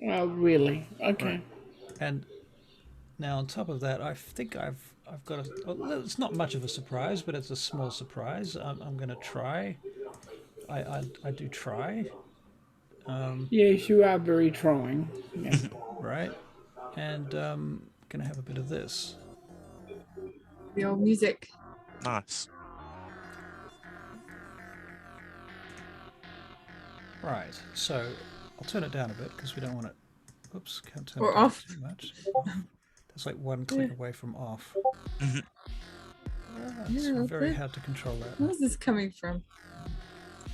Oh, really? Okay. Right. And now on top of that, I think I've got a. Well, it's not much of a surprise, but it's a small surprise. I'm going to try. I do try. Yes, you are very trying. Yeah. Right. And going to have a bit of this. The old music. Nice. Right. So I'll turn it down a bit because we don't want it. Oops, can't turn Or it down off. too much. There's like one click away from off. It's very hard to control that. Where's this coming from?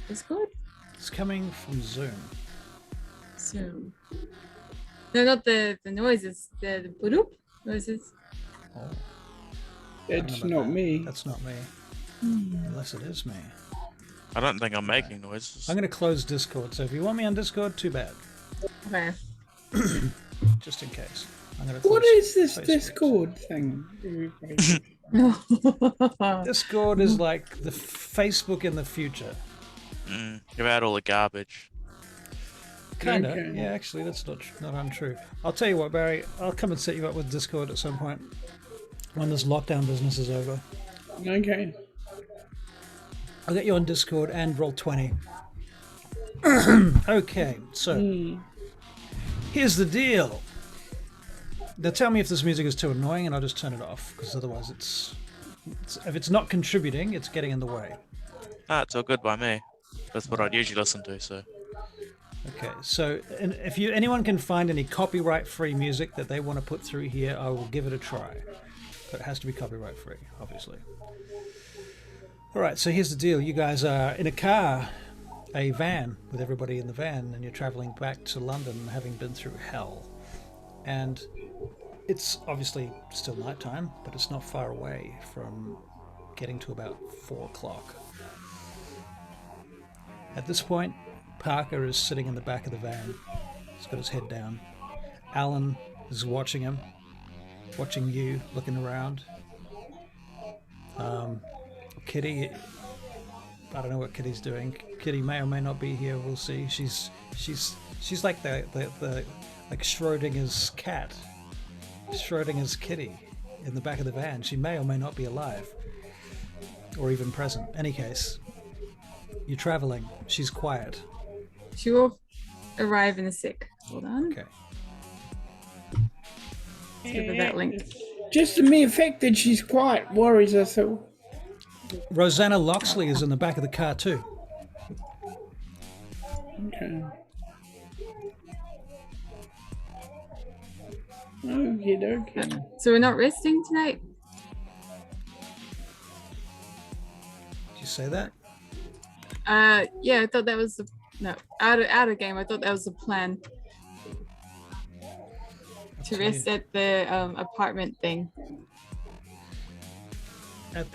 Discord? It's coming from Zoom. Zoom. No, not the noises. The bloop noises. Oh, It's not me. that's not me. Unless it is me. I don't think I'm making noises. I'm going to close Discord. So if you want me on Discord, too bad. Okay. Just in case. I'm going to close What is this Facebook. Discord thing? Discord is like the Facebook in the future. Give out all the garbage. Kind of. Okay. Yeah, actually, that's not untrue. I'll tell you what, Barry. I'll come and set you up with Discord at some point when this lockdown business is over. Okay. I'll get you on Discord and Roll20. Okay, so here's the deal. Now tell me if this music is too annoying and I'll just turn it off, because otherwise it's if it's not contributing, it's getting in the way. It's all good by me. That's what I'd usually listen to, so. Okay, so if anyone can find any copyright-free music that they want to put through here, I will give it a try. But it has to be copyright-free, obviously. All right, so here's the deal. You guys are in a car, a van, with everybody in the van, and you're traveling back to London, having been through hell. And it's obviously still nighttime, but it's not far away from getting to about 4 o'clock. At this point, Parker is sitting in the back of the van. He's got his head down. Alan is watching him, watching you, looking around. Kitty, I don't know what Kitty's doing. Kitty may or may not be here. We'll see. She's like the like Schrodinger's cat, Schrodinger's kitty, in the back of the van. She may or may not be alive, or even present. Any case, you're traveling. She's quiet. She will arrive in a sec. Hold on. Okay. Let's give her that link. Just the mere fact that she's quiet worries us all. Rosanna Loxley is in the back of the car too. Okay. Okay. So we're not resting tonight? Did you say that? Yeah, I thought that was the out of game. I thought that was the plan. To rest at the apartment thing.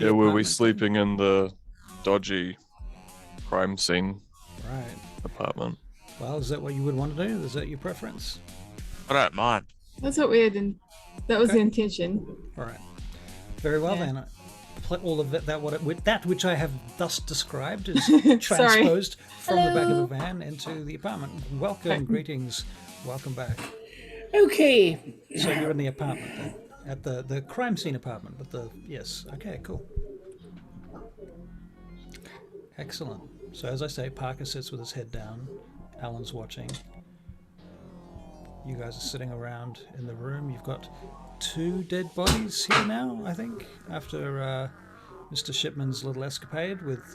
Yeah, were we sleeping in the dodgy crime scene apartment? Well, is that what you would want to do? Is that your preference? I don't mind. That's what we had that was the intention. All right. Very well then. All of that which I have thus described is transposed from the back of the van into the apartment. Welcome, greetings, welcome back. Okay. So you're in the apartment then, at the crime scene apartment, but yes, okay, cool. Excellent. So as I say, Parker sits with his head down. Alan's watching. You guys are sitting around in the room. You've got 2 dead bodies here now, I think, after Mr. Shipman's little escapade with...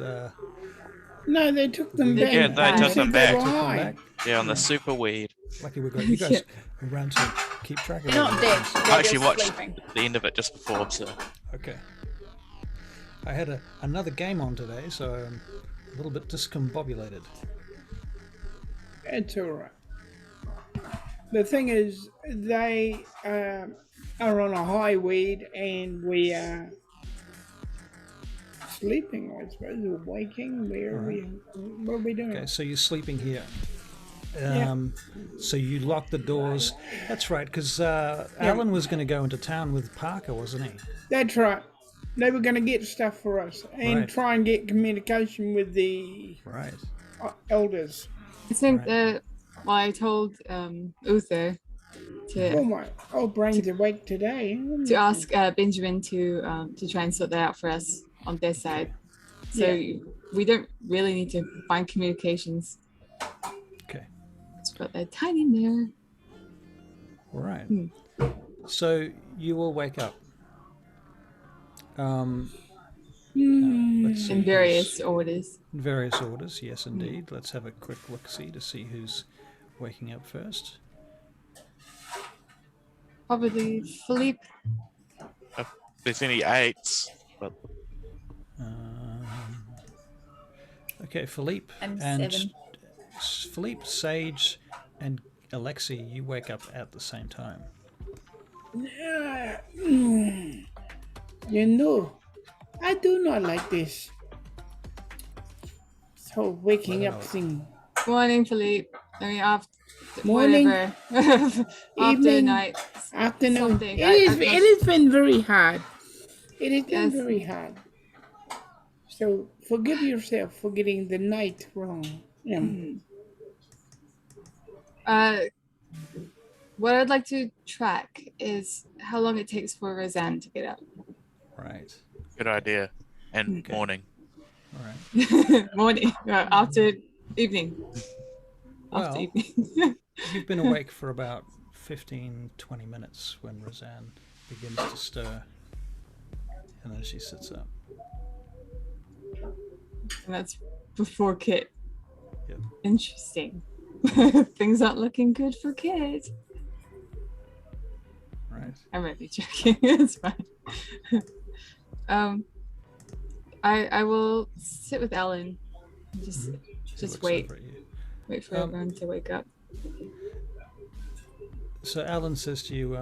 No, they took them back. Yeah, they took them back. They on the super weed. Lucky we got you guys around to keep track of it. They're not dead. I actually watched the end of it just before, so... Okay. I had another game on today, so I'm a little bit discombobulated. It's all right. The thing is, they are on a high weed, and we are sleeping, I suppose, or waking. What are we doing? Okay, so you're sleeping here. Yeah. So you lock the doors. That's right, because Alan was going to go into town with Parker, wasn't he? That's right. They were going to get stuff for us and try and get communication with the elders. I think Well, I told Uther Oh my! Oh, Brian's awake today. to ask Benjamin to try and sort that out for us on their side. So Yeah. we don't really need to find communications. Okay. It's got that tiny mirror. All right. So you will wake up. Let's see. In various orders. In various orders, yes, indeed. Let's have a quick look-see to see who's waking up first. Probably Philippe. There's any 8s, but Okay, Philippe And and 7. Philippe, Sage, and Alexei, you wake up at the same time. You know, I do not like this. This whole waking up thing. Morning, Philippe. I mean, after Morning. whatever. After Evening. night. Afternoon. Something. It has been very hard. It has been Yes. very hard. So forgive yourself for getting the night wrong. Yeah. What I'd like to track is how long it takes for Roseanne to get up. Right. good idea. And morning. All right. Morning. After evening. Well, After evening. you've been awake for about 15, 20 minutes when Roseanne begins to stir. And then she sits up. And that's before Kit. Yep. Interesting. Things aren't looking good for Kit. Right. I might be joking. It's fine. I will sit with Ellen. Just She looks wait. over at you. Wait for everyone to wake up. So Alan says to you,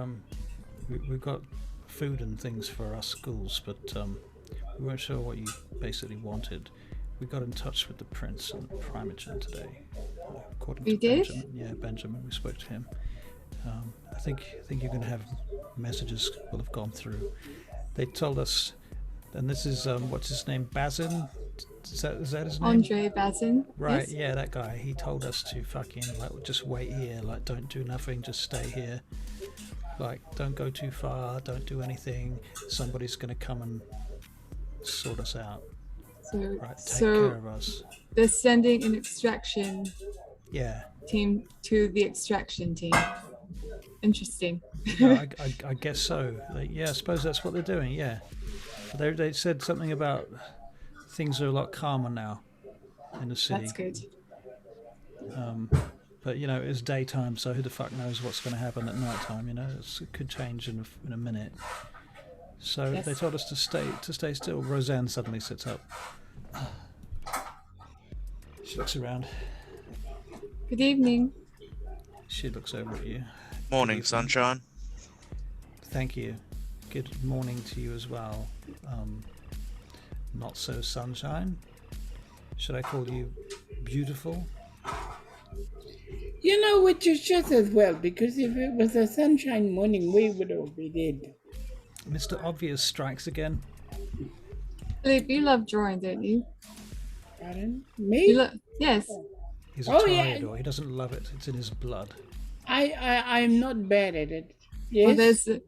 we've got food and things for our schools, but we weren't sure what you basically wanted. We got in touch with the prince and the primogen today. According You to did? Benjamin. Yeah, Benjamin. We spoke to him. I think you're going to have messages will have gone through. They told us, and this is what's his name, Bazin. Is that his name? Andre Bazin. Right, Yes? yeah, that guy. He told us to fucking just wait here, don't do nothing, just stay here. Don't go too far, don't do anything. Somebody's gonna come and sort us out. Right, take care of us. They're sending an extraction Yeah. team to the extraction team. Interesting. No, I guess so. Yeah, I suppose that's what they're doing. Yeah. They said something about things are a lot calmer now in the city. That's good. But it's daytime, so who the fuck knows what's going to happen at night time? It could change in a minute. So Yes. they told us to stay still. Roseanne suddenly sits up. She looks around. Good evening. She looks over at you. Morning, sunshine. Thank you. Good morning to you as well. Not so sunshine. Should I call you beautiful? Which is just as well, because if it was a sunshine morning, we would all be dead. Mr. Obvious strikes again. Philippe, you love drawing, don't you? Pardon? Me? Yes. He's a Oh, yeah. toreador. He doesn't love it. It's in his blood. I'm not bad at it. Yes. Well,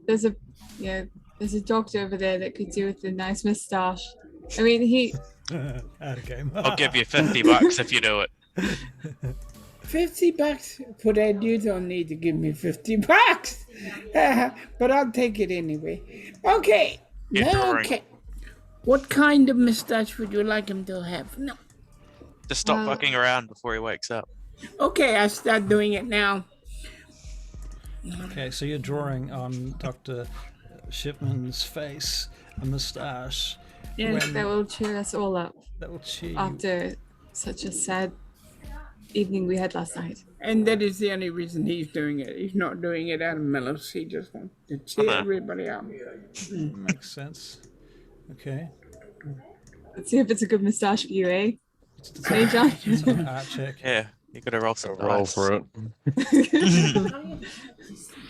there's a doctor over there that could do with a nice moustache. I mean, he. Out of game. I'll give you $50 if you do it. $50 for that. You don't need to give me $50. But I'll take it anyway. Okay. You're drawing. Okay. What kind of mustache would you like him to have? No. Just stop fucking around before he wakes up. Okay, I start doing it now. Okay, so you're drawing on Dr. Shipman's face a moustache. Yes, that will cheer us all up That will cheer you. after such a sad evening we had last night. And that is the only reason he's doing it. He's not doing it out of malice. He just wants to cheer everybody up. Makes sense. Okay. Let's see if it's a good moustache for you, eh? Hey, John. It's an art check. Yeah, you gotta roll some Roll dice. for it.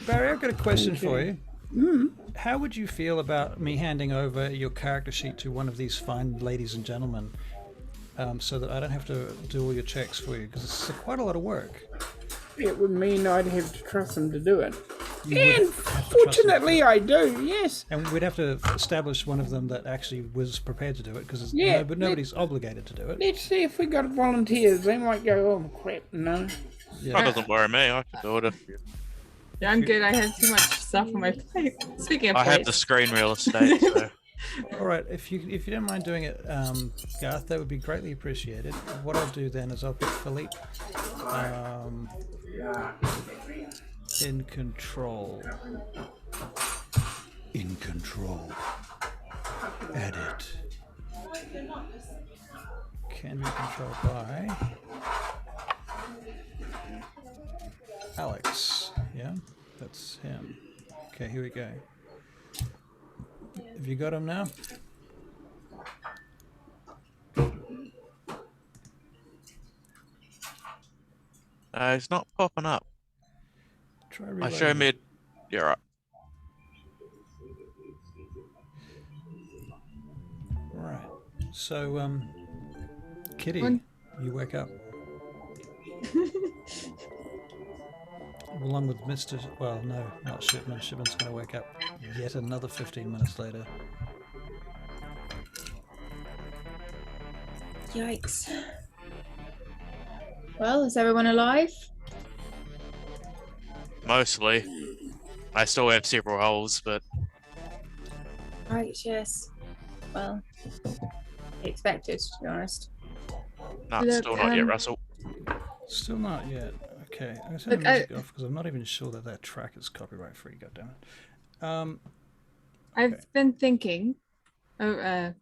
Barry, I've got a question for you. How would you feel about me handing over your character sheet to one of these fine ladies and gentlemen, so that I don't have to do all your checks for you? Because it's quite a lot of work. it would mean I'd have to trust them to do it. You would And have to trust them. fortunately, I do. Yes. And we'd have to establish one of them that actually was prepared to do it, because but nobody's obligated to do it. Let's see if we got volunteers. They might go, oh crap, no. Yeah. That doesn't worry me. I can do it. Yeah, I'm good. I have too much stuff on my plate. Speaking of I have plate, the screen real estate. So. All right, if you don't mind doing it, Garth, that would be greatly appreciated. What I'll do then is I'll put Philippe in control. In control. Edit. Can be controlled by Alex. Yeah, that's him. Okay, here we go. Have you got him now? It's not popping up. Try I reloading. show me. You're right. Right. So, Kitty, you wake up. Along with Mr. Well, no, not Shipman. Shipman's going to wake up yet another 15 minutes later. Yikes. Well, is everyone alive? Mostly. I still have several holes, but Right, yes. Well, expected, to be honest. not Look, still not yet, Russell. Still not yet. Okay, I'm going to turn Look, the music off because I'm not even sure that track is copyright free. Goddammit. I've been thinking over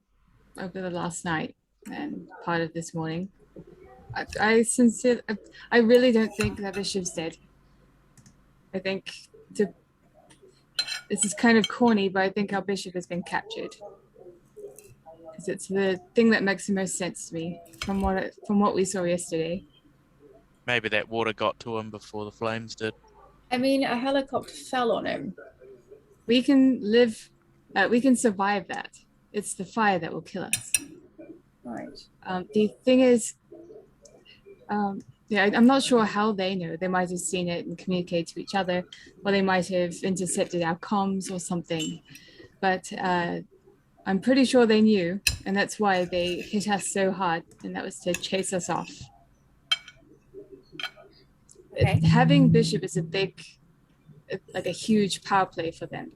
the last night and part of this morning. I really don't think that Bishop's dead. I think this is kind of corny, but I think our Bishop has been captured. Because it's the thing that makes the most sense to me from what we saw yesterday. Maybe that water got to him before the flames did. I mean, a helicopter fell on him. We can we can survive that. It's the fire that will kill us. Right. The thing is, I'm not sure how they know. They might have seen it and communicated to each other, or they might have intercepted our comms or something. But I'm pretty sure they knew, and that's why they hit us so hard, and that was to chase us off. Okay. Having Bishop is a huge power play for them.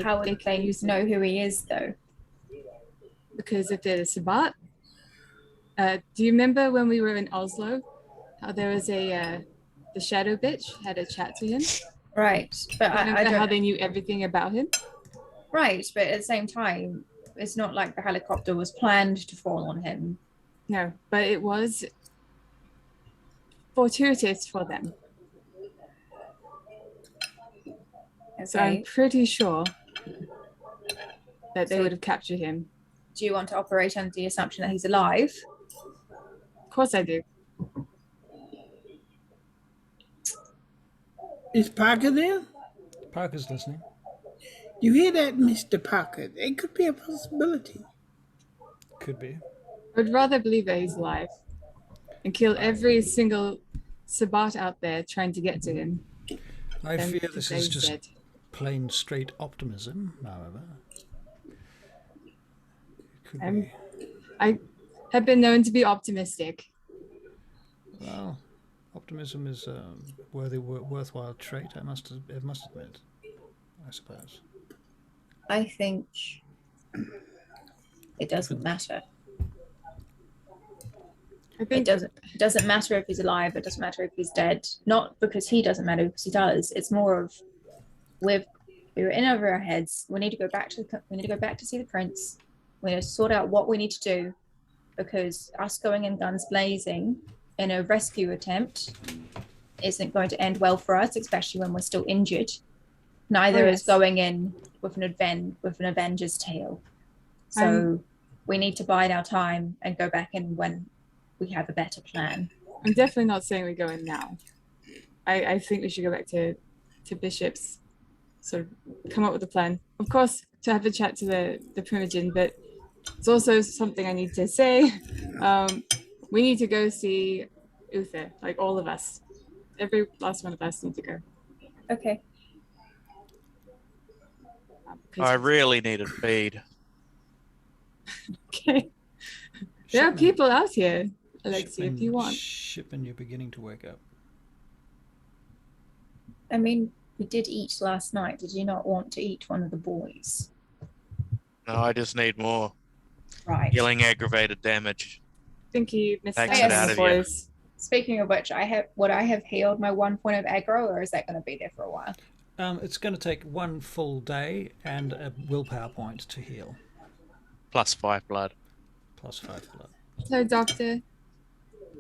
How would they know who he is, though? Because if they're the Sabbat. Do you remember when we were in Oslo? How there was the shadow bitch had a chat to him? Right, but I don't... how they knew everything about him? Right, but at the same time, it's not like the helicopter was planned to fall on him. No, but it was fortuitous for them. Okay. So I'm pretty sure that they would have captured him. Do you want to operate under the assumption that he's alive? Of course I do. Is Parker there? Parker's listening. You hear that, Mr. Parker? It could be a possibility. Could be. I'd rather believe that he's alive and kill every single Sabbat out there trying to get to him. I than fear to this say is he's just dead. plain straight optimism, however. Could Um, be. I have been known to be optimistic. Well, optimism is a worthwhile trait, I must admit, I suppose. I think it doesn't matter. I think It doesn't matter if he's alive. It doesn't matter if he's dead. Not because he doesn't matter, because he does. It's more of we were in over our heads. We need to go back to see the prince. We need to sort out what we need to do, because us going in guns blazing in a rescue attempt isn't going to end well for us, especially when we're still injured. Neither is going in with an Avengers tale. So we need to bide our time and go back in when we have a better plan. I'm definitely not saying we go in now. I think we should go back to Bishop's, sort of come up with a plan. Of course, to have a chat to the Primogen, but it's also something I need to say. We need to go see Uther, like all of us. Every last one of us need to go. Okay. I really need a feed. Okay. There are people out here, Alexi, if you want. Shipman, you're beginning to wake up. I mean, we did eat last night. Did you not want to eat one of the boys? No, I just need more. Right. Healing aggravated damage. I think you missed Takes out it on out the of you. boys. Speaking of which, would I have healed my 1 point of aggro, or is that going to be there for a while? It's going to take 1 full day and a willpower point to heal. Plus 5 blood. Plus 5 blood. So, Doctor,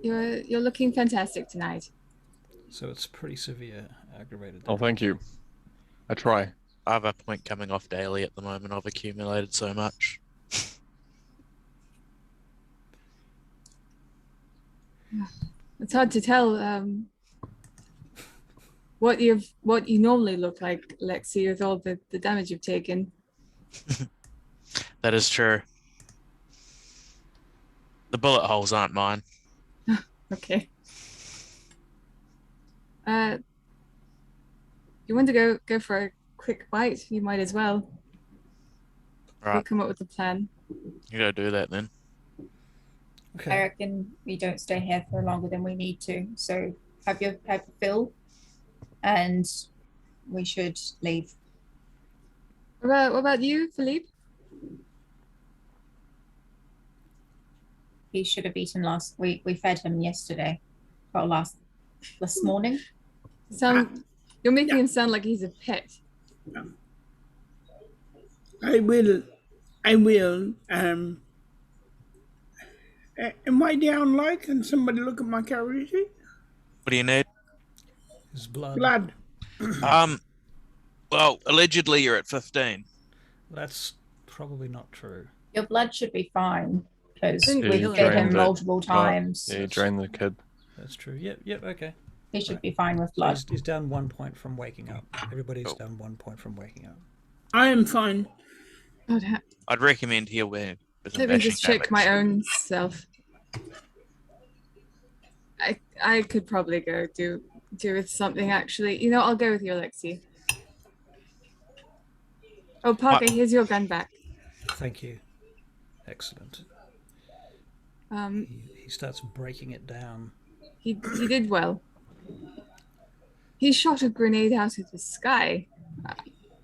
you're looking fantastic tonight. So it's pretty severe aggravated damage. Oh, thank you. I try. I have a point coming off daily at the moment. I've accumulated so much. It's hard to tell what you normally look like, Lexi, with all the damage you've taken. That is true. The bullet holes aren't mine. Okay. You want to go for a quick bite? You might as well. Right. We'll come up with a plan. You gotta do that then. I Okay. reckon we don't stay here for longer than we need to. So have your fill, and we should leave. What about you, Philippe? He should have eaten last week. We fed him yesterday. Well, this morning. You're making him sound like he's a pet. I will. Am I down low? Can somebody look at my currency? What do you need? His blood. Blood. Well, allegedly you're at 15. That's probably not true. Your blood should be fine because Yeah, we you fed him drained it. multiple times. Yeah, you drained the kid. That's true. Yep, okay. He should be fine with blood. He's down 1 point from waking up. Everybody's down 1 point from waking up. I am fine. God, I'd recommend heal with let me just check my own self. I could probably go do with something actually. You know, I'll go with you, Alexi. Oh, Parker, here's your gun back. Thank you. Excellent. He starts breaking it down. He did well. He shot a grenade out of the sky.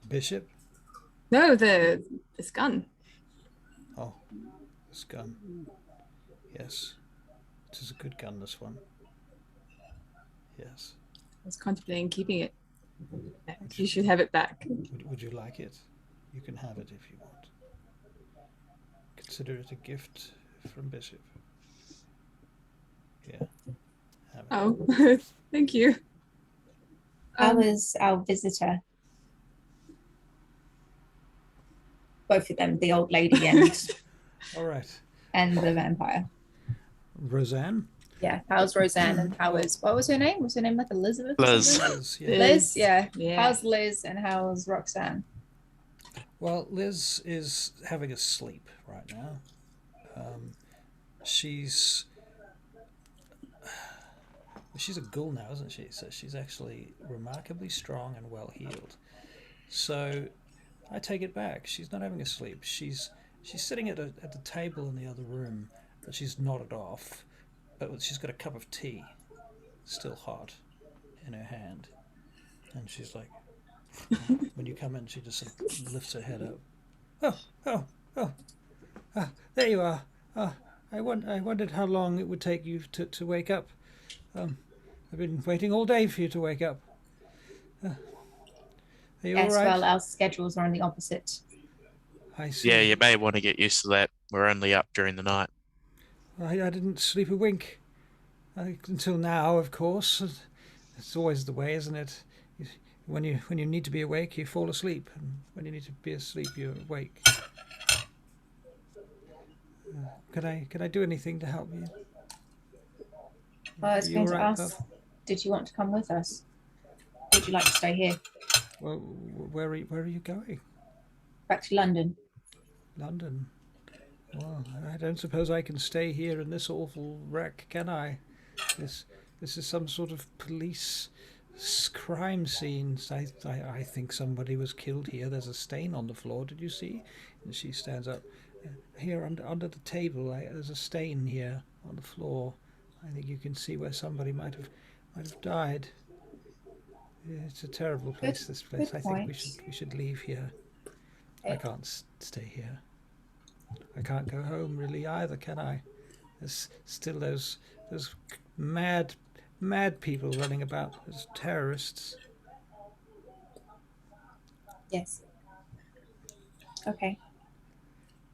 Bishop? No, this gun. Oh, this gun. Yes. It is a good gun, this one. Yes. I was contemplating keeping it. You should have it back. Would you like it? You can have it if you want. Consider it a gift from Bishop. Yeah. Have it. Oh, thank you. How was our visitor? Both of them, the old lady and All right. and the vampire. Roseanne? Yeah, how's Roseanne and what was her name? Was her name like Elizabeth? or Liz. something? Liz, yeah. Liz, yeah. Yeah. How's Liz and how's Roxanne? Well, Liz is having a sleep right now. She's a ghoul now, isn't she? So she's actually remarkably strong and well healed. So I take it back. She's not having a sleep. She's sitting at the table in the other room that she's nodded off, but she's got a cup of tea, still hot, in her hand, and she's like, when you come in, she just sort of lifts her head up. Oh, there you are. I wondered how long it would take you to wake up. I've been waiting all day for you to wake up. Are you Yes, all right? well, our schedules are on the opposite. I see. Yeah, you may want to get used to that. We're only up during the night. I didn't sleep a wink until now, of course. It's always the way, isn't it? When you need to be awake, you fall asleep, and when you need to be asleep, you're awake. Can I do anything to help you? Well, I was Are you going to all right, ask, Puff? did you want to come with us? Would you like to stay here? Well, where are you going? Back to London. London. Well, I don't suppose I can stay here in this awful wreck, can I? This is some sort of police crime scene. I think somebody was killed here. There's a stain on the floor. Did you see? And she stands up. Here under the table, there's a stain here on the floor. I think you can see where somebody might have died. Yeah, it's a terrible place. This place. I think we should leave here. I can't stay here. I can't go home really either, can I? There's still those mad people running about as terrorists. Yes. Okay.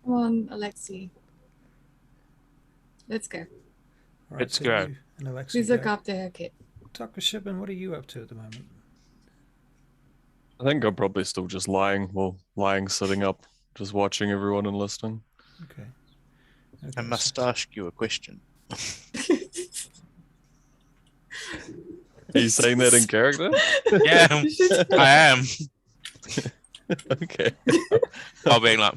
Come on, Alexei. Let's go. All right, Let's go. You and Alexei Please look go. after her kid. Dr. Shipman, what are you up to at the moment? I think I'm probably still just sitting up, just watching everyone and listening. Okay. I must ask you a question. Are you saying that in character? Yeah, I am. Okay. I'll be like,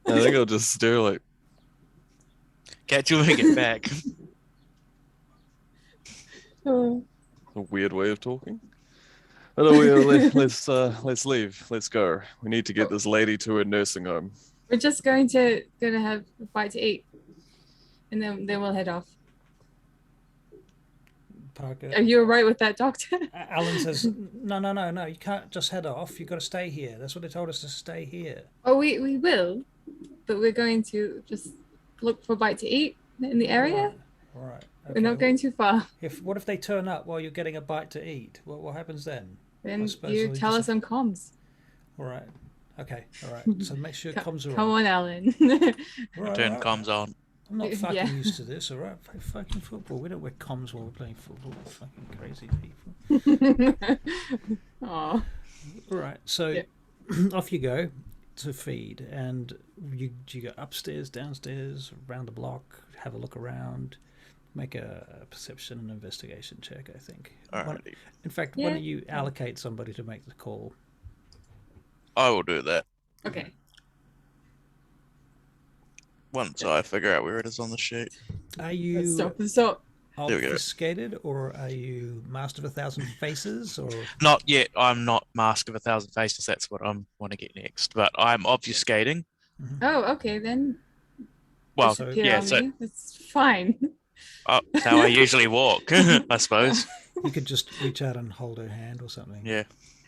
I think I'll just stare like, catch you when we get back. Oh. a weird way of talking. Let's leave. Let's go. We need to get this lady to her nursing home. We're just going to have a bite to eat, and then we'll head off. Parker. Are you all right with that, Doctor? Alan says, no. You can't just head off. You've got to stay here. That's what they told us, to stay here. Oh, we will, but we're going to just look for a bite to eat in the area. All right. We're not going too far. What if they turn up while you're getting a bite to eat? What happens then? Then you tell us on comms. All right. Okay. All right. So make sure comms are on. Come on, Alan. Right, Turn comms on. I'm not fucking used to this. All right. Play fucking football. We don't wear comms while we're playing football. We're fucking crazy people. Aw. All right. So off you go to feed, and you go upstairs, downstairs, around the block, have a look around. Make a perception and investigation check, I think. Alrighty. In fact, why don't you allocate somebody to make the call? I will do that. Okay. Once I figure out where it is on the sheet. Are you Stop. obfuscated, or are you Master of 1,000 Faces, or Not yet. I'm not Mask of 1,000 Faces. That's what I want to get next. But I'm obfuscating. Oh, okay then. Well, Disappear yeah. on So me. It's fine. that's how I usually walk, I suppose. you could just reach out and hold her hand or something? Yeah.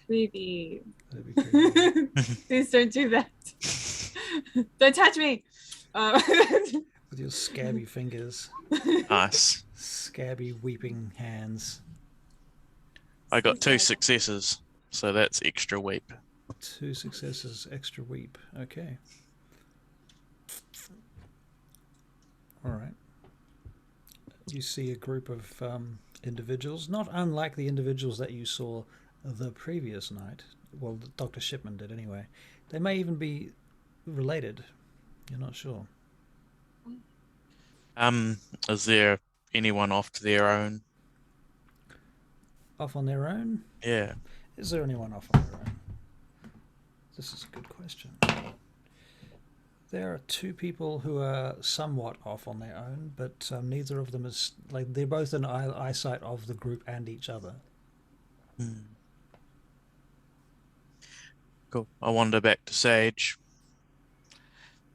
Creepy. That'd be creepy. Please don't do that. Don't touch me. With your scabby fingers, Nice. scabby weeping hands. I got 2 successes, so that's extra weep. 2 successes, extra weep. Okay. All right. You see a group of individuals, not unlike the individuals that you saw the previous night. Well, Dr. Shipman did anyway. They may even be related. You're not sure. Is there anyone off to their own? Off on their own? Yeah. Is there anyone off on their own? This is a good question. There are 2 people who are somewhat off on their own, but neither of them is, like, they're both in eyesight of the group and each other. Cool. I wander back to Sage.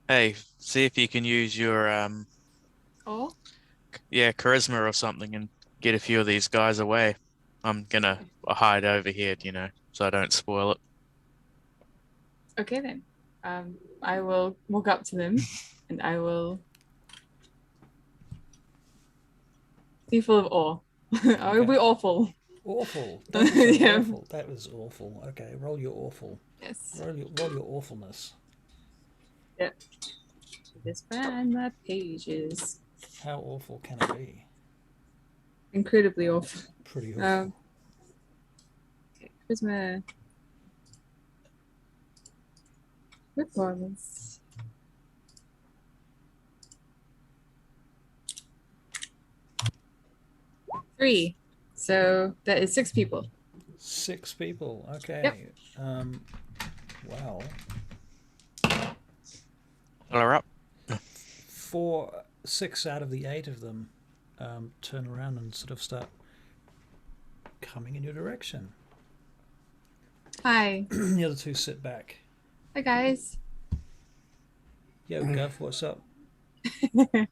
Hey, see if you can use your charisma or something and get a few of these guys away. I'm gonna hide over here, so I don't spoil it. Okay then. I will walk up to them and I will be full of awe. I will be awful. Awful. That was so Yeah. awful. That was awful. Okay, roll your awful. Yes. Roll your awfulness. Yep. Just find my pages. How awful can it be? Incredibly awful. Pretty awful. Okay, charisma. Performance. Three. So that is 6 people. 6 people. Okay. Yep. Wow. All right. 6 out of the 8 of them turn around and sort of start coming in your direction. Hi. The other two sit back. Hi, guys. Yo, Gov, what's up? Do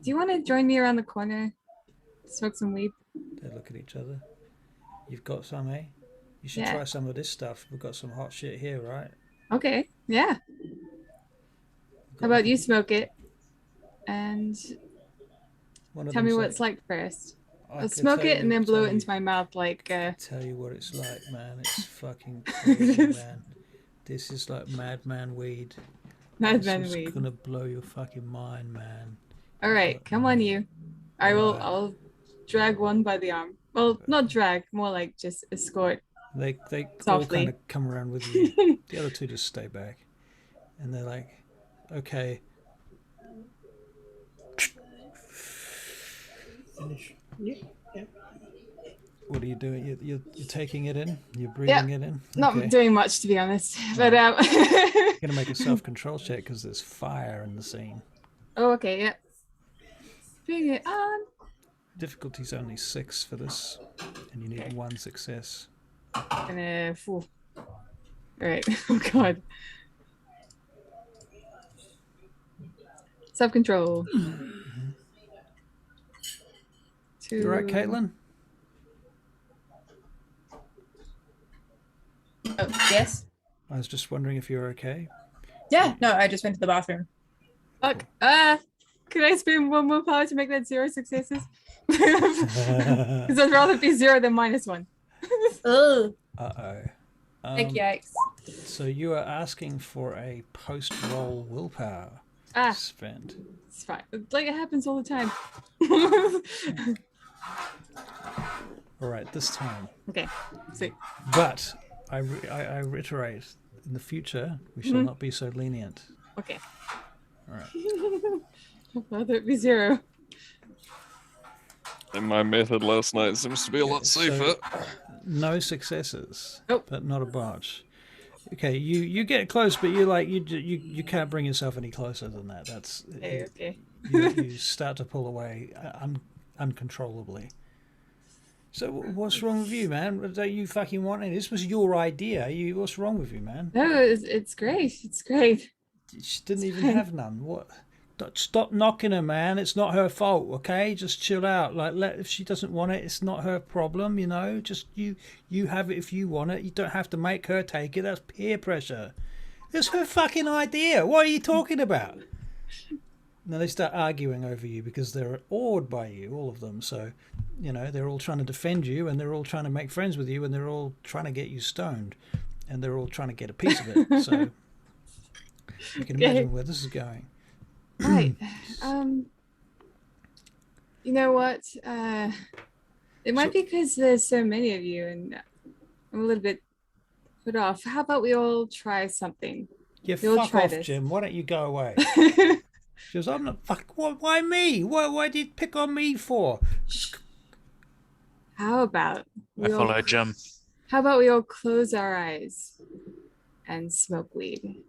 you want to join me around the corner? Smoke some weed? They look at each other. You've got some, eh? You should Yeah. try some of this stuff. We've got some hot shit here, right? Okay. Yeah. How about you smoke it and tell me what it's like first? I'll smoke it and then blow it into my mouth like... Tell you what it's like, man. It's fucking crazy, man. This is like madman weed. Madman weed. It's gonna blow your fucking mind, man. All right, come on, you. I'll drag one by the arm. Well, not drag, more like just escort. They softly. all kind of come around with you. The other two just stay back, and they're like, "Okay." Finish. Yeah. What are you doing? You're taking it in. You're breathing it in. Not doing much, to be honest. But You're gonna make a self-control check because there's fire in the scene. Oh, okay. Yeah. Bring it on. Difficulty's only 6 for this, and you need 1 success. And all right. Oh God. Self-control. You right, Caitlin? Oh, yes. I was just wondering if you're okay. Yeah. No, I just went to the bathroom. Fuck. Could I spend 1 more power to make that 0 successes? Because I'd rather be 0 than -1. Oh. Uh-oh. Yikes. So you are asking for a post-roll willpower spend. It's fine. Like it happens all the time. All right, this time. Okay. Sweet. But I reiterate, in the future, we shall not be so lenient. Okay. All right. I'd rather it be 0. And my method last night seems to be a lot safer. No successes, Nope. but not a bunch. Okay, you get close, but you can't bring yourself any closer than that. That's Okay. you start to pull away uncontrollably. So what's wrong with you, man? Don't you fucking want it? This was your idea. What's wrong with you, man? No, it's great. It's great. She didn't even have none. What? Stop knocking her, man. It's not her fault, okay? Just chill out. Like, if she doesn't want it, it's not her problem, you know? Just you have it if you want it. You don't have to make her take it. That's peer pressure. It's her fucking idea. What are you talking about? Now they start arguing over you because they're awed by you, all of them. So, you know, they're all trying to defend you, and they're all trying to make friends with you, and they're all trying to get you stoned, and they're all trying to get a piece of it. So you can imagine where this is going. Right. You know what? It might be because there's so many of you, and I'm a little bit put off. How about we all try something? Yeah, We'll fuck try off, this. Jim. Why don't you go away? She goes, I'm not why me? Why did you pick on me for? How about I follow Jim. How about we all close our eyes and smoke weed?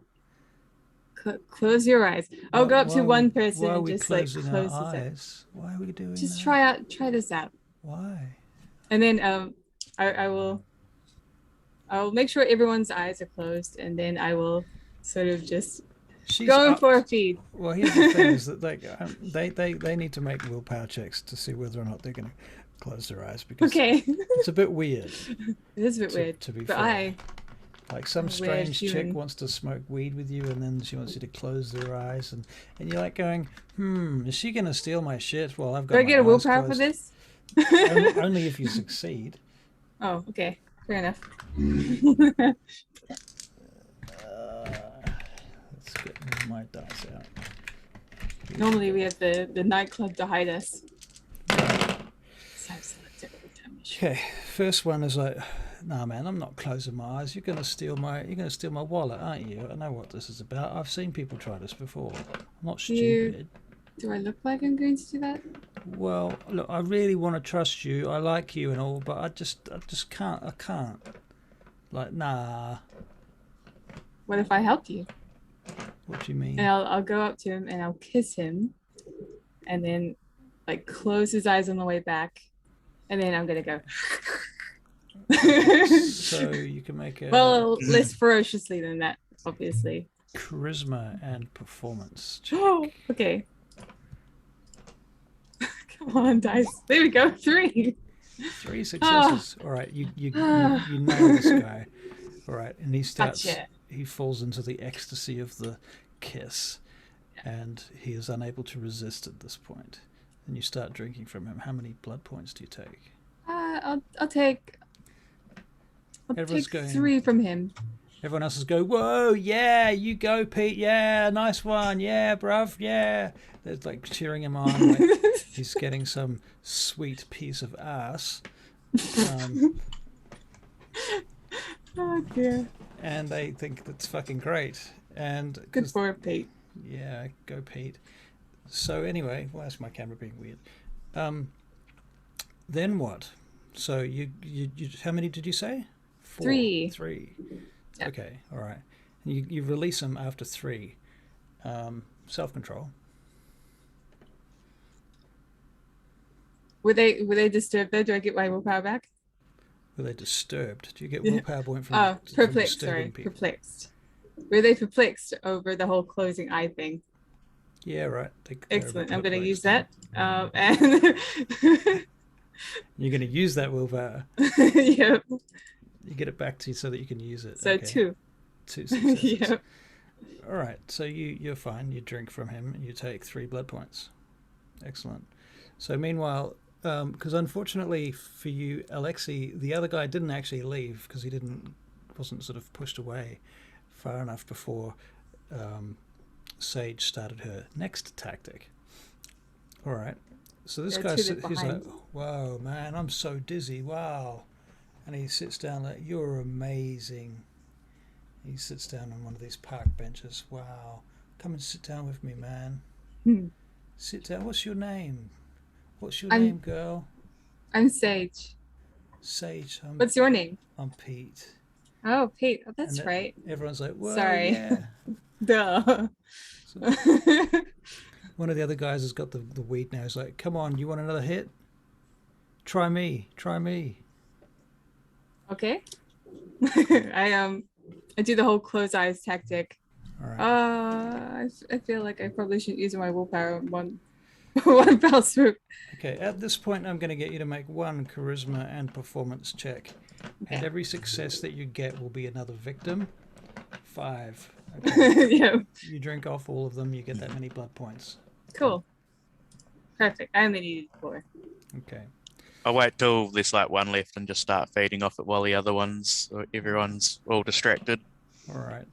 Close your eyes. I'll go up to one person and just like close his eyes. Why are we doing Just that? try this out. Why? And then I'll make sure everyone's eyes are closed, and then I will sort of just go for a feed. Well, here's the thing: is that they need to make willpower checks to see whether or not they're going to close their eyes, because it's a bit weird. It is a bit weird. To be but fair. Like some strange chick human. wants to smoke weed with you, and then she wants you to close their eyes, and you're like going, is she going to steal my shit? Well, I've got. Do I get a my eyes willpower closed. for this? Only if you succeed. Oh, okay, fair enough. Let's get my dice out. Normally we have the nightclub to hide us. Okay, first one is like, nah, man, I'm not closing my eyes. You're gonna steal my wallet, aren't you? I know what this is about. I've seen people try this before. I'm not stupid. Do I look like I'm going to do that? Well, look, I really want to trust you. I like you and all, but I just can't. I can't. Like, nah. What if I helped you? What do you mean? And I'll go up to him and I'll kiss him, and then like close his eyes on the way back, and then I'm gonna go. So you can make a Well, less ferociously than that, obviously. charisma and performance check. Oh, okay. Come on, dice. There we go. 3. 3 successes. All right, you nail this guy. All right, and he starts. Gotcha. He falls into the ecstasy of the kiss, and he is unable to resist at this point. And you start drinking from him. How many blood points do you take? I'll take. I'll take 3 from him. Everyone else is go, whoa, yeah, you go, Pete, yeah, nice one, yeah, bruv, yeah. They're like cheering him on, like he's getting some sweet piece of ass. Oh dear. And they think that's fucking great. And good for Pete. Yeah, go Pete. So anyway, why is my camera being weird? Then what? So you how many did you say? 4. 3. 3. Yep. Okay, all right. You release them after 3. Self-control. Were they disturbed though? Do I get my willpower back? Were they disturbed? Do you get willpower point from perplexed? From Sorry, people? perplexed. Were they perplexed over the whole closing eye thing? Yeah, right. Excellent. I'm going to use that. And you're going to use that willpower. Yep. You get it back to you so that you can use it. So okay. 2. 2 successes. Yep. All right. So you're fine. You drink from him and you take 3 blood points. Excellent. So meanwhile, because unfortunately for you, Alexei, the other guy didn't actually leave because he wasn't sort of pushed away far enough before Sage started her next tactic. All right. So this guy, he's like, "Whoa, man, I'm so dizzy. Wow." And he sits down like, "You're amazing." He sits down on one of these park benches. "Wow, come and sit down with me, man." Sit down. What's your name? What's your name, girl? I'm Sage. Sage. What's your name? I'm Pete. Oh, Pete. Oh, that's right. Everyone's like, "Whoa, sorry." Yeah. Duh. So, one of the other guys has got the weed now. He's like, "Come on, you want another hit? Try me. Try me." Okay. I do the whole close eyes tactic. All right. I feel like I probably shouldn't use my willpower in one fell swoop. Okay, at this point, I'm going to get you to make 1 charisma and performance check, and every success that you get will be another victim. 5. Okay. Yeah. You drink off all of them. You get that many blood points. Cool. Perfect. I only needed 4. Okay. I'll wait till there's like 1 left and just start feeding off it while the other ones, or everyone's all distracted. All right.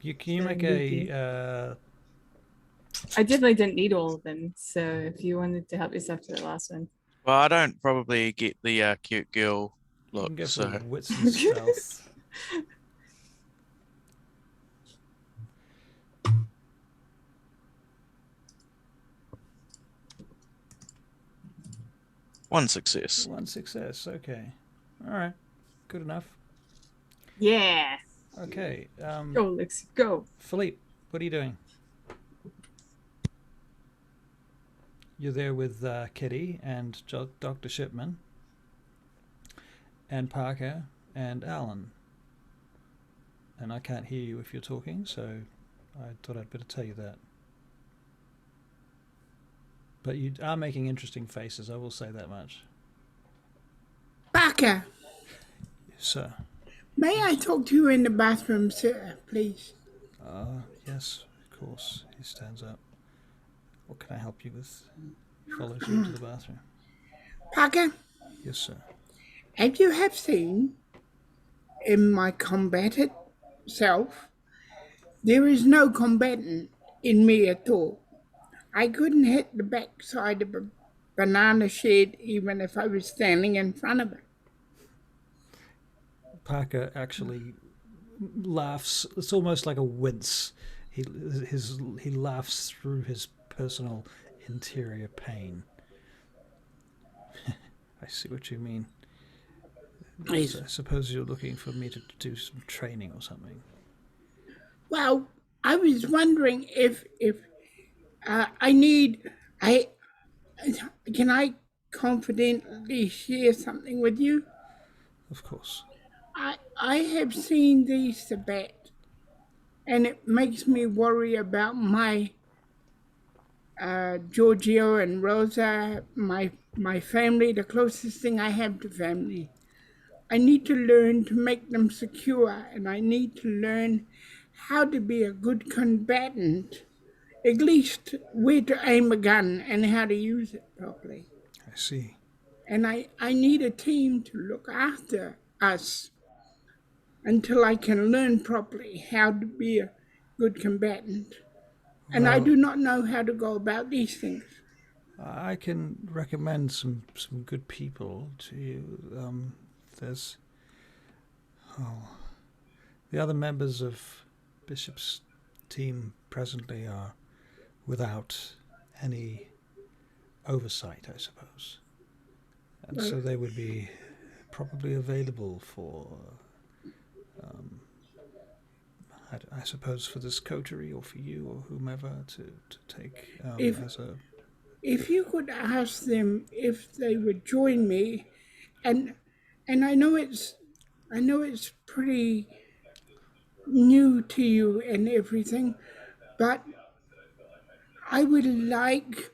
Can you make a... I definitely didn't need all of them, so if you wanted to help yourself to the last one. Well, I don't probably get the cute girl You look, can go so for wits and stealth. one success. 1 success. Okay. All right. Good enough. Yeah. Okay. Go, Lex. Go. Philippe, what are you doing? You're there with Kitty and Dr. Shipman and Parker and Alan. And I can't hear you if you're talking, so I thought I'd better tell you that. But you are making interesting faces, I will say that much. Parker, Yes, sir. may I talk to you in the bathroom, sir, please? Yes, of course. He stands up. What can I help you with? He follows you into the bathroom. Parker, Yes, sir. as you have seen in my combatant self, there is no combatant in me at all. I couldn't hit the backside of a banana shed even if I was standing in front of it. Parker actually laughs. It's almost like a wince. He laughs through his personal interior pain. I see what you mean. Yes. I suppose you're looking for me to do some training or something. Well, I was wondering if I Can I confidently share something with you? Of course. I have seen the Sabbat, and it makes me worry about my Giorgio and Rosa, my family, the closest thing I have to family. I need to learn to make them secure, and I need to learn how to be a good combatant, at least where to aim a gun and how to use it properly. I see. And I need a team to look after us until I can learn properly how to be a good combatant. And I Well, do not know how to go about these things. I can recommend some good people to you. There's the other members of Bishop's team presently are without any oversight, I suppose, and so they would be probably available for, I suppose, for this coterie or for you or whomever to take If as a. if you could ask them if they would join me, and I know it's pretty new to you and everything, but I would like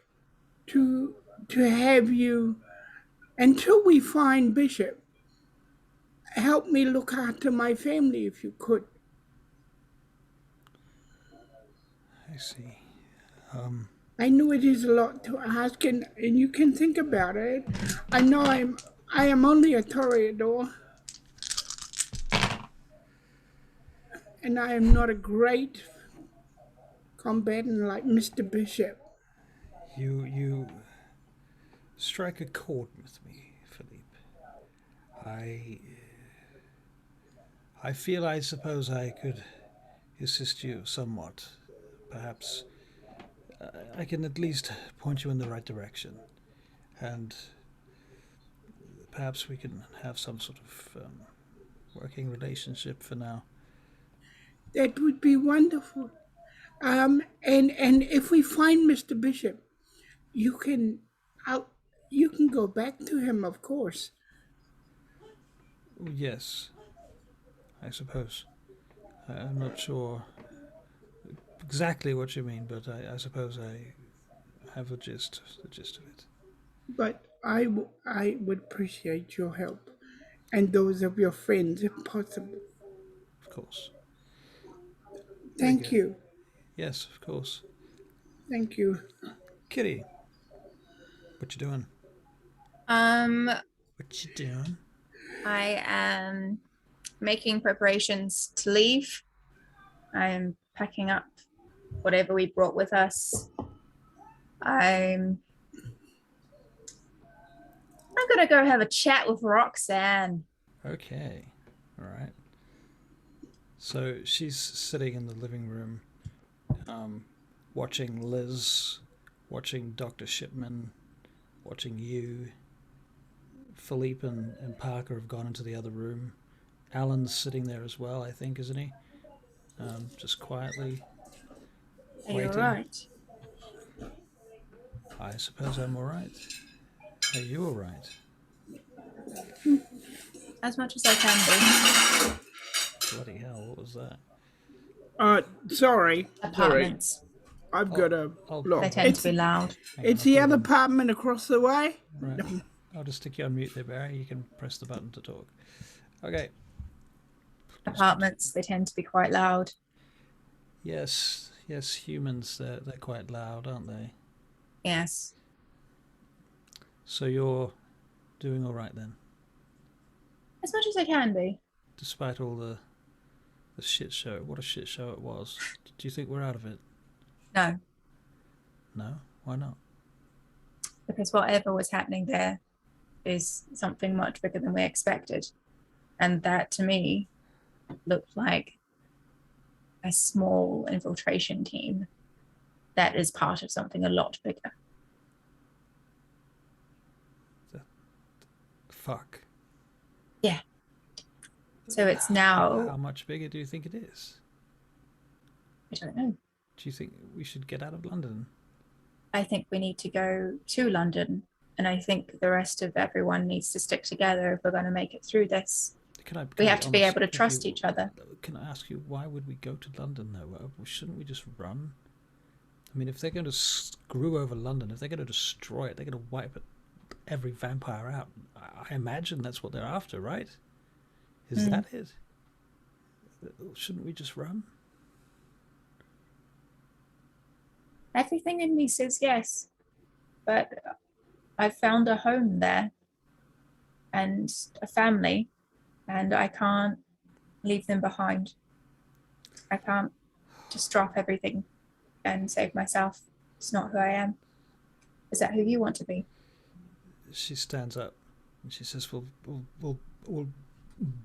to have you, until we find Bishop, help me look after my family if you could. I see. I know it is a lot to ask, and you can think about it. I know I am only a toreador, and I am not a great combatant like Mr. Bishop. You strike a chord with me, Philippe. I feel I suppose I could assist you somewhat. Perhaps I can at least point you in the right direction, and perhaps we can have some sort of working relationship for now. That would be wonderful. And if we find Mr. Bishop, you can out you can go back to him, of course. Yes, I suppose. I'm not sure exactly what you mean, but I suppose I have the gist of it. But I would appreciate your help and those of your friends if possible. Of course. Very Thank good. you. Yes, of course. Thank you. Kitty, what you doing? What you doing? I am making preparations to leave. I'm packing up whatever we brought with us. I'm gonna go have a chat with Roxanne. Okay. All right. So she's sitting in the living room, watching Liz, watching Dr. Shipman, watching you. Philippe and Parker have gone into the other room. Alan's sitting there as well, I think, isn't he? Just quietly Are you waiting. alright? I suppose I'm all right. Are you all right? As much as I can be. Bloody hell, what was that? Sorry. Apartments. I've got a look. They tend to be loud. It's the other apartment across the way. Right. I'll just stick you on mute there, Barry. You can press the button to talk. Okay. Apartments, they tend to be quite loud. Yes, humans, they're quite loud, aren't they? Yes. So you're doing all right then? As much as I can be. Despite all the shit show. What a shit show it was. Do you think we're out of it? No. No? Why not? Because whatever was happening there is something much bigger than we expected. And that, to me, looked like a small infiltration team that is part of something a lot bigger. Fuck. Yeah. So it's now... How much bigger do you think it is? I don't know. Do you think we should get out of London? I think we need to go to London, and I think the rest of everyone needs to stick together if we're going to make it through this. We have to be able to trust each other. Can I ask you, why would we go to London, though? Shouldn't we just run? I mean, if they're going to screw over London, if they're going to destroy it, they're going to wipe every vampire out. I imagine that's what they're after, right? Is that it? Shouldn't we just run? Everything in me says yes, but I've found a home there and a family, and I can't leave them behind. I can't just drop everything and save myself. It's not who I am. Is that who you want to be? She stands up and she says, "We'll Do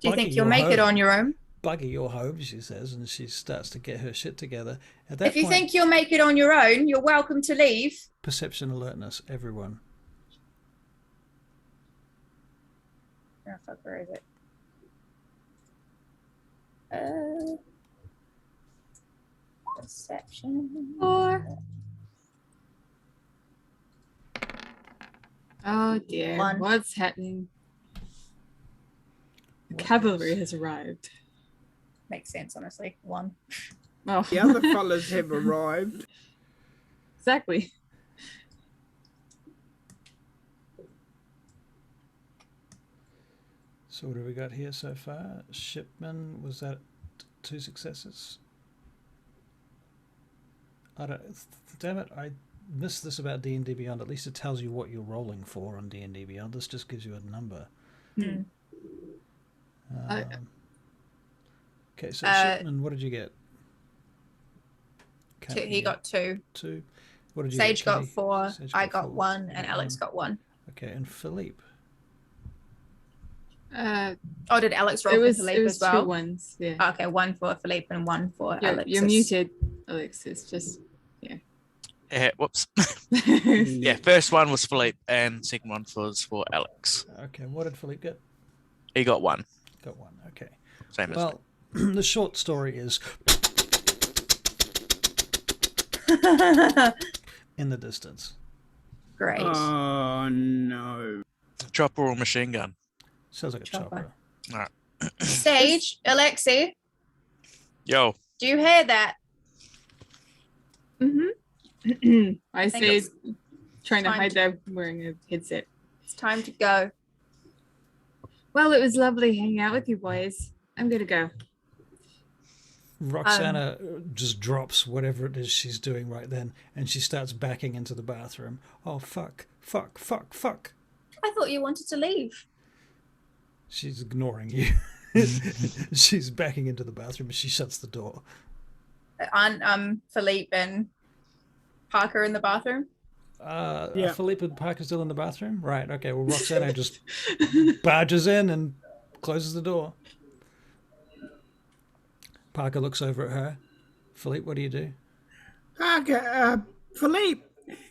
you think you'll make it on your own? Buggy your home," she says, and she starts to get her shit together. If you think you'll make it on your own, you're welcome to leave. Perception alertness, everyone. Oh, fuck, where is it? Perception. 4. Oh dear, 1. what's happening? The cavalry has arrived. Makes sense, honestly. 1. Oh, The other fellas have arrived. exactly. So what have we got here so far? Shipman, was that 2 successes? Damn it, I missed this about D&D Beyond. At least it tells you what you're rolling for on D&D Beyond. This just gives you a number. Okay, so Shipman, what did you get? He got 2. 2. What did you Sage get? got 4. Sage I got 4. 1, and Alex got 1. Okay, and Philippe. Did Alex roll for Philippe as well? 2 ones, yeah. Okay, 1 for Philippe and 1 for Alex. You're muted, Alex. It's just, Whoops. Yeah, first one was Philippe, and second one was for Alex. Okay, what did Philippe get? He got 1. Got 1, okay. Same as Well, the short story is in the distance. Great. Oh no. chopper or machine gun. Sounds like a chopper. All right. Sage, Alexi, Yo. do you hear that? I say, trying to hide there wearing a headset. It's time to go. Well, it was lovely hanging out with you boys. I'm gonna go. Roxana just drops whatever it is she's doing right then, and she starts backing into the bathroom. Oh, fuck. I thought you wanted to leave. She's ignoring you. She's backing into the bathroom and she shuts the door. Aren't Philippe and Parker in the bathroom? Yeah. Philippe and Parker still in the bathroom? Right, okay. Well, Roxana just barges in and closes the door. Parker looks over at her. Philippe, what do you do? Parker, Philippe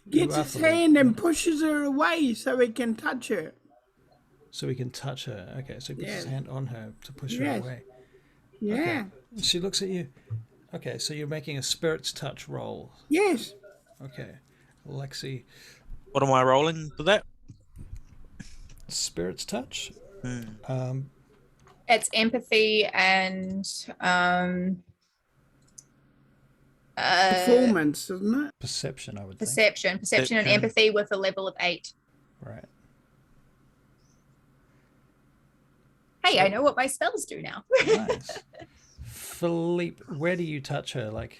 gets his hand and pushes her away so he can touch her. So he can touch her. Okay, so he puts his hand on her to push her Yes. away. Yeah. Okay. She looks at you. Okay, so you're making a spirit's touch roll. Yes. Okay. Lexi. What am I rolling for that? Spirit's touch? It's empathy and Performance, isn't it? Perception, I would think. perception and empathy with a level of 8. Right. Hey, I know what my spells do now. Nice. Philippe, where do you touch her? Like,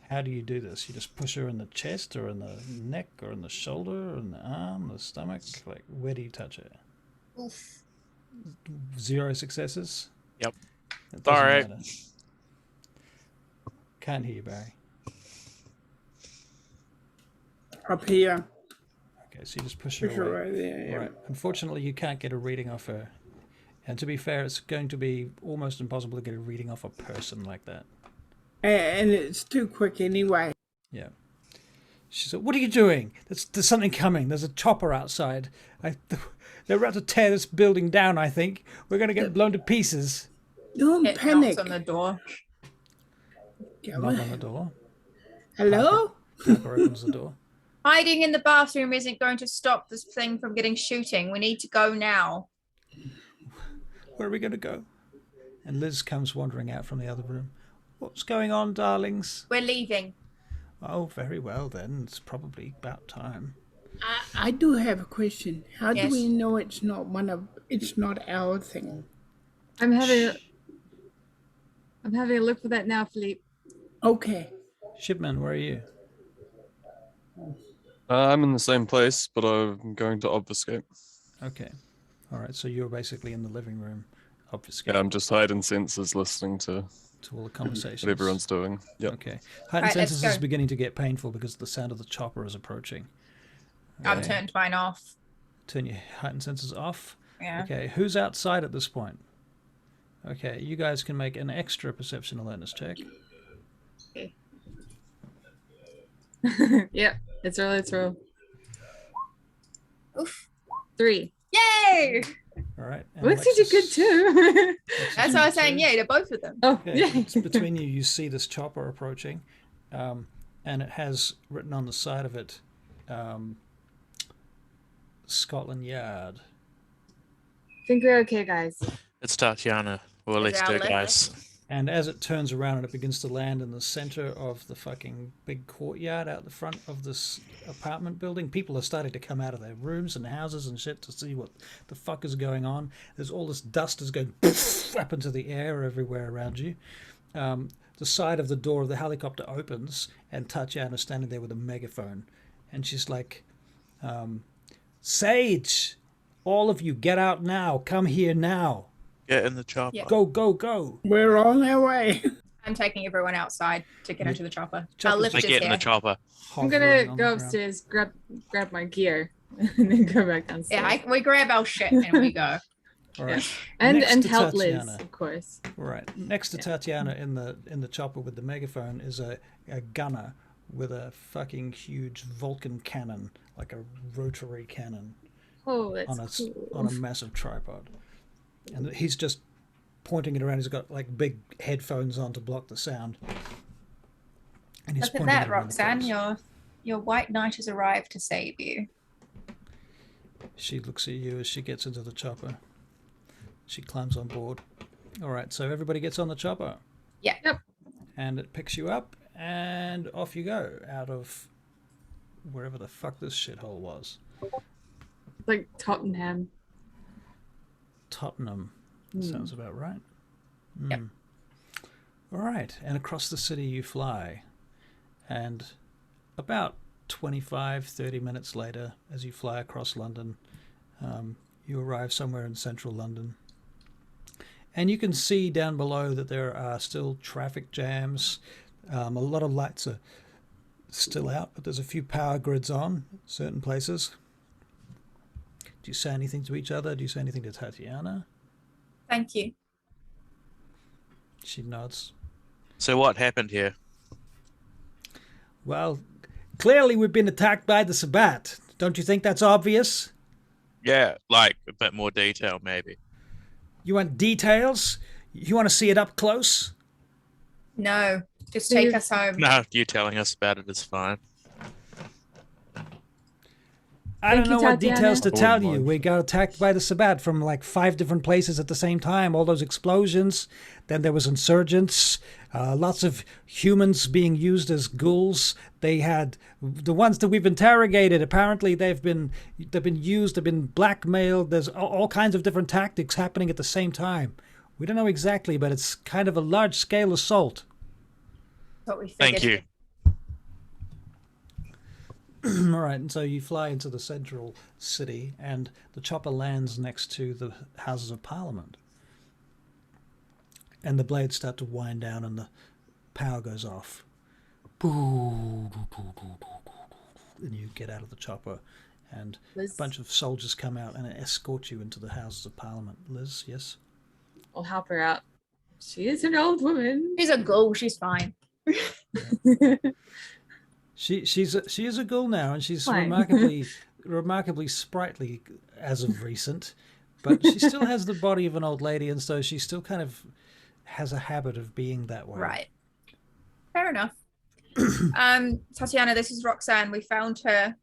how do you do this? You just push her in the chest or in the neck or in the shoulder or in the arm, the stomach? Like, where do you touch her? Oof. 0 successes? Yep. That doesn't All right. matter. Can't hear you, Barry. Up here. Okay, so you just push her Push away. her right there. Yeah. Right. Unfortunately, you can't get a reading off her. And to be fair, it's going to be almost impossible to get a reading off a person like that. And it's too quick anyway. Yeah. She said, "What are you doing? There's something coming. There's a chopper outside. They're about to tear this building down, I think. We're going to get blown to pieces." Don't panic. Knocks on the door. Knock on the door. Hello? Harper opens the door. Hiding in the bathroom isn't going to stop this thing from getting shooting. We need to go now. Where are we going to go? And Liz comes wandering out from the other room. What's going on, darlings? We're leaving. Oh, very well then. It's probably about time. I do have a question. How Yes. do we know it's not our thing? I'm having a look for that now, Philippe. Okay. Shipman, where are you? I'm in the same place, but I'm going to obfuscate. Okay. All right, so you're basically in the living room, obfuscating Yeah, I'm just hiding senses, listening to all the conversations. what everyone's doing. Yep. Okay. Heightened Right, let's senses is go. beginning to get painful because the sound of the chopper is approaching. I've turned mine off. Turn your heightened senses off. Yeah. Okay, who's outside at this point? Okay, you guys can make an extra perception alertness check. Okay. Yep. Let's roll. Oof. 3. Yay! All right. and Lexi did good too. That's why I was saying yay to both of them. Oh, Okay, yeah. it's between you, you see this chopper approaching, and it has written on the side of it, Scotland Yard. I think we're okay, guys. It's Tatiana. Well, Is let's our do, left? guys. And as it turns around and it begins to land in the center of the fucking big courtyard out the front of this apartment building, people are starting to come out of their rooms and houses and shit to see what the fuck is going on. There's all this dust is going up into the air everywhere around you. The side of the door of the helicopter opens and Tatiana's standing there with a megaphone. And she's like, Sage, all of you get out now. Come here now. Get in the chopper. Yeah. Go, go, go. We're on our way. I'm taking everyone outside to get into the chopper. Chopper's I'll lift They us get in the there. chopper. I'm Hovering gonna on the go ground. upstairs, grab my gear, and then go back downstairs. Yeah, we grab our shit and we go. All right. and Next to help Liz, Tatiana. of course. Right. Next to Tatiana in the chopper with the megaphone is a gunner with a fucking huge Vulcan cannon, like a rotary cannon Oh, that's on a cool. on a massive tripod. And he's just pointing it around. He's got like big headphones on to block the sound. And he's Look at pointing that, it around the Roxanne. place. Your white knight has arrived to save you. She looks at you as she gets into the chopper. She climbs on board. All right, so everybody gets on the chopper. Yeah. Yep. And it picks you up, and off you go out of wherever the fuck this shithole was. Like Tottenham. Tottenham. That sounds about right. Yep. All right, and across the city you fly. And about 25, 30 minutes later, as you fly across London, you arrive somewhere in central London. And you can see down below that there are still traffic jams. A lot of lights are still out, but there's a few power grids on certain places. Do you say anything to each other? Do you say anything to Tatiana? Thank you. She nods. So what happened here? Well, clearly we've been attacked by the Sabbat. Don't you think that's obvious? Yeah, like a bit more detail, maybe. You want details? You want to see it up close? No, just take us home. No, you telling us about it is fine. I don't Thank know you, what details to Tatiana. tell you. We got attacked by the Sabbat from like 5 different places at the same time. All those explosions. Then there was insurgents. Lots of humans being used as ghouls. They had the ones that we've interrogated. Apparently, they've been used. They've been blackmailed. There's all kinds of different tactics happening at the same time. We don't know exactly, but it's kind of a large-scale assault. What we figured. Thank you. All right, and so you fly into the central city, and the chopper lands next to the Houses of Parliament. And the blades start to wind down, and the power goes off. And you get out of the chopper, and Liz, a bunch of soldiers come out and escort you into the Houses of Parliament. Liz, yes? I'll help her out. She is an old woman. She's a ghoul. She's fine. She is a ghoul now, and she's Fine. remarkably sprightly as of recent, but she still has the body of an old lady, and so she still kind of has a habit of being that way. Right. Fair enough. Tatiana, this is Roxanne. We found her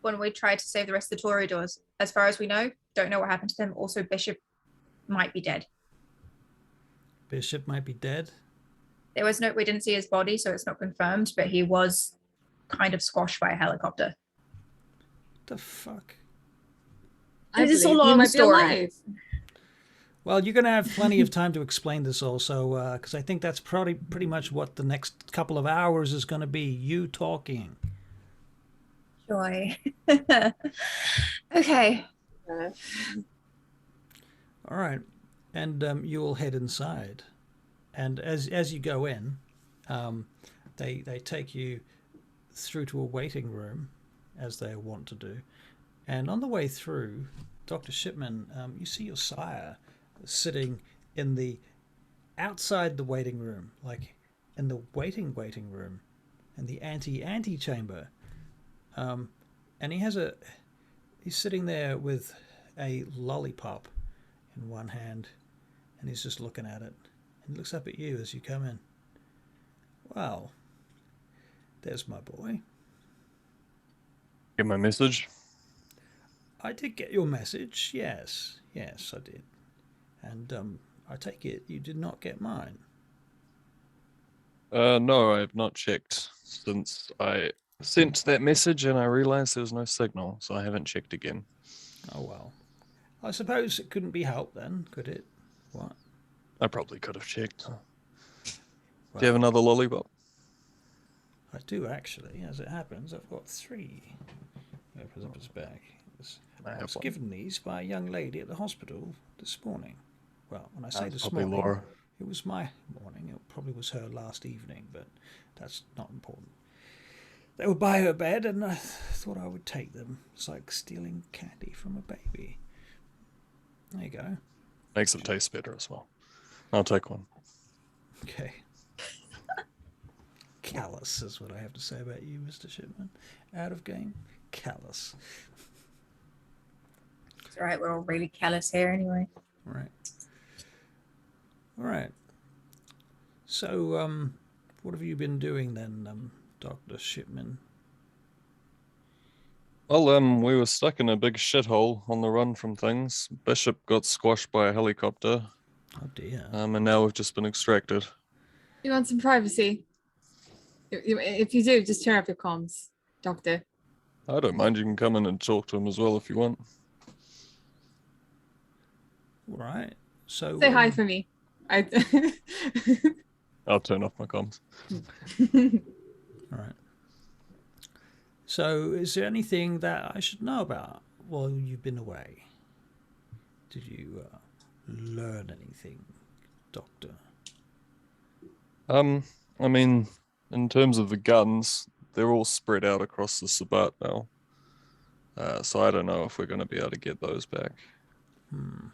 when we tried to save the rest of the Toreadors. As far as we know, don't know what happened to them. Also, Bishop might be dead. Bishop might be dead. We didn't see his body, so it's not confirmed, but he was kind of squashed by a helicopter. The fuck? This is a long story. Well, you're going to have plenty of time to explain this also, because I think that's probably pretty much what the next couple of hours is going to be, you talking. Joy. Okay. All right. And you will head inside. And as you go in, they take you through to a waiting room, as they want to do. And on the way through, Dr. Shipman, you see your sire sitting in the outside the waiting room, like in the waiting room, in the ante chamber, and he's sitting there with a lollipop in one hand, and he's just looking at it, and looks up at you as you come in. Well, there's my boy. Get my message? I did get your message. Yes, I did. And I take it you did not get mine. No, I have not checked since I sent that message and I realized there was no signal, so I haven't checked again. Oh well. I suppose it couldn't be helped then, could it? What? I probably could have checked. Well, do you have another lollipop? I do actually, as it happens. I've got 3. He opens up his bag. I was given these by a young lady at the hospital this morning. Well, when I say this morning, Laura. It was my morning. It probably was her last evening, but that's not important. They were by her bed, and I thought I would take them. It's like stealing candy from a baby. There you go. Makes it taste better as well. I'll take one. Okay. Callous is what I have to say about you, Mr. Shipman. Out of game, callous. It's all right, we're all really callous here anyway. All right. So, what have you been doing then, Dr. Shipman? Well, we were stuck in a big shithole on the run from things. Bishop got squashed by a helicopter. Oh dear. And now we've just been extracted. You want some privacy? If you do, just turn off your comms, Doctor. I don't mind. You can come in and talk to him as well if you want. All right. So say hi for me. I'll turn off my comms. All right. So, is there anything that I should know about while you've been away? Did you learn anything, Doctor? I mean, in terms of the guns, they're all spread out across the Sabbat now. So I don't know if we're going to be able to get those back. Well,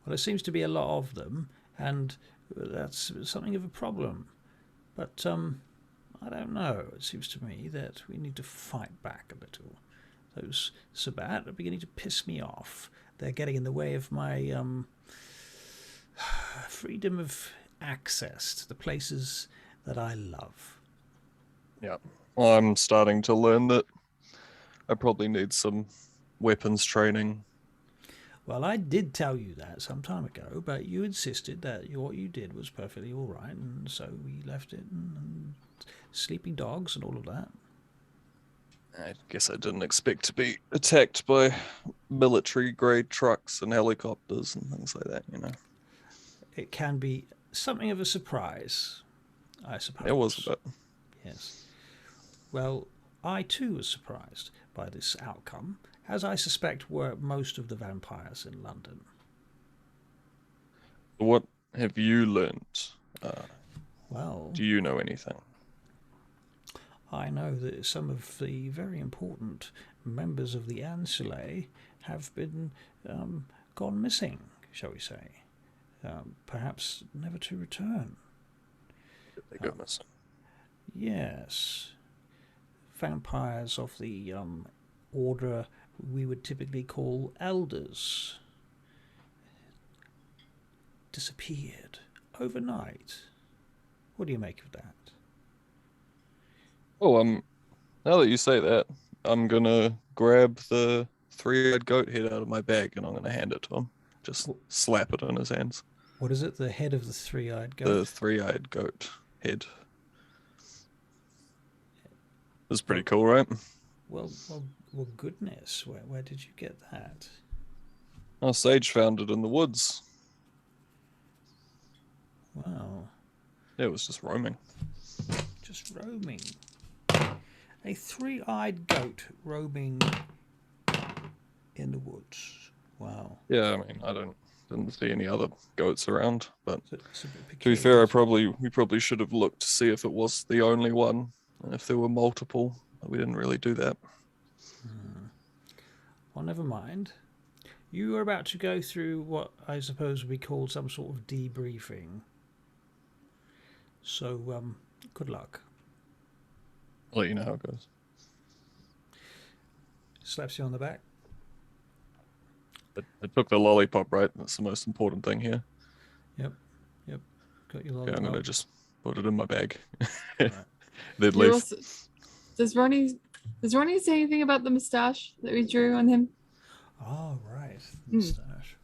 there seems to be a lot of them, and that's something of a problem. But I don't know. It seems to me that we need to fight back a little. Those Sabbat are beginning to piss me off. They're getting in the way of my freedom of access to the places that I love. Yeah. Well, I'm starting to learn that I probably need some weapons training. Well, I did tell you that some time ago, but you insisted that what you did was perfectly all right, and so we left it, and sleeping dogs and all of that. I guess I didn't expect to be attacked by military-grade trucks and helicopters and things like that, you know. It can be something of a surprise, I suppose. It was a bit. Yes. Well, I too was surprised by this outcome, as I suspect were most of the vampires in London. What have you learned? Well, do you know anything? I know that some of the very important members of the Ancillae have been gone missing, shall we say. Perhaps never to return. Did they go missing? Yes. Vampires of the order we would typically call elders disappeared overnight. What do you make of that? Oh, now that you say that, I'm gonna grab the three-eyed goat head out of my bag and I'm gonna hand it to him. Just slap it in his hands. What is it? The head of the three-eyed goat? The three-eyed goat head. It's pretty cool, right? Well, goodness. Where did you get that? Our sage found it in the woods. Wow. It was just roaming. Just roaming. A three-eyed goat roaming in the woods. Wow. Yeah, I mean, I didn't see any other goats around, but It's a bit to be peculiar. fair, we probably should have looked to see if it was the only one and if there were multiple. We didn't really do that. Well, never mind. You are about to go through what I suppose would be called some sort of debriefing. So, good luck. I'll let you know how it goes. Slaps you on the back. I took the lollipop, right? That's the most important thing here. Yep. Got your Okay, lollipop. I'm gonna just put it in my bag. Right. Then You leave. also, does Ronnie say anything about the moustache that we drew on him? Oh, right. Moustache.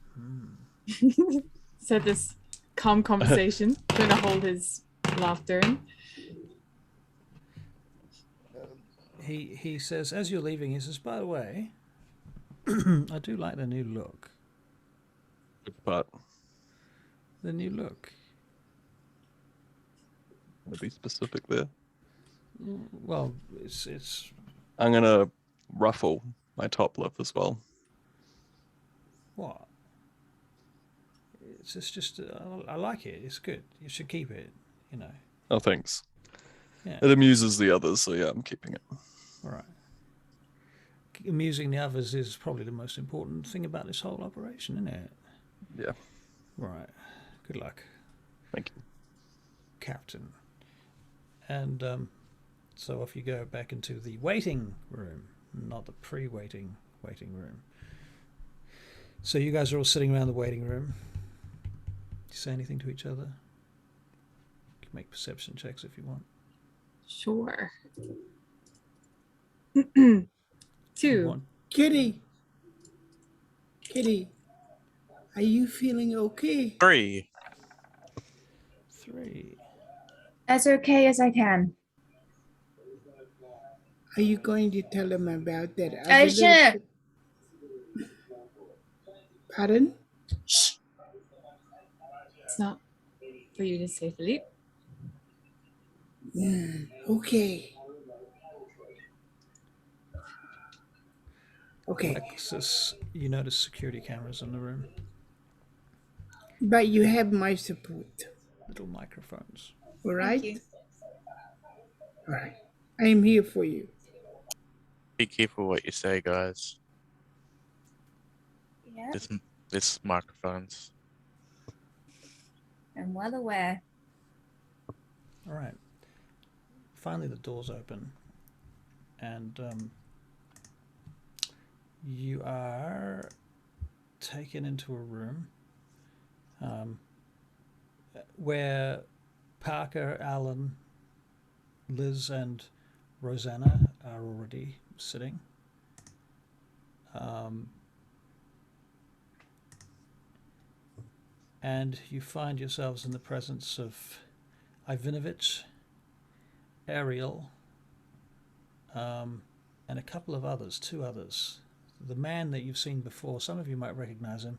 Said this calm conversation, trying to hold his laughter in. He says, as you're leaving, he says, by the way, I do like the new look. But The new look. to be specific there, Well, it's I'm gonna ruffle my top lip as well. what? It's just I like it. It's good. You should keep it. You know. Oh, thanks. Yeah. It amuses the others, so yeah, I'm keeping it. All right. Amusing the others is probably the most important thing about this whole operation, isn't it? Yeah. Right. Good luck, Thank you. Captain. And so off you go back into the waiting room, not the pre-waiting waiting room. So you guys are all sitting around the waiting room. Do you say anything to each other? You can make perception checks if you want. Sure. If you 2. want. Kitty, are you feeling okay? 3. 3. As okay as I can. Are you going to tell him about that other I sure. Pardon? Shh. It's not for you to say, Philippe. Okay. Okay. Alexis, you notice security cameras in the room. But you have my support. Little microphones. All right? Thank you. All right. I am here for you. Be careful what you say, guys. Yeah, This microphones. I'm well aware. All right. Finally, the doors open, and you are taken into a room where Parker, Alan, Liz, and Rosanna are already sitting. And you find yourselves in the presence of Ivanovich, Ariel, and a couple of others, 2 others. The man that you've seen before, some of you might recognize him.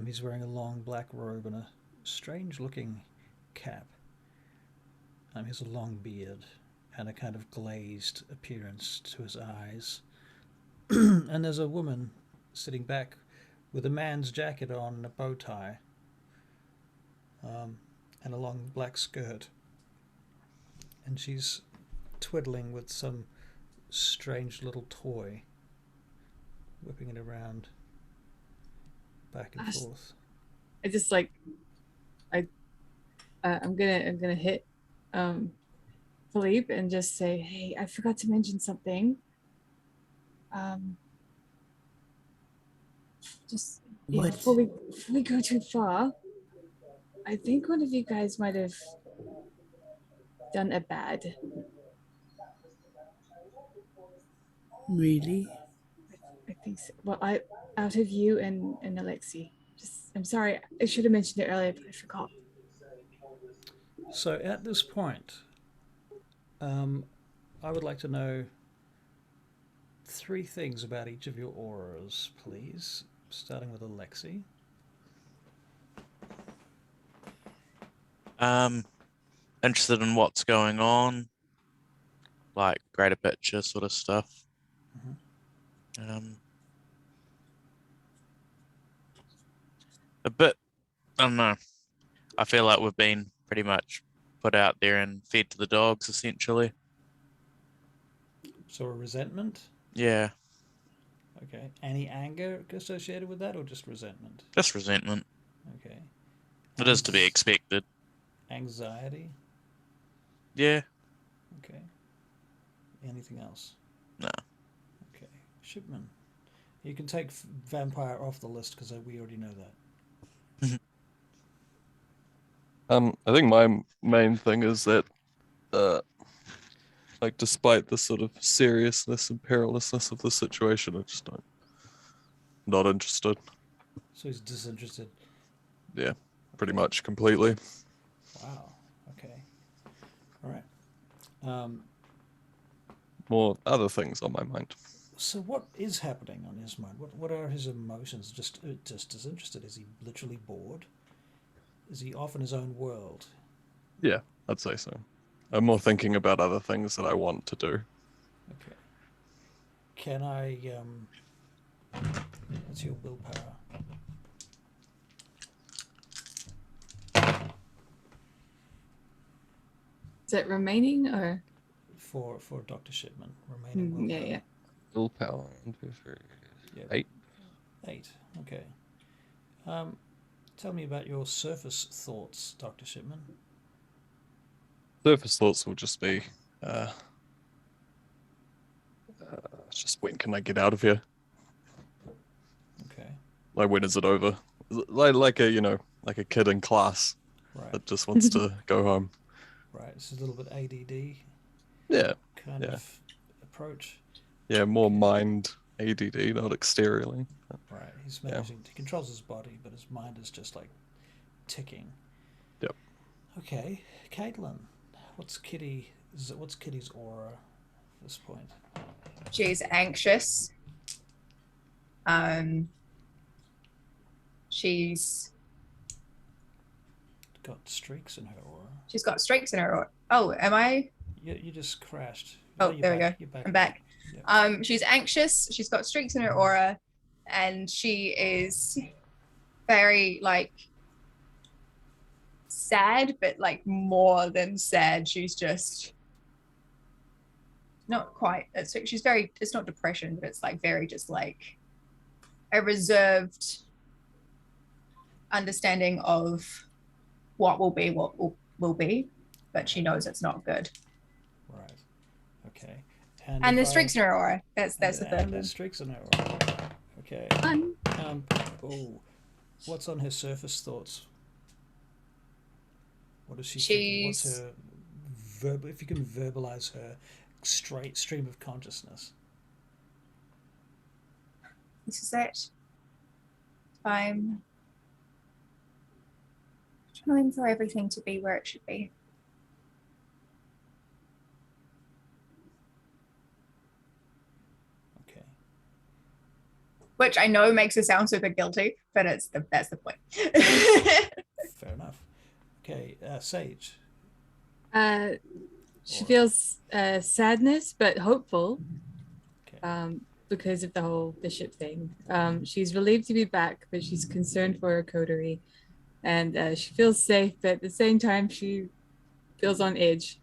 He's wearing a long black robe and a strange-looking cap. He has a long beard and a kind of glazed appearance to his eyes. And there's a woman sitting back with a man's jacket on and a bow tie, and a long black skirt. And she's twiddling with some strange little toy, whipping it around back and forth. I just like I'm gonna hit Philippe and just say, hey, I forgot to mention something. Just What? before we go too far, I think one of you guys might have done a bad. Really? I think so. Well, out of you and Alexi. I'm sorry. I should have mentioned it earlier, but I forgot. So at this point, I would like to know 3 things about each of your auras, please. Starting with Alexi. Interested in what's going on, like greater picture sort of stuff. A bit, I don't know. I feel like we've been pretty much put out there and fed to the dogs, essentially. So a resentment. Yeah, Okay. Any anger associated with that, or just resentment? just resentment. Okay. It is to be expected. Anxiety. Yeah, Okay. Anything else? no. Okay. Shipman. You can take vampire off the list because we already know that. I think my main thing is that, like, despite the sort of seriousness and perilousness of the situation, I just not interested. So he's disinterested. Yeah, pretty much completely. Wow. Okay. All right. More other things on my mind. So what is happening on his mind? What are his emotions? Just disinterested? Is he literally bored? Is he off in his own world? Yeah, I'd say so. I'm more thinking about other things that I want to do. Okay. Can I? What's your willpower? Is it remaining or? For Dr. Shipman, remaining willpower. Yeah. Willpower. 1, 2, 3. Yep. 8. 8. Okay. Tell me about your surface thoughts, Dr. Shipman. Surface thoughts will just be, just when can I get out of here? Okay. Like, when is it over? Like a kid in class Right. that just wants to go home. Right. It's a little bit ADD. Yeah. Kind of approach. Yeah, more mind ADD, not exteriorly. Right. He's managing. He controls his body, but his mind is just like ticking. Yep. Okay, Caitlin, what's Kitty's aura at this point? She's anxious. She's Got streaks in her aura. she's got streaks in her aura. Oh, am I? You just crashed. Oh, You're there we go. You're back. I'm back. Yep. She's anxious. She's got streaks in her aura, and she is very like sad, but like more than sad. She's just not quite. She's very. It's not depression, but it's like very just like a reserved understanding of what will be, what will be, but she knows it's not good. Right. Okay. And there's streaks in her aura. That's the third And one. there's streaks in her aura. Okay. What's on her surface thoughts? What is she thinking? What's her verbal? If you can verbalize her straight stream of consciousness. This is it. I'm trying for everything to be where it should be. Okay. Which I know makes her sound super guilty, but that's the point. Fair enough. Okay, Sage. She feels sadness, but hopeful. Okay. Because of the whole bishop thing. She's relieved to be back, but she's concerned for her coterie. And she feels safe, but at the same time, she feels on edge.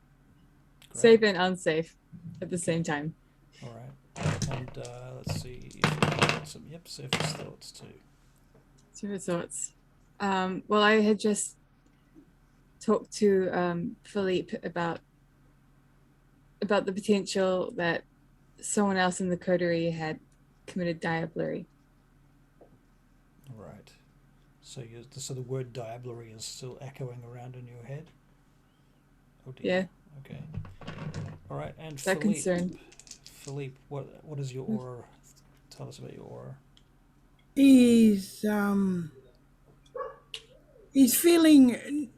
Great. Safe and unsafe at the same time. All right. And let's see if we got some surface thoughts too. Surface thoughts. Well, I had just talked to Philippe about the potential that someone else in the coterie had committed diablerie. Right. So the word diablerie is still echoing around in your head? Oh dear. Yeah. Okay. All right. And That concern. Philippe, what is your aura? Tell us about your aura. He's feeling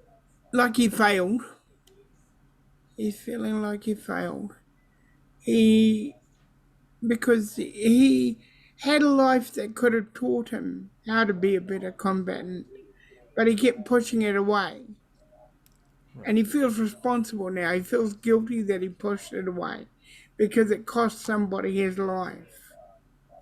like he failed. He's feeling like he failed. Because he had a life that could have taught him how to be a better combatant, but he kept pushing it away. Right. And he feels responsible now. He feels guilty that he pushed it away because it cost somebody his life.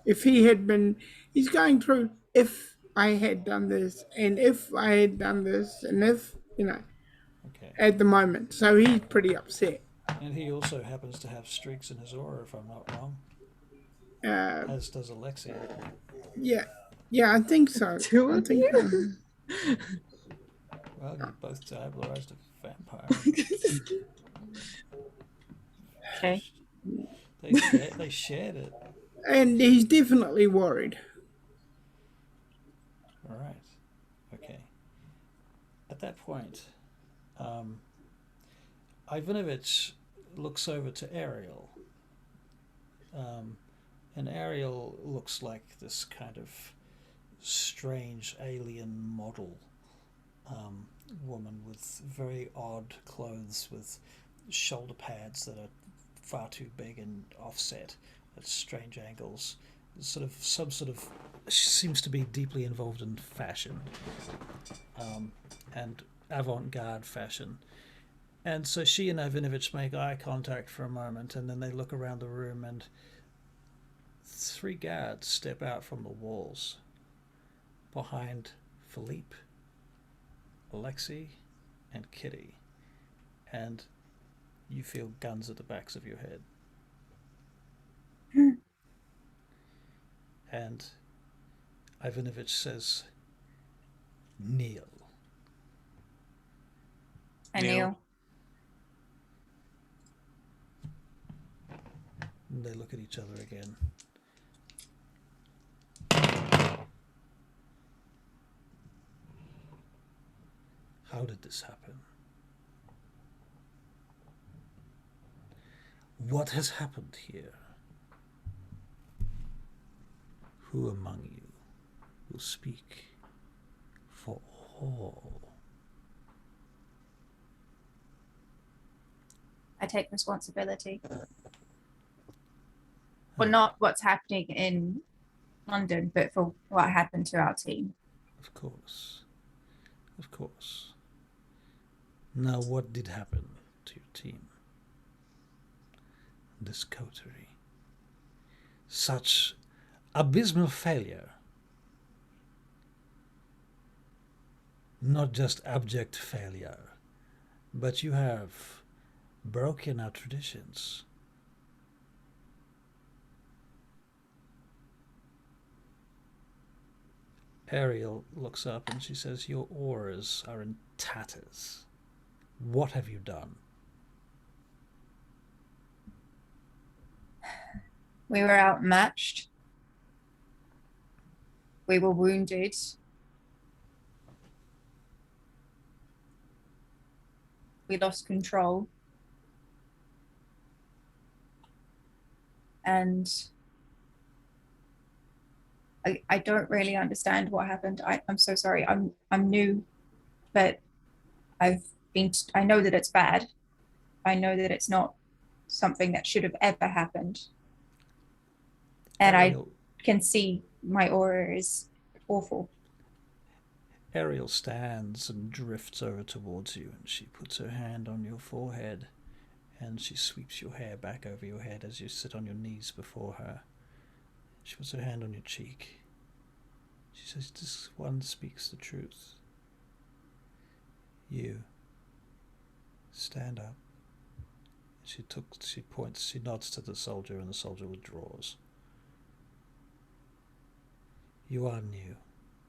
If he had been, he's going through, if I had done this, and if I had done this, and if, Okay. at the moment. So he's pretty upset. And he also happens to have streaks in his aura, if I'm not wrong, Uh, as does Alexia. yeah, I think so. Two I of think. you? Well, you both diablerized a vampire. Okay. They shared it. And he's definitely worried. All right. Okay. At that point, Ivanovich looks over to Ariel. And Ariel looks like this kind of strange alien model woman with very odd clothes with shoulder pads that are far too big and offset at strange angles. Some sort of she seems to be deeply involved in fashion and avant-garde fashion. And so she and Ivanovich make eye contact for a moment, and then they look around the room, and 3 guards step out from the walls behind Philippe, Alexei, and Kitty, and you feel guns at the backs of your head. And Ivanovich says, "Kneel." I Neil. kneel. And they look at each other again. How did this happen? What has happened here? Who among you will speak for all? I take responsibility. Well, not what's happening in London, but for what happened to our team. Of course. Of course. Now, what did happen to your team? This coterie. Such abysmal failure. Not just abject failure, but you have broken our traditions. Ariel looks up and she says, "Your auras are in tatters. What have you done?" We were outmatched. We were wounded. We lost control. And I don't really understand what happened. I'm so sorry. I'm new, but I know that it's bad. I know that it's not something that should have ever happened. And Ariel, I can see my aura is awful. Ariel stands and drifts over towards you, and she puts her hand on your forehead, and she sweeps your hair back over your head as you sit on your knees before her. She puts her hand on your cheek. She says, "This one speaks the truth. You stand up." She nods to the soldier, and the soldier withdraws. "You are new.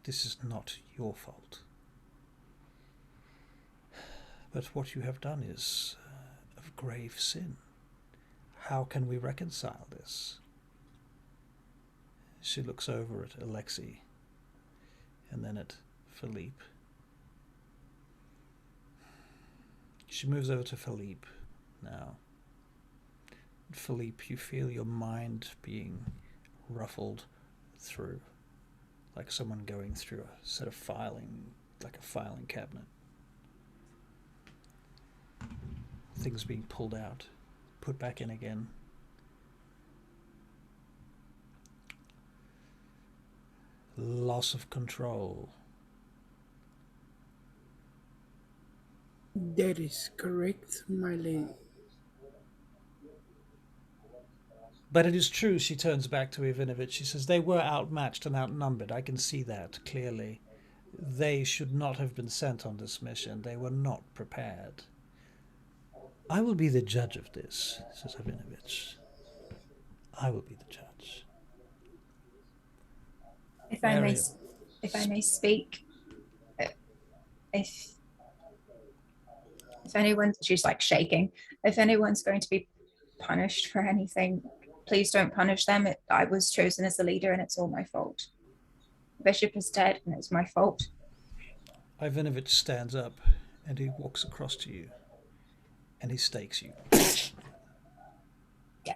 This is not your fault. But what you have done is of grave sin. How can we reconcile this?" She looks over at Alexei and then at Philippe. She moves over to Philippe now. Philippe, you feel your mind being ruffled through, like someone going through a set of filing, like a filing cabinet. Things being pulled out, put back in again. Loss of control. That is correct, my lady. But it is true, she turns back to Ivanovich. She says, they were outmatched and outnumbered. I can see that clearly. They should not have been sent on this mission. They were not prepared. I will be the judge of this, says Ivanovich. I will be the judge. If I may speak, if she's like shaking, if anyone's going to be punished for anything, please don't punish them. I was chosen as the leader and it's all my fault. Bishop is dead and it's my fault. Ivanovich stands up and he walks across to you and he stakes you. Yeah.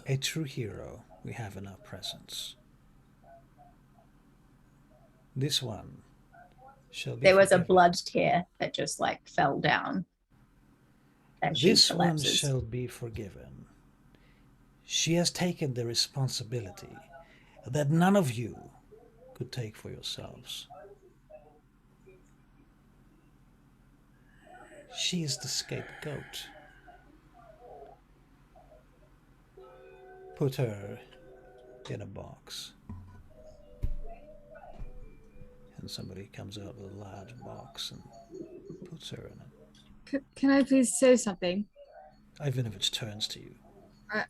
A true hero we have in our presence. This one shall be There was a forgiven. blood tear that just like fell down as she This one collapses. shall be forgiven. She has taken the responsibility that none of you could take for yourselves. She is the scapegoat. Put her in a box. And somebody comes out with a large box and puts her in it. Can I please say something? Ivanovich turns to you. I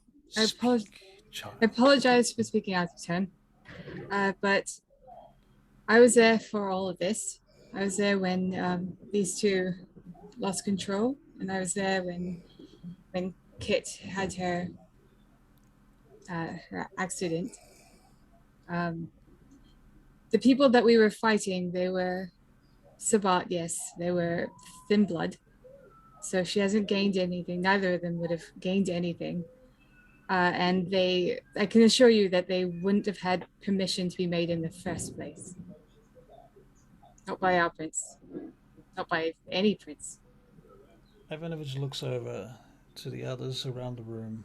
Speak, child. apologize for speaking out of turn, but I was there for all of this. I was there when these two lost control, and I was there when Kit had her accident. The people that we were fighting, they were Sabat, yes, they were thin blood. So she hasn't gained anything. Neither of them would have gained anything. And I can assure you that they wouldn't have had permission to be made in the first place. Not by our prince. Not by any prince. Ivanovich looks over to the others around the room.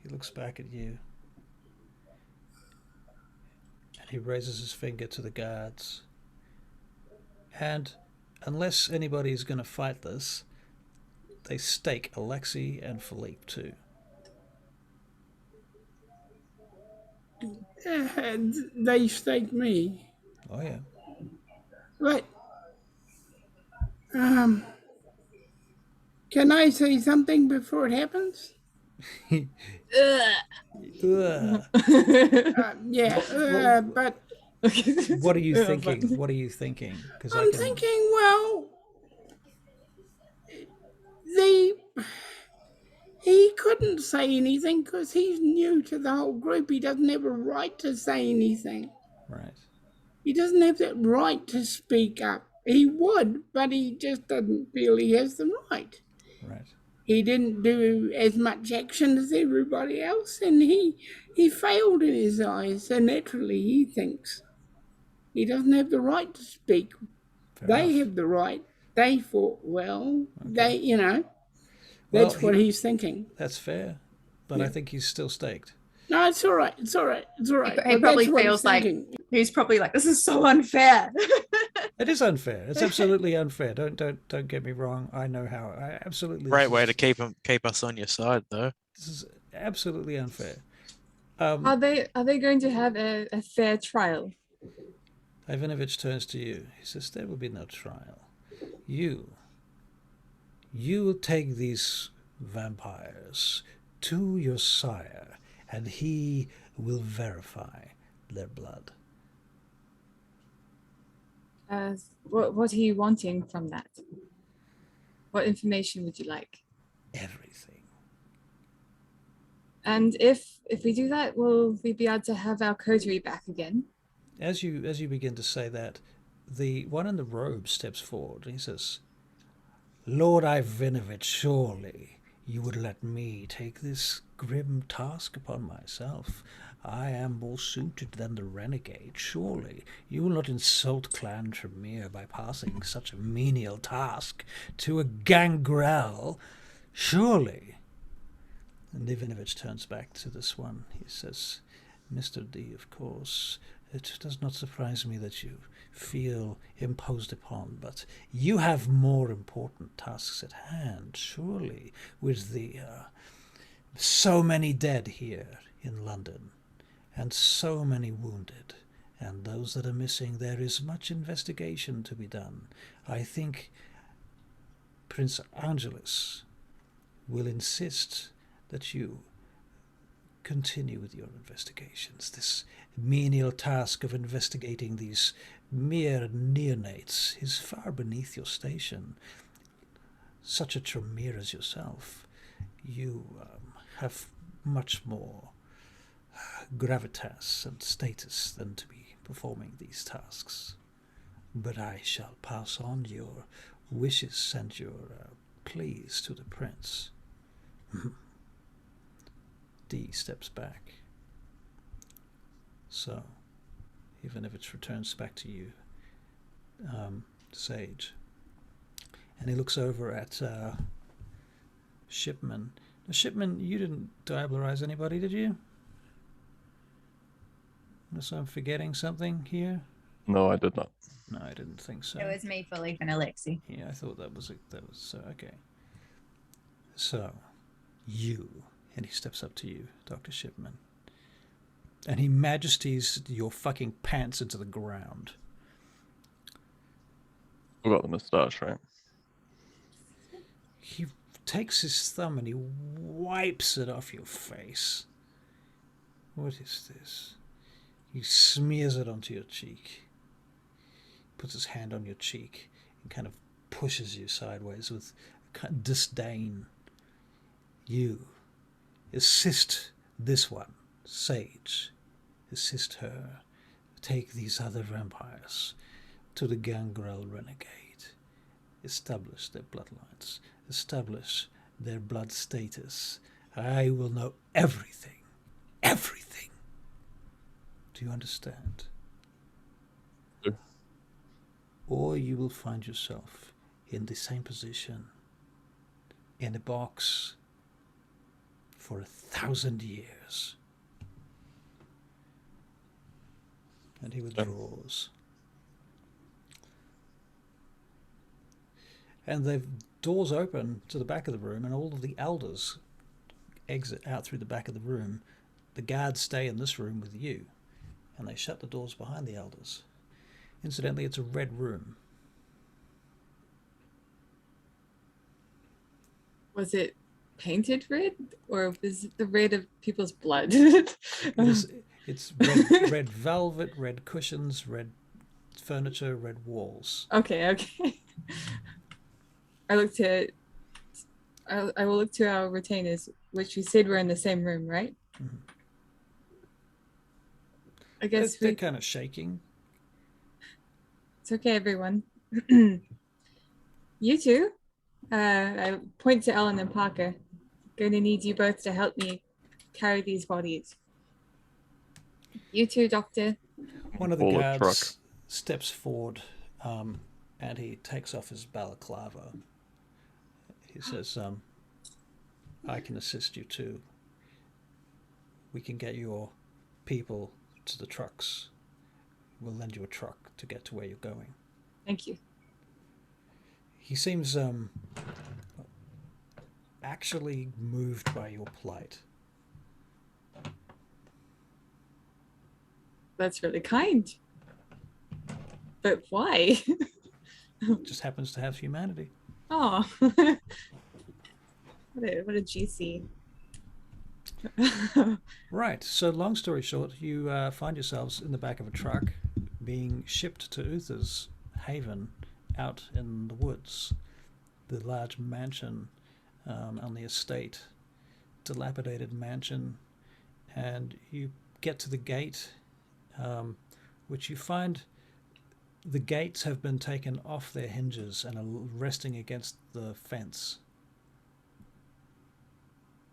He looks back at you. And he raises his finger to the guards. And unless anybody is going to fight this, they stake Alexei and Philippe too. They stake me. Oh yeah. But, can I say something before it happens? Ugh. But What are you thinking? What are you thinking? Because I'm thinking, well, he couldn't say anything because he's new to the whole group. He doesn't have a right to say anything. Right. He doesn't have that right to speak up. He would, but he just doesn't feel he has the right. Right. He didn't do as much action as everybody else, and he failed in his eyes. So naturally, he thinks he doesn't have the right to speak. They have the right. They fought well. Okay. That's what he's thinking. That's fair, but I think he's still staked. No, it's all right. It's all right. It's all right. He probably feels like he's probably like, this is so unfair. It is unfair. It's absolutely unfair. Don't get me wrong. I know how. I absolutely. Great way to keep us on your side, though. This is absolutely unfair. Are they going to have a fair trial? Ivanovich turns to you. He says, there will be no trial. You will take these vampires to your sire, and he will verify their blood. What are you wanting from that? What information would you like? Everything. And if we do that, will we be able to have our coterie back again? As you begin to say that, the one in the robe steps forward and he says, Lord Ivanovich, surely you would let me take this grim task upon myself. I am more suited than the renegade. Surely you will not insult Clan Tremere by passing such a menial task to a gangrel. Surely. And Ivanovich turns back to this one. He says, Mr. D, of course, it does not surprise me that you feel imposed upon, but you have more important tasks at hand, surely, with the so many dead here in London, and so many wounded, and those that are missing. There is much investigation to be done. I think Prince Angelus will insist that you continue with your investigations. This menial task of investigating these mere neonates is far beneath your station. Such a Tremere as yourself, you have much more gravitas and status than to be performing these tasks. But I shall pass on your wishes and your pleas to the prince. D steps back. So, even if it returns back to you, Sage, and he looks over at Shipman. Now, Shipman, you didn't diablerize anybody, did you? Unless I'm forgetting something here. No, I did not. No, I didn't think so. It was me for Leaf and Alexi. Yeah, I thought that was okay. So, you, and he steps up to you, Dr. Shipman, and he majesties your fucking pants into the ground. We got the moustache, right? He takes his thumb and he wipes it off your face. What is this? He smears it onto your cheek. Puts his hand on your cheek and kind of pushes you sideways with disdain. You assist this one, Sage. Assist her. Take these other vampires to the Gangrel Renegade. Establish their bloodlines. Establish their blood status. I will know everything. Everything. Do you understand? Yeah. Or you will find yourself in the same position, in a box, for 1,000 years. And he withdraws. And the doors open to the back of the room, and all of the elders exit out through the back of the room. The guards stay in this room with you, and they shut the doors behind the elders. Incidentally, it's a red room. Was it painted red, or was it the red of people's blood? It's red velvet, red cushions, red furniture, red walls. Okay. I will look to our retainers, which you said were in the same room, right? Mm-hmm. I guess They're kind of shaking. It's okay, everyone. You two, I point to Ellen and Parker. Going to need you both to help me carry these bodies. You two, Doctor. One of the Pull a guards truck. steps forward, and he takes off his balaclava. He says, I can assist you too. We can get your people to the trucks. We'll lend you a truck to get to where you're going. Thank you. He seems actually moved by your plight. That's really kind. But why? Just happens to have humanity. Oh, what a GC. Right, so long story short, you find yourselves in the back of a truck being shipped to Uther's haven out in the woods. The large mansion on the estate, dilapidated mansion, and you get to the gate, which you find The gates have been taken off their hinges and are resting against the fence.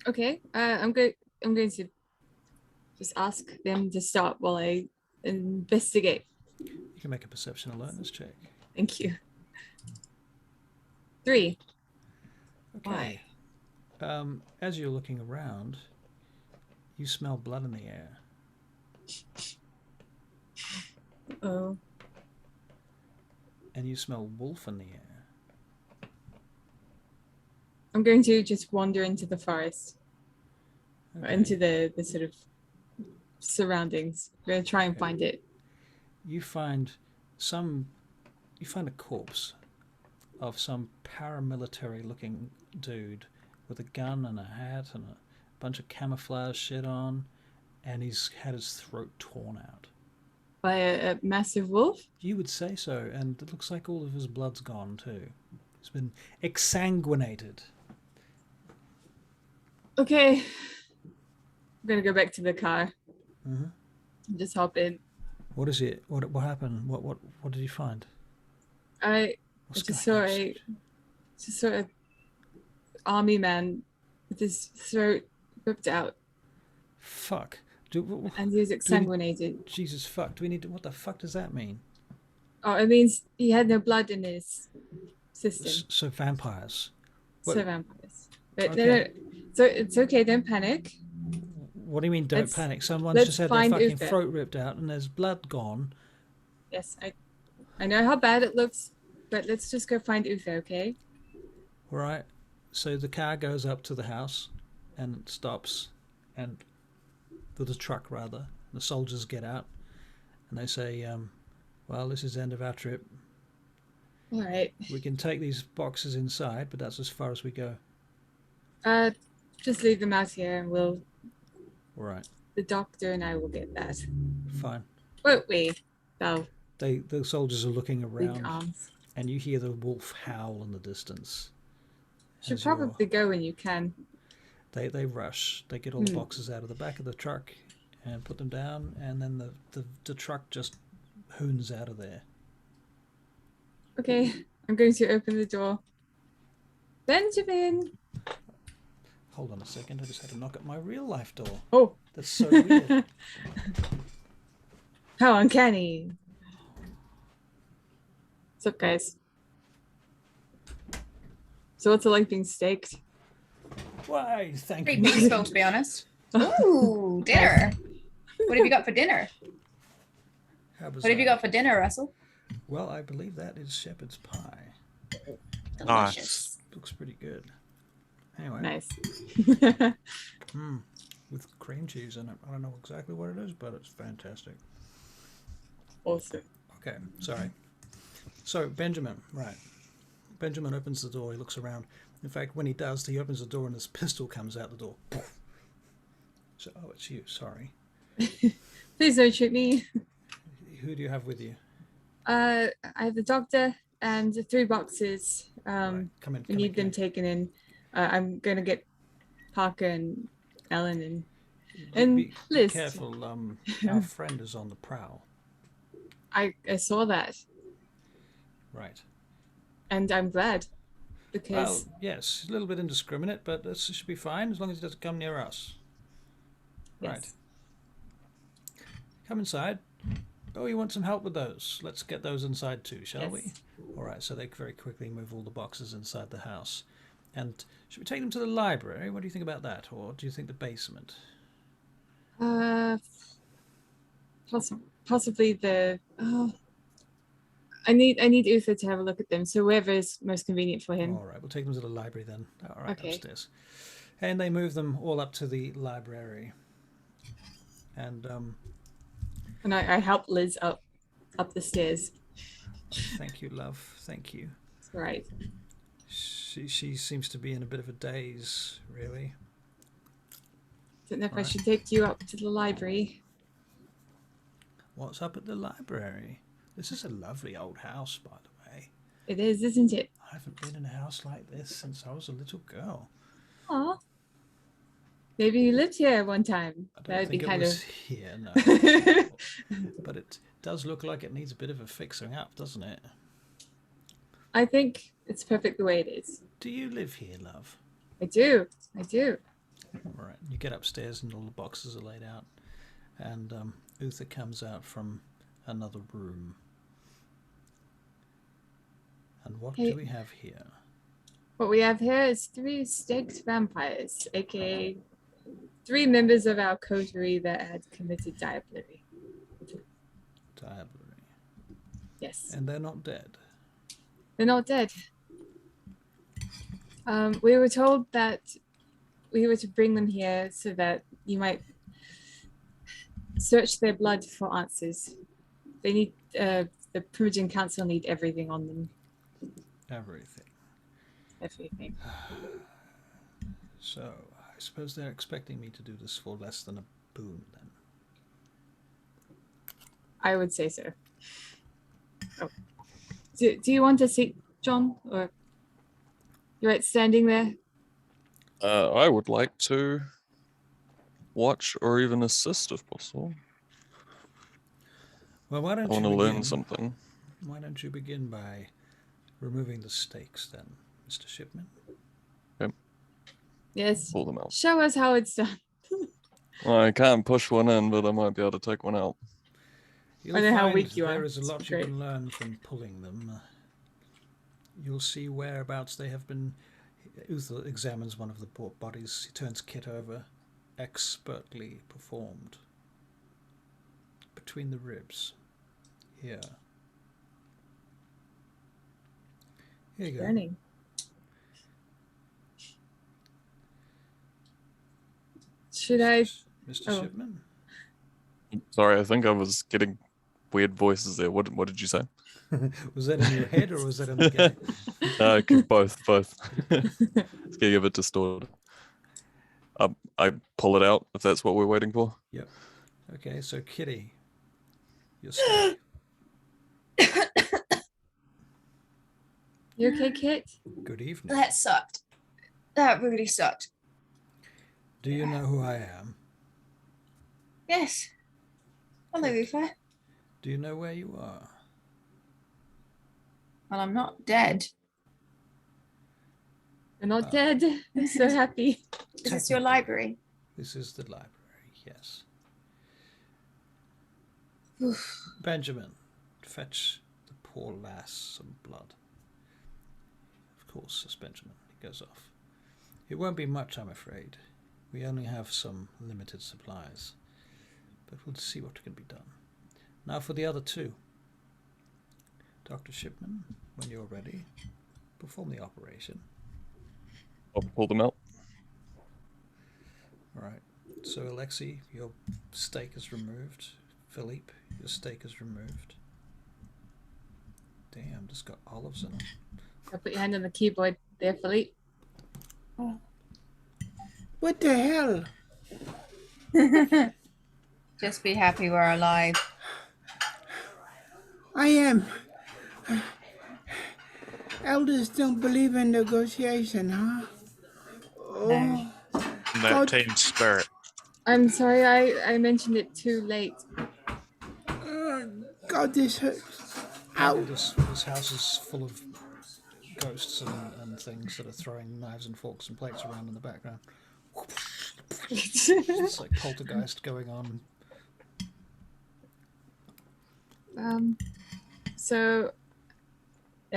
Okay. I'm going to just ask them to stop while I investigate. You can make a perception alertness check. Thank you. 3. Okay. Why? As you're looking around, you smell blood in the air. Oh. And you smell wolf in the air. I'm going to just wander into the forest. Or Okay. into the sort of surroundings. I'm going to try and find it. You find a corpse of some paramilitary looking dude with a gun and a hat and a bunch of camouflage shit on, and he's had his throat torn out. By a massive wolf? You would say so, and it looks like all of his blood's gone too. He's been exsanguinated. Okay. I'm going to go back to the car. Mm-hmm. Just hop in. What is it? What happened? What did you find? I What's just going saw a army man with his throat ripped out, Fuck. and he was exsanguinated. Jesus fuck. Do we need to? What the fuck does that mean? Oh, it means he had no blood in his system. So vampires. So What- vampires. But Okay. no, so it's okay. Don't panic. What do you mean? Don't Let's- panic. Someone's let's just had their find fucking Uther. throat ripped out and there's blood gone. Yes, I know how bad it looks, but let's just go find Uther, okay? All right. So the car goes up to the house and stops, and with the truck rather. The soldiers get out and they say, "Well, this is the end of our trip. All right. We can take these boxes inside, but that's as far as we go." Just leave them out here, and All right. the doctor and I will get that. Fine. Won't we? Oh, The soldiers are looking big around, arms. and you hear the wolf howl in the distance. Should as you're- probably go when you can. They rush. They get all the boxes out of the back of the truck and put them down, and then the truck just hoons out of there. Okay, I'm going to open the door. Benjamin! Hold on a second. I just had to knock at my real life door. Oh! That's so weird. How uncanny. What's up, guys? So what's it like being staked? Why? Thank Pretty you. peaceful, to be honest. Ooh, dinner. What have you got for dinner? How What have you bizarre. got for dinner, Russell? Well, I believe that is shepherd's pie. Delicious. Looks pretty good. Anyway, Nice. with cream cheese in it. I don't know exactly what it is, but it's fantastic. Awesome. Okay, sorry. So, Benjamin, right. Benjamin opens the door, he looks around. In fact, when he does, he opens the door and this pistol comes out the door. So, oh, it's you, sorry. Please don't shoot me. Who do you have with you? I have the doctor and 3 boxes. Right, come in. We need them taken in. I'm going to get Parker and Ellen and Be Liz. careful, our friend is on the prowl. I saw that, Right. and I'm glad, because Well, yes, a little bit indiscriminate, but this should be fine as long as he doesn't come near us. Right. yes. Come inside. Oh, you want some help with those? Let's get those inside too, shall we? Yes. All right, so they very quickly move all the boxes inside the house. And should we take them to the library? What do you think about that? Or do you think the basement? Possibly the. I need Uther to have a look at them. So wherever is most convenient for him. All right, we'll take them to the library then. All right, Okay. upstairs. And they move them all up to the library. And And I help Liz up the stairs. thank you, love. Thank you. It's all right. She seems to be in a bit of a daze, really. Don't know if I Right. should take you up to the library. What's up at the library? This is a lovely old house, by the way. It is, isn't it? I haven't been in a house like this since I was a little girl. Aw. Maybe you lived here one time. I don't That would be think kind it was of. here, no. But it does look like it needs a bit of a fixing up, doesn't it? I think it's perfect the way it is. Do you live here, love? I do. I do. All right. You get upstairs and all the boxes are laid out. And Uther comes out from another room. And what do we have here? What we have here is 3 staked vampires, aka 3 members of our coterie that had committed diablerie. Diablerie. Yes. And they're not dead. They're not dead. We were told that we were to bring them here so that you might search their blood for answers. They need, the Primogen Council need everything on them. Everything. Everything. So, I suppose they're expecting me to do this for less than a boon, then. I would say so. Oh. Do you want a seat, John? Or you're right standing there? I would like to watch or even assist if possible. Well, why I don't want to you learn begin? something. Why don't you begin by removing the stakes, then, Mr. Shipman? Yes. Pull them out. Show us how it's done. I can't push one in, but I might be able to take one out. You'll I know how find weak you are. there is a lot you Great. can learn from pulling them. You'll see whereabouts they have been. Uther examines one of the bodies. He turns Kit over. Expertly performed. Between the ribs. Here. Here you go. Burning. Should I? Mr. Oh. Shipman? Sorry, I think I was getting weird voices there. What did you say? Was that in your head or was that in the game? Both. It's getting a bit distorted. I pull it out if that's what we're waiting for. Yep. Okay, so Kitty, you're stuck. You okay, Kit? Good evening. That sucked. That really sucked. Do you know who I am? Yes. Hello, Ufa. Do you know where you are? Well, I'm not dead. We're not dead. I'm so happy. Is this your library? This is the library, yes. Benjamin, fetch the poor lass some blood. Of course, says Benjamin. He goes off. It won't be much, I'm afraid. We only have some limited supplies. But we'll see what can be done. Now for the other 2. Dr. Shipman, when you're ready, perform the operation. I'll pull them out. All right. So, Alexei, your stake is removed. Philippe, your stake is removed. Damn, just got olives in them. I'll put your hand on the keyboard there, Philippe. What the hell? Just be happy we're alive. I am. Elders don't believe in negotiation, huh? No. That God. team spirit. I'm sorry, I mentioned it too late. God, this hurts. Ow. This house is full of ghosts and things that are throwing knives and forks and plates around in the background. It's like poltergeist going on. So,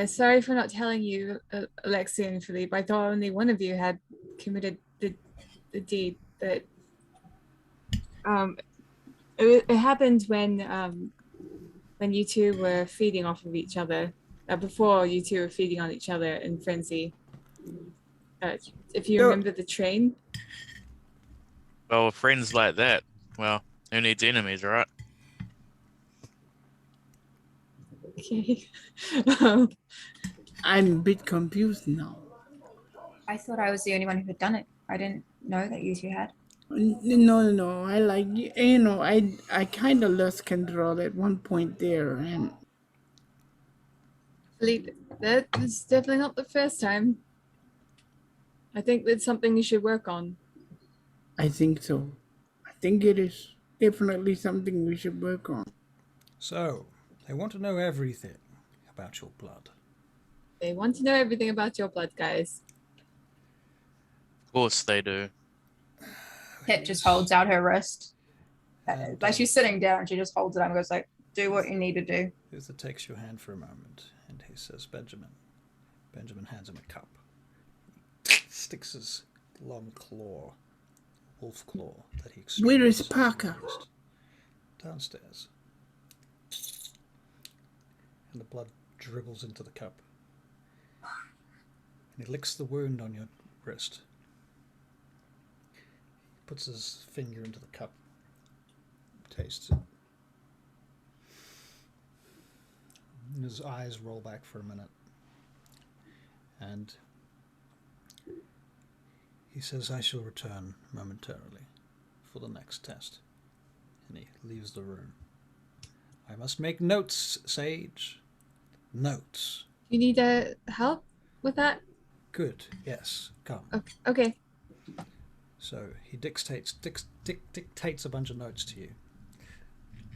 sorry for not telling you, Alexei and Philippe. I thought only one of you had committed the deed. But it happened when you 2 were feeding off of each other. Before you 2 were feeding on each other in frenzy. If you remember the train. Well, with friends like that, well, who needs enemies, right? Okay. I'm a bit confused now. I thought I was the only one who had done it. I didn't know that you 2 had. No. I like, I kind of lost control at one point there, and Philippe, that was definitely not the first time. I think that's something you should work on. I think so. I think it is definitely something we should work on. So, they want to know everything about your blood. They want to know everything about your blood, guys. Of course they do. Pip just holds out her wrist. And, Like she's sitting down, she just holds it out and goes like, do what you need to do. Uther takes your hand for a moment, and he says, Benjamin. Benjamin hands him a cup. Sticks his long claw, wolf claw, that he Where is experienced Parker? downstairs. And the blood dribbles into the cup. And he licks the wound on your wrist. He puts his finger into the cup, tastes it. And his eyes roll back for a minute. And he says, I shall return momentarily for the next test. And he leaves the room. I must make notes, Sage. Notes. You need help with that? Good, yes, come. Okay. So he dictates a bunch of notes to you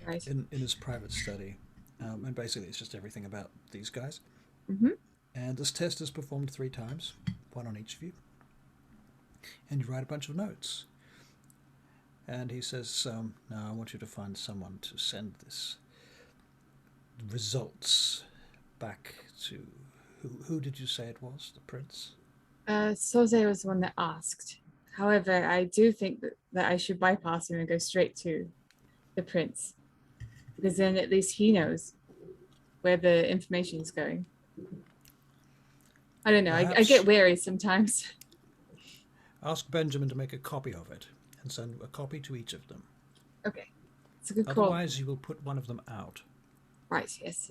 Right. in his private study. And basically it's just everything about these guys. Mm-hmm. And this test is performed 3 times, 1 on each of you. And you write a bunch of notes. And he says, now I want you to find someone to send this results back to... Who did you say it was? The prince? Soze was the one that asked. However, I do think that I should bypass him and go straight to the prince. Because then at least he knows where the information is going. I don't know. I get wary sometimes. Ask Benjamin to make a copy of it and send a copy to each of them. Okay. It's a good call. Otherwise, you will put one of them out. Right, yes.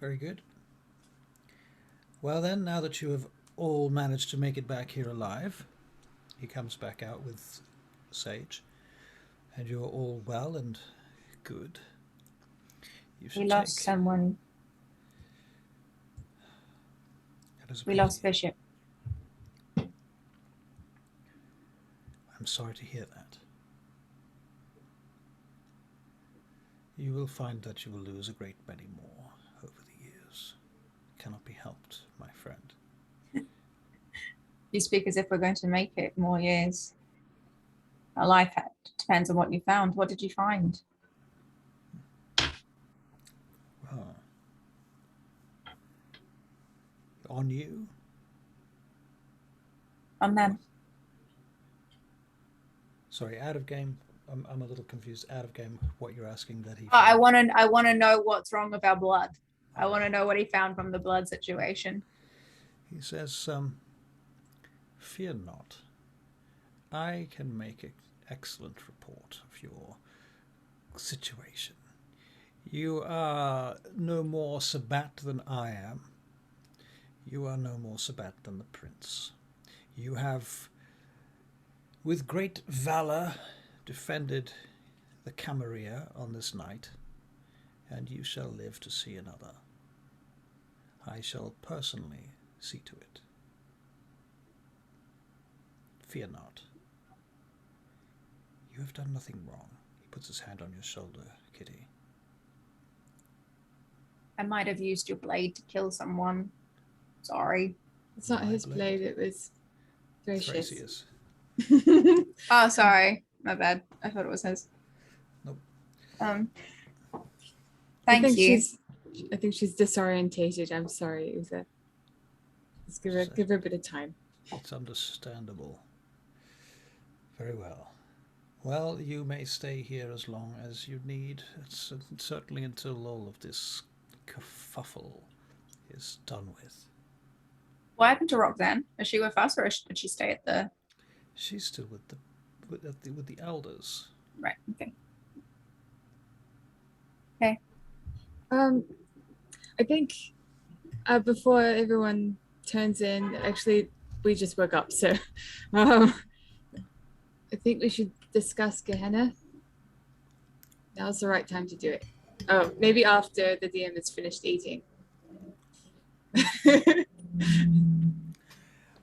Very good. Well then, now that you have all managed to make it back here alive, he comes back out with Sage, and you're all well and good. We lost someone. We lost Bishop. I'm sorry to hear that. You will find that you will lose a great many more over the years. Cannot be helped, my friend. You speak as if we're going to make it more years. Our life depends on what you found. What did you find? Well, on you? On them. Sorry, out of game. I'm a little confused. Out of game, what you're asking that he... I want to know what's wrong with our blood. I want to know what he found from the blood situation. He says, fear not. I can make an excellent report of your situation. You are no more Sabat than I am. You are no more Sabat than the prince. You have, with great valor, defended the Camarilla on this night, and you shall live to see another. I shall personally see to it. Fear not. You have done nothing wrong. He puts his hand on your shoulder, Kitty. I might have used your blade to kill someone. Sorry. It's not My his blade. blade, it was Thracia's. Thracia's. Oh, sorry. My bad. I thought it was his. Nope. Thank you. I think she's disorientated. I'm sorry, Uther. Let's give her a bit of time. It's understandable. Very well. Well, you may stay here as long as you need. It's certainly until all of this kerfuffle is done with. What happened to Roxanne? Is she with us, or did she stay at the... She's still with the elders. Right, okay. I think before everyone turns in, actually, we just woke up, so I think we should discuss Gehenna. Now's the right time to do it. Oh, maybe after the DM is finished eating.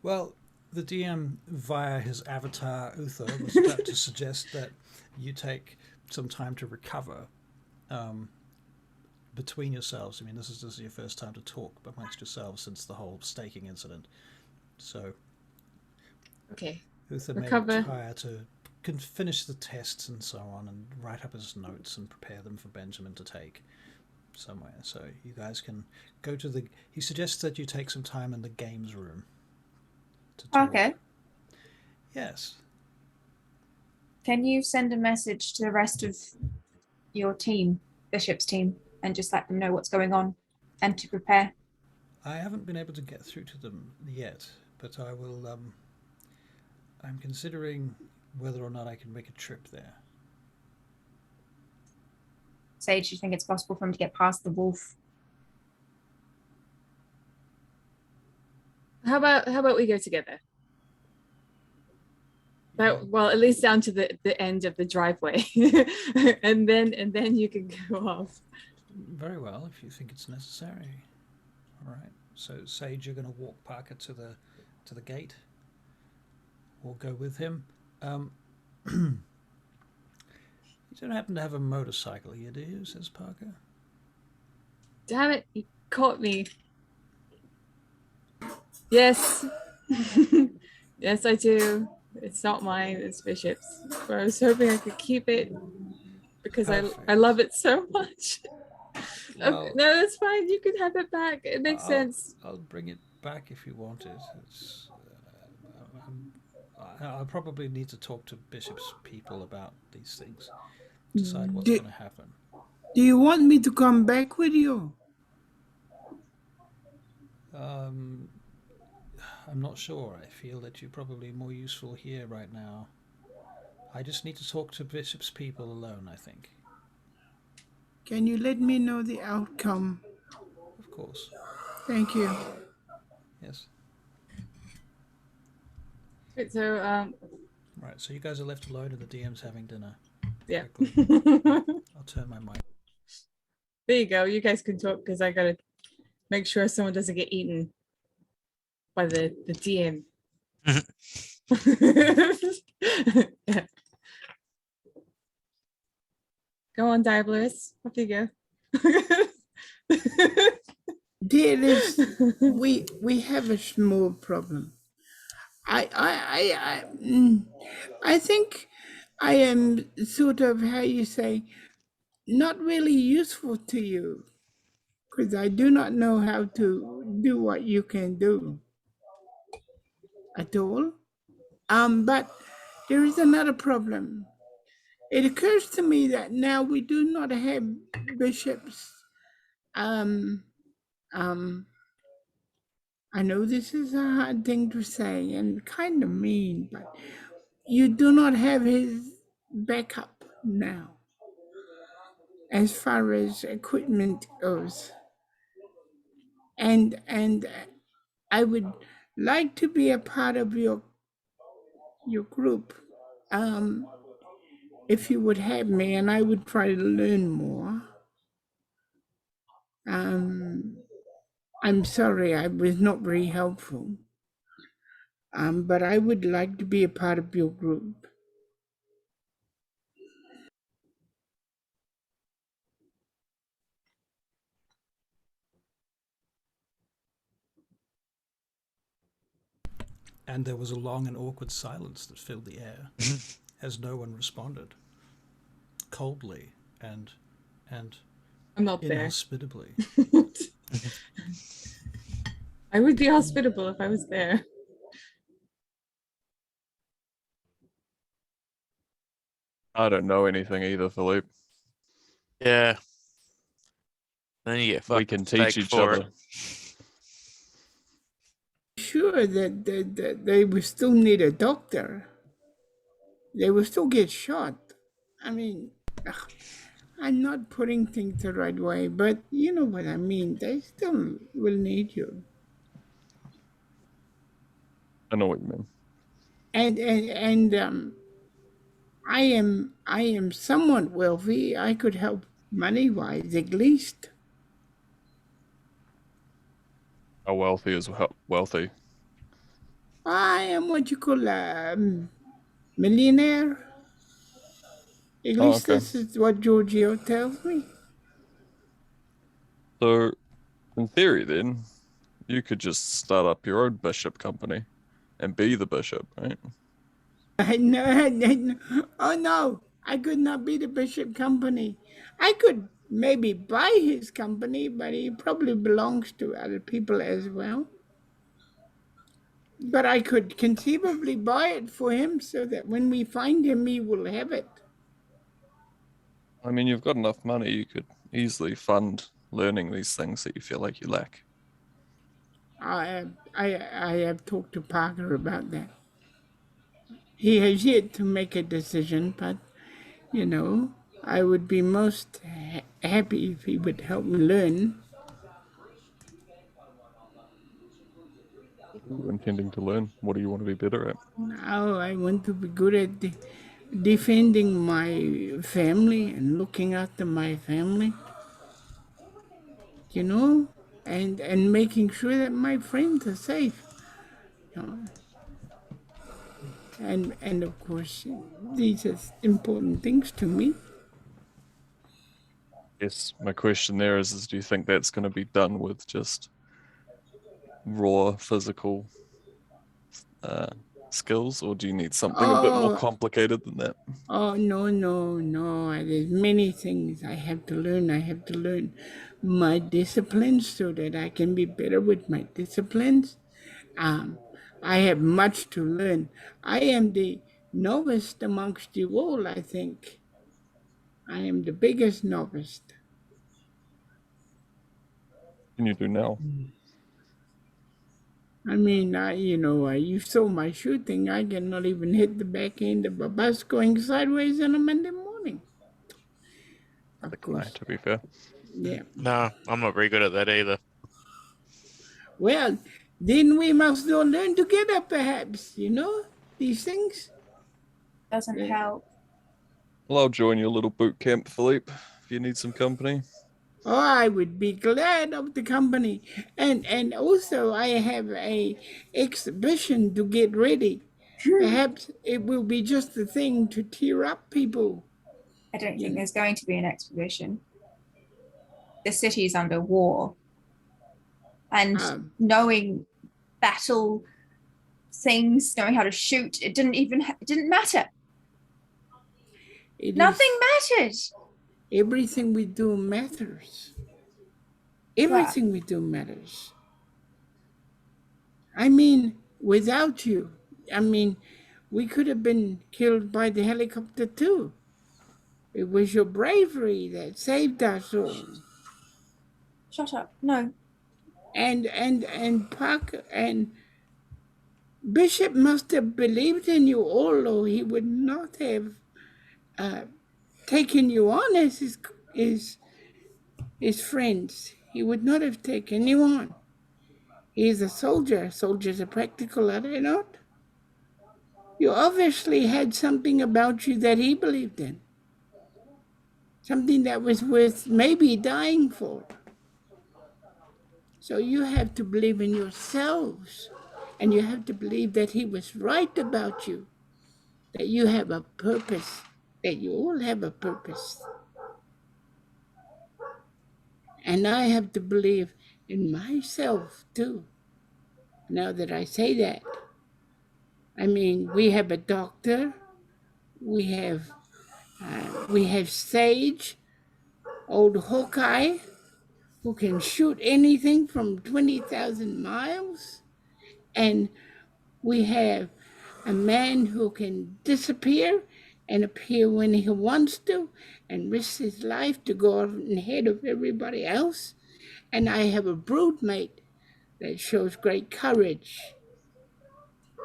Well, the DM, via his avatar, Uther, was about to suggest that you take some time to recover between yourselves. I mean, this is your first time to talk amongst yourselves since the whole staking incident. So, Okay. Uther may Recover. retire to can finish the tests and so on, and write up his notes and prepare them for Benjamin to take somewhere. So you guys can go to the. He suggests that you take some time in the games room to talk. Okay. Yes. Can you send a message to the rest of your team, Bishop's team, and just let them know what's going on and to prepare? I haven't been able to get through to them yet, but I will. I'm considering whether or not I can make a trip there. Sage, do you think it's possible for him to get past the wolf? How about we go together? Well, at least down to the end of the driveway, and then you can go off. Very well, if you think it's necessary. All right. So, Sage, you're going to walk Parker to the gate. We'll go with him. You don't happen to have a motorcycle here, do you? Says Parker. Damn it! You caught me. Yes, yes, I do. It's not mine. It's Bishop's. But I was hoping I could keep it because I love it so much. Well, Okay, no, that's fine. You can have it back. It makes sense. I'll bring it back if you want it. It's, I'll probably need to talk to Bishop's people about these things. Decide what's going to happen. Do you want me to come back with you? I'm not sure. I feel that you're probably more useful here right now. I just need to talk to Bishop's people alone, I think. Can you let me know the outcome? Of course. Thank you. Yes. So, Right, so you guys are left alone and the DM's having dinner. yeah. I'll turn my mic. There you go. You guys can talk because I gotta make sure someone doesn't get eaten by the DM. Yeah. Go on, Diabolus. Off you go. Dearest, we have a small problem. I think I am sort of, how you say, not really useful to you because I do not know how to do what you can do at all. But there is another problem. It occurs to me that now we do not have bishops. I know this is a hard thing to say and kind of mean, but you do not have his backup now as far as equipment goes. And I would like to be a part of your group. If you would have me, and I would try to learn more. I'm sorry I was not very helpful. But I would like to be a part of your group. And there was a long and awkward silence that filled the air as no one responded. Coldly and I'm not there. inhospitably. I would be hospitable if I was there. I don't know anything either, Philippe. Yeah. Then you get We fucking can teach staked each for other. it. Sure that they will still need a doctor. They will still get shot. I mean, I'm not putting things the right way, but you know what I mean. They still will need you. I know what you mean. And I am somewhat wealthy. I could help money-wise at least. How wealthy is wealthy? I am what you call a millionaire. At Oh, least okay. this is what Giorgio tells me. So, in theory, then, you could just start up your own bishop company and be the bishop, right? Oh no, I could not be the bishop company. I could maybe buy his company, but he probably belongs to other people as well. But I could conceivably buy it for him so that when we find him, he will have it. I mean, you've got enough money, you could easily fund learning these things that you feel like you lack. I have talked to Parker about that. He has yet to make a decision, but you know, I would be most happy if he would help me learn. What are you intending to learn? What do you want to be better at? Now I want to be good at defending my family and looking after my family, you know, and making sure that my friends are safe. You know. And of course, these are important things to me. Yes, my question there is do you think that's going to be done with just raw physical skills, or do you need something a bit more Oh, complicated than that? oh no, no, no. There's many things I have to learn. I have to learn my disciplines so that I can be better with my disciplines. Um, I have much to learn. I am the novice amongst you all, I think. I am the biggest novice. Can you do now? I mean, you saw my shooting. I cannot even hit the back end of a bus going sideways on a Monday morning. Neither Of can I, course, to be fair. yeah. No, I'm not very good at that either. Well, then we must all learn together, perhaps, these things. Doesn't Yeah. help. Well, I'll join your little boot camp, Philippe, if you need some company. Oh, I would be glad of the company. And also I have a exhibition to get ready. Perhaps it will be just the thing to tear up people. I don't think Yeah. there's going to be an expedition. The city is under war. And knowing battle things, knowing how to shoot, it didn't matter. Nothing mattered. Everything we do matters. Everything we do matters. I mean, without you, we could have been killed by the helicopter too. It was your bravery that saved us all. Shut up. No. And Puck and Bishop must have believed in you all, or he would not have taken you on as his friends. He would not have taken you on. He is a soldier. Soldiers are practical, are they not? You obviously had something about you that he believed in. Something that was worth maybe dying for. So you have to believe in yourselves. And you have to believe that he was right about you. That you have a purpose. That you all have a purpose. And I have to believe in myself too. Now that I say that. I mean, we have a doctor. We have Sage, old Hawkeye, who can shoot anything from 20,000 miles. And we have a man who can disappear and appear when he wants to and risk his life to go ahead of everybody else. And I have a broodmate that shows great courage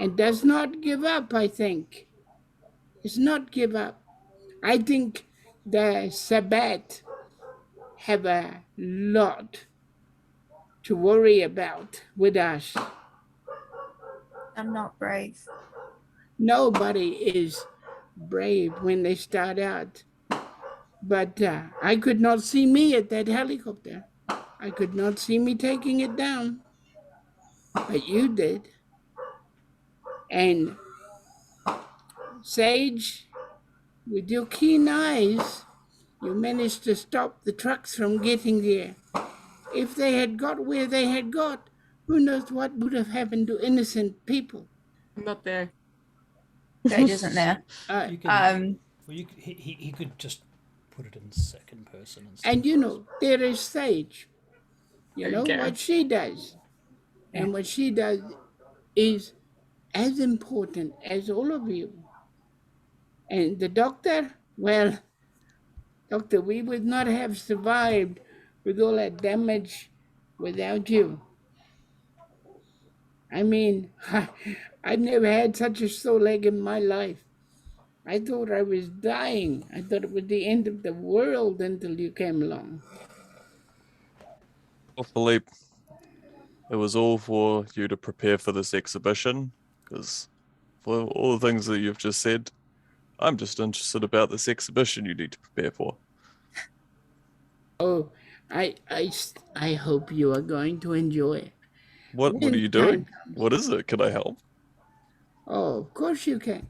and does not give up, I think. Does not give up. I think the Sabbat have a lot to worry about with us. I'm not brave. Nobody is brave when they start out. But I could not see me at that helicopter. I could not see me taking it down. But you did. And Sage, With your keen eyes, you managed to stop the trucks from getting there. If they had got where they had got, who knows what would have happened to innocent people. I'm not there. Sage isn't there. Uh, You can. Well, he could just put it in second person instead. and you know, there is Sage. You There you know go. what she does. And what she does is as important as all of you. And the doctor, well, doctor, we would not have survived with all that damage without you. I mean, I've never had such a sore leg in my life. I thought I was dying. I thought it was the end of the world until you came along. Well, Philippe, it was all for you to prepare for this exhibition, because for all the things that you've just said, I'm just interested about this exhibition you need to prepare for. Oh, I hope you are going to enjoy it. What are When you the time doing? comes. What is it? Can I help? Oh, of course you can.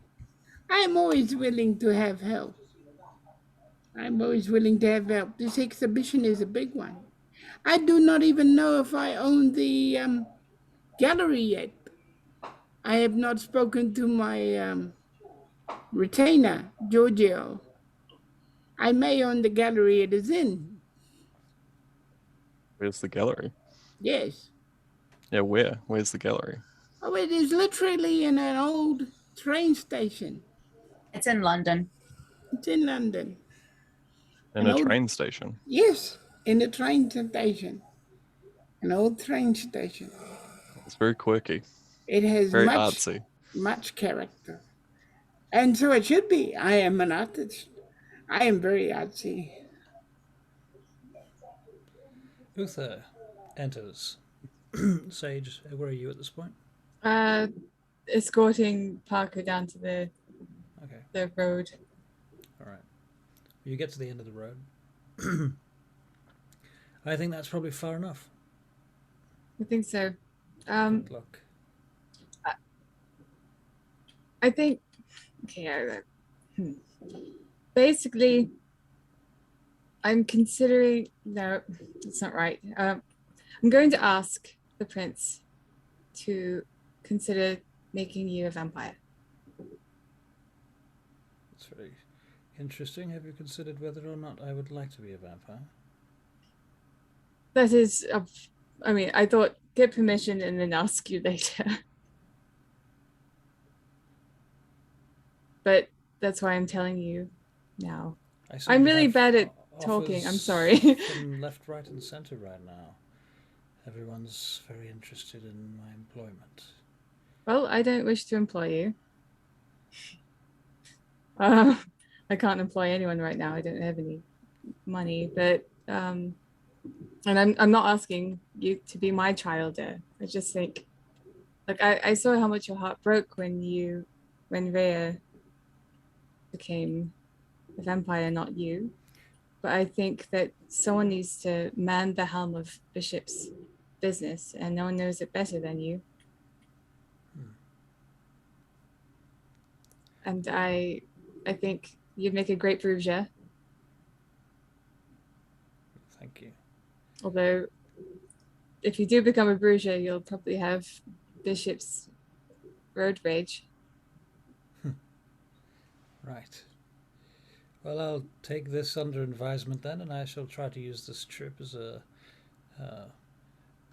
I'm always willing to have help. I'm always willing to have help. This exhibition is a big one. I do not even know if I own the gallery yet. I have not spoken to my retainer, Giorgio. I may own the gallery it is in. Where's the gallery? Yes. Yeah, where? Where's the gallery? Oh, it is literally in an old train station. It's in London. It's in London. In An a old, train station. yes, in a train station. An old train station. It's very quirky, It has very much, artsy. much character. And so it should be. I am an artist. I am very artsy. Uther enters. Sage, where are you at this point? Escorting Parker down to Okay, the road. all right. You get to the end of the road. I think that's probably far enough. I think so. Good luck. I think. Okay. Basically, I'm considering. No, that's not right. I'm going to ask the prince to consider making you a vampire. That's very interesting. Have you considered whether or not I would like to be a vampire? That is. I mean, I thought get permission and then ask you later. But that's why I'm telling you now. I seem I'm to really have bad at talking. I'm offers sorry. from left, right, and centre right now. Everyone's very interested in my employment. Well, I don't wish to employ you. I can't employ anyone right now. I don't have any money, but and I'm not asking you to be my child. I just think, like I saw how much your heart broke when Rhea became a vampire, not you. But I think that someone needs to man the helm of Bishop's business, and no one knows it better than you. And I think you'd make a great Bruges. Thank you. Although, if you do become a Bruges, you'll probably have Bishop's road rage. Right. Well, I'll take this under advisement then, and I shall try to use this trip as a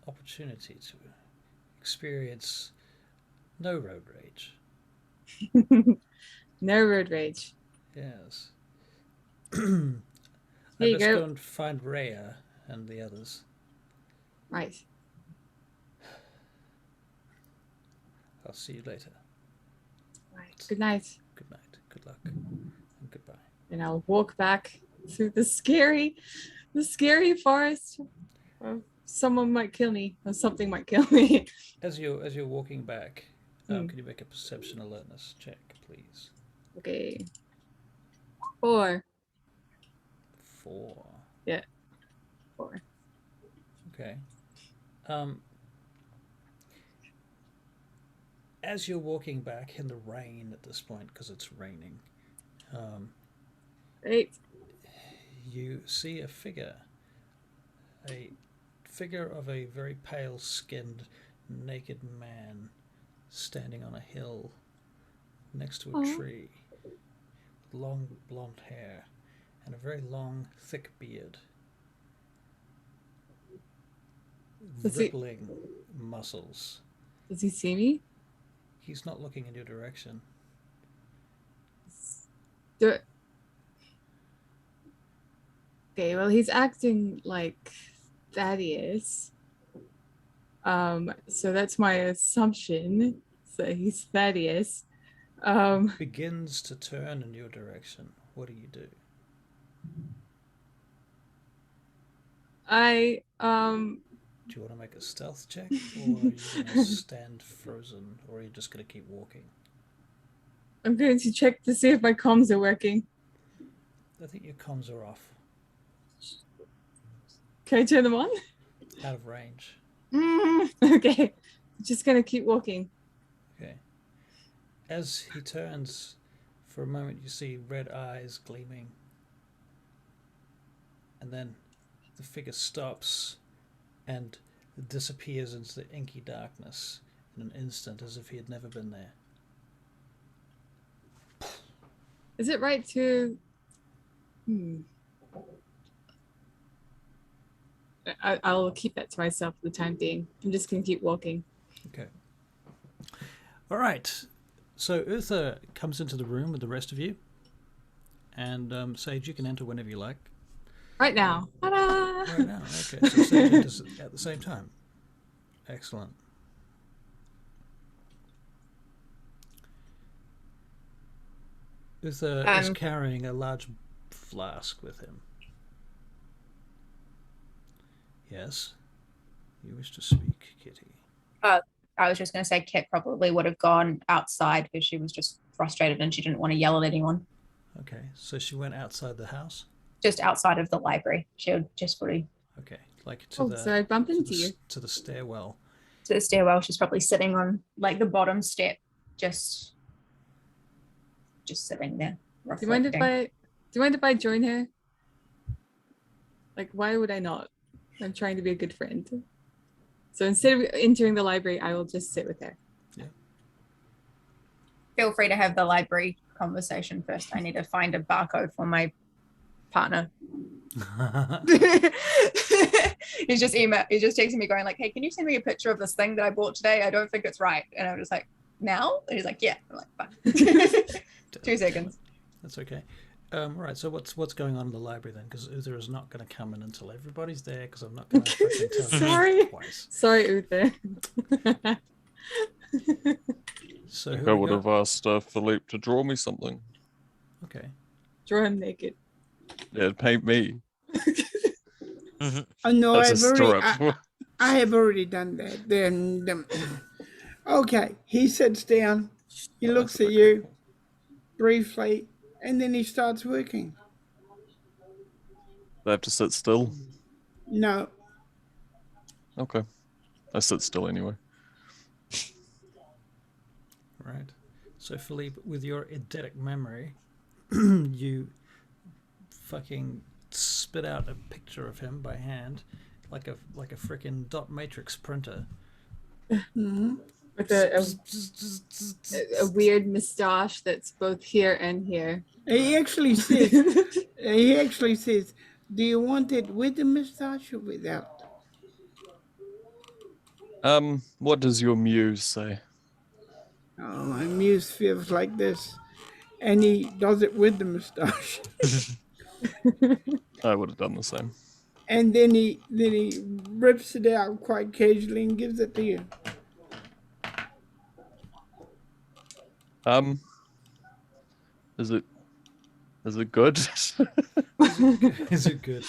opportunity to experience no road rage. No road rage. Yes. Here I you best go. go and find Rhea and the others. Right. I'll see you later. Right. Good night. Good night. Good luck. And goodbye. And I'll walk back through the scary forest. Someone might kill me, or something might kill me. As you're walking back, can you make a perception alertness check, please? Okay. 4. 4. Yeah. 4. Okay. As you're walking back in the rain at this point, because it's raining, Great. You see a figure of a very pale-skinned, naked man standing on a hill next to a Aw. tree, with long blonde hair and a very long, thick beard, Does he, rippling muscles. does he see me? He's not looking in your direction. Do, okay, well, he's acting like Thaddeus. So that's my assumption. So he's Thaddeus. Begins to turn in your direction. What do you do? I Do you want to make a stealth check, or are you going to stand frozen, or are you just going to keep walking? I'm going to check to see if my comms are working. I think your comms are off, Can I turn them on? out of range. Okay. I'm just gonna keep walking. Okay. As he turns, for a moment you see red eyes gleaming, and then the figure stops and disappears into the inky darkness in an instant, as if he had never been there. Is it right to I'll keep that to myself for the time being. I'm just gonna keep walking. Okay. All right. So Uther comes into the room with the rest of you, and Sage, you can enter whenever you like. Right now. Ta-da! Right now. Okay. So Sage enters at the same time. Excellent. Uther is carrying a large flask with him. Yes. You wish to speak, Kitty. I was just going to say Kit probably would have gone outside because she was just frustrated and she didn't want to yell at anyone. Okay. So she went outside the house? Just outside of the library. She would just probably Okay. Like to the so I bump into you. to the stairwell. to the stairwell. She's probably sitting on like the bottom step, just sitting there. Do you mind if I join her? Like, why would I not? I'm trying to be a good friend. So instead of entering the library, I will just sit with her. Yeah. Feel free to have the library conversation first. I need to find a barcode for my partner. He's just texting me going like, hey, can you send me a picture of this thing that I bought today? I don't think it's right. And I'm just like, now? And he's like, yeah. I'm like, fine. 2 seconds. That's okay. Right, so what's going on in the library then? Because Uther is not going to come in until everybody's there, because I'm not going to fucking tell you twice. Sorry, Uther. So I would have asked Philippe to draw me something. Okay. Draw him naked. Yeah, paint me. Oh no, As a I have already done that. Then, okay, he sits down, he looks at you briefly, and then he starts working. I have to sit still. No, Okay. I sit still anyway. Right. So Philippe, with your eidetic memory, you fucking spit out a picture of him by hand, like a freaking dot matrix printer. With a weird moustache that's both here and here. he actually says, do you want it with the moustache or without? What does your muse say? Oh, my muse feels like this. And he does it with the moustache. I would have done the same. And then he rips it out quite casually and gives it to you. Is it good? Is it good?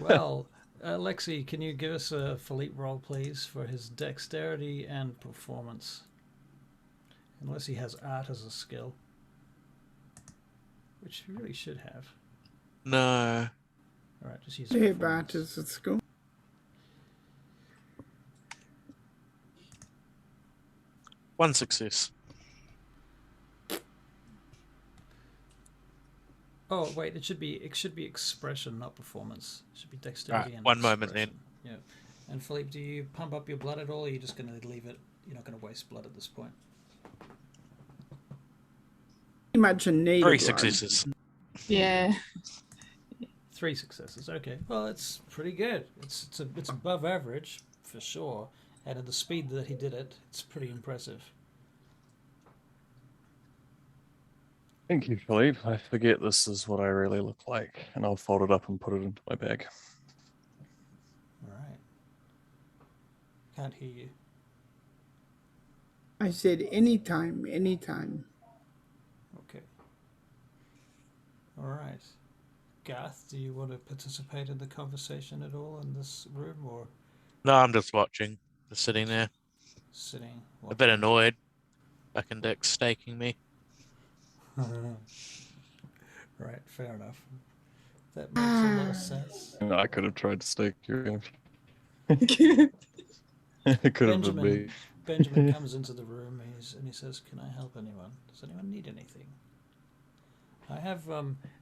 Well, Lexi, can you give us a Philippe roll, please, for his dexterity and performance? Unless he has art as a skill. Which he really should have. No. Alright, just use They have performance. artists at school. One success. Oh wait, it should be expression, not performance. It should be dexterity Right, and one moment then. expression. Yeah. And Philippe, do you pump up your blood at all, or are you just going to leave it? You're not going to waste blood at this point. Pretty much in need 3 of blood. successes. Yeah. 3 successes. Okay. Well, it's pretty good. It's above average for sure, and at the speed that he did it, it's pretty impressive. Thank you, Philippe. I forget this is what I really look like, and I'll fold it up and put it into my bag. All right. Can't hear you. I said anytime, anytime. Okay. All right. Garth, do you want to participate in the conversation at all in this room, or No, I'm just watching. Just sitting there. sitting? A bit annoyed. Fucking Dick's staking me. Right, fair enough. That makes a lot of sense. And I could have tried to stake you. It could have been me. Benjamin comes into the room and he says, "Can I help anyone? Does anyone need anything? I have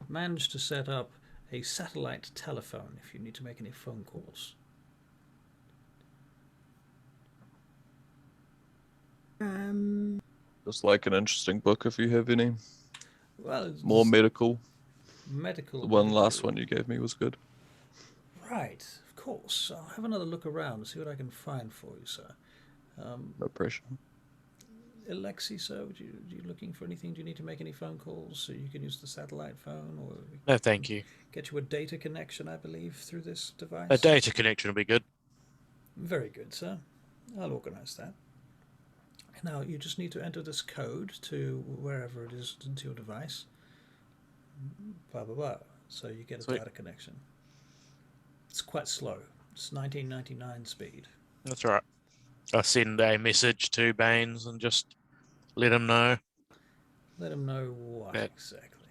managed to set up a satellite telephone if you need to make any phone calls." Just like an interesting book if you have any. Well, More medical. medical. The one last medical. one you gave me was good. Right, of course. I'll have another look around and see what I can find for you, sir. No pressure. Alexi, sir, are you looking for anything? Do you need to make any phone calls so you can use the satellite phone, or No, thank you. get you a data connection, I believe, through this device? A data connection will be good. Very good, sir. I'll organise that. Now, you just need to enter this code to wherever it is into your device. Blah, blah, blah. So you get a Sweet. data connection. It's quite slow. It's 1999 speed. That's right. I'll send a message to Baines and just let him know. Let him know what Yeah. exactly.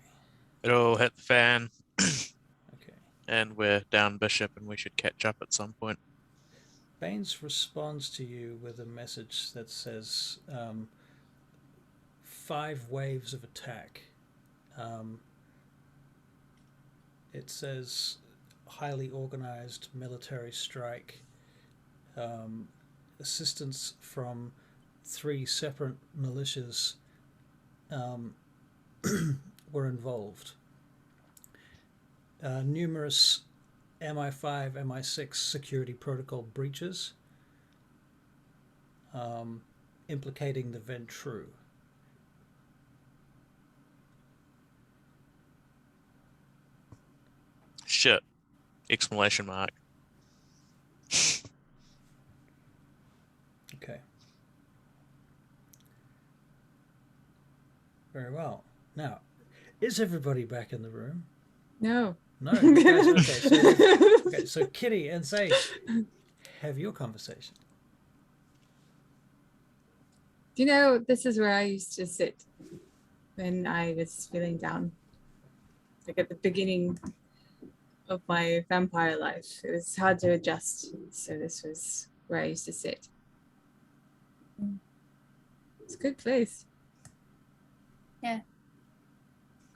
It'll hit the fan Okay. and we're down Bishop and we should catch up at some point. Baines responds to you with a message that says 5 waves of attack. It says highly organized military strike, assistance from 3 separate militias were involved. Numerous MI5, MI6 security protocol breaches implicating the Ventru. Shit. Exclamation mark. Okay. Very well. Now, is everybody back in the room? No. No. You guys, okay, so Kitty and Sage, have your conversation. Do you know, this is where I used to sit when I was feeling down. Like at the beginning of my vampire life. It was hard to adjust. So this was where I used to sit. It's a good place. Yeah.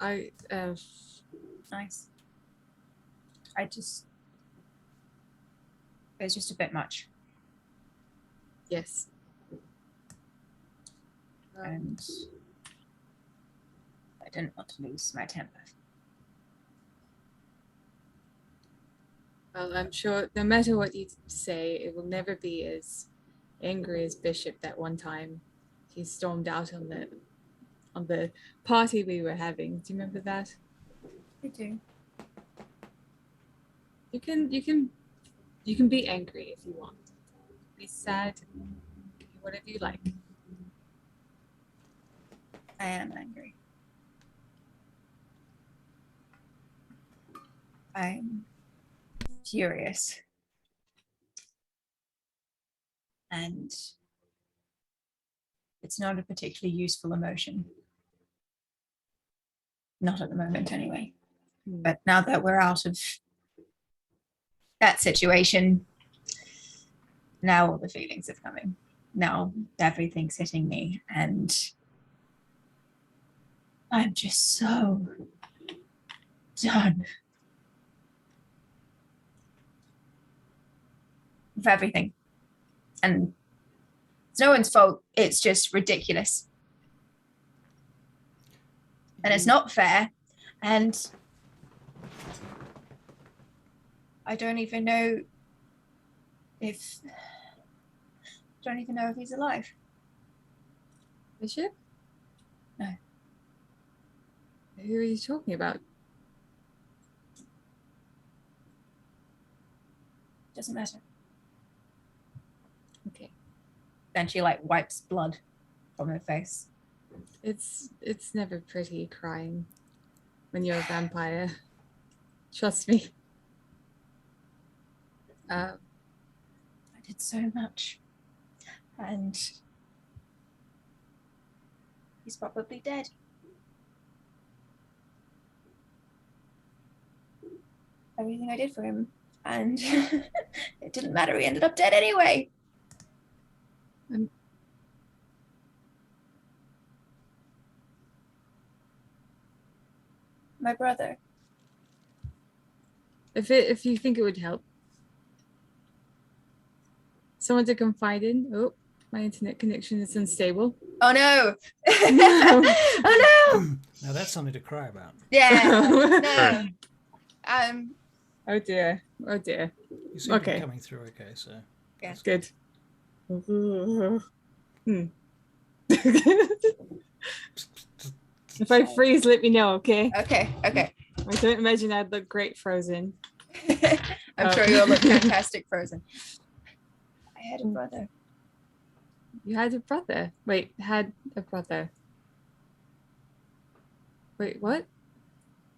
I Nice. It was just a bit much. yes. And I didn't want to lose my temper. Well, I'm sure no matter what you say, it will never be as angry as Bishop that one time he stormed out on the party we were having. Do you remember that? I do. You can be angry if you want. Be sad, whatever you like. I am angry. I'm furious. And it's not a particularly useful emotion. Not at the moment, anyway. But now that we're out of that situation, now all the feelings are coming. Now everything's hitting me, and I'm just so done with everything. And it's no one's fault. It's just ridiculous. And it's not fair. And I don't even know if he's alive. Bishop? No. Who are you talking about? Doesn't matter. Okay. Then she like wipes blood from her face. It's never pretty crying when you're a vampire. Trust me. I did so much. And he's probably dead. Everything I did for him. And it didn't matter. He ended up dead anyway. My brother. If you think it would help, someone to confide in. Oh, my internet connection is unstable. Oh no! No. Oh no! Now that's something to cry about. Yeah. No. Oh dear. Oh dear. You seem to Okay. be coming through okay, so. Yeah. that's Good. If I freeze, let me know, okay? Okay. I don't imagine I'd look great frozen. I'm sure you'll look fantastic frozen. I had a brother. You had a brother. Wait, had a brother. Wait, what?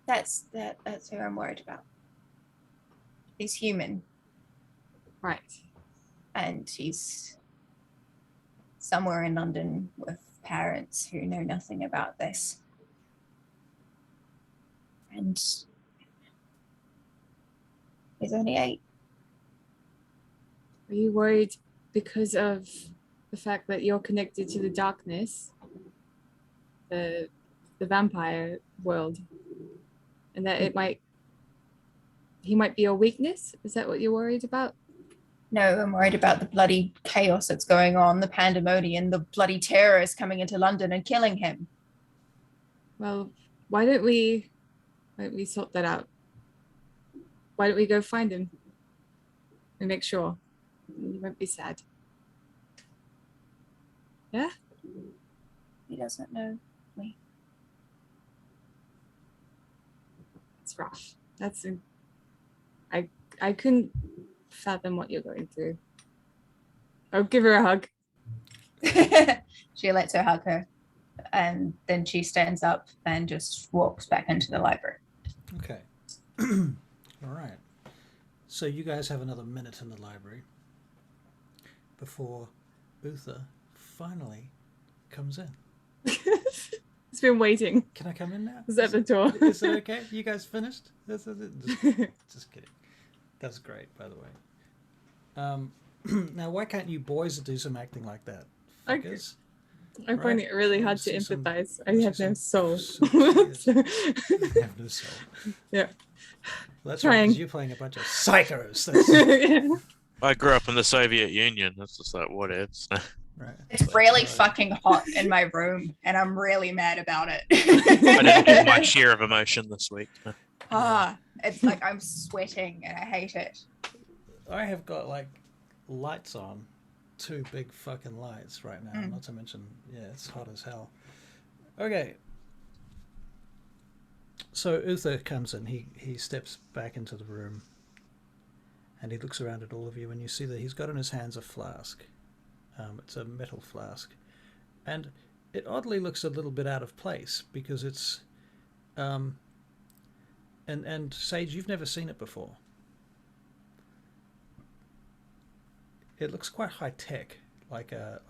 That's who I'm worried about. He's human, Right. and he's somewhere in London with parents who know nothing about this. And he's only 8. Are you worried because of the fact that you're connected to the darkness, the vampire world, and that he might be your weakness? Is that what you're worried about? No, I'm worried about the bloody chaos that's going on, the pandemonium, the bloody terrorists coming into London and killing him. Well, why don't we sort that out? Why don't we go find him and make sure you won't be sad? Yeah? He doesn't know me. It's rough. I couldn't fathom what you're going through. I'll give her a hug. She lets her hug her, and then she stands up and just walks back into the library. Okay. All right. So you guys have another minute in the library before Uther finally comes in. It's been waiting. Can I come in now? Is that the door? Is it okay? You guys finished? Just kidding. That's great, by the way. Now, why can't you boys do some acting like that? Fuckers? I find it really hard to See some- empathize. I have no soul. You have no soul. Yeah. Well, that's right, Trying. because you're playing a bunch of psychos. That's, I grew up in the Soviet Union. That's just like what ifs. right. It's really fucking hot in my room, and I'm really mad about it. I didn't get my share of emotion this week. It's like I'm sweating, and I hate it. I have got like lights on, 2 big fucking lights right now. Not to mention, yeah, it's hot as hell. Okay. So Uther comes in. He steps back into the room, and he looks around at all of you, and you see that he's got in his hands a flask. It's a metal flask, and it oddly looks a little bit out of place because it's. And Sage, you've never seen it before. It looks quite high tech, like a.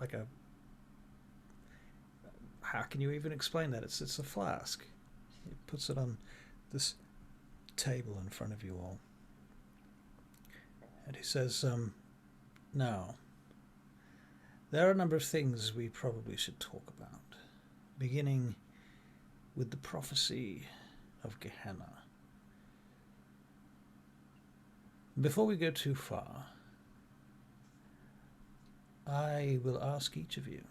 How can you even explain that? It's a flask. He puts it on this table in front of you all, and he says, "Now, there are a number of things we probably should talk about, beginning with the prophecy of Gehenna. Before we go too far, I will ask each of you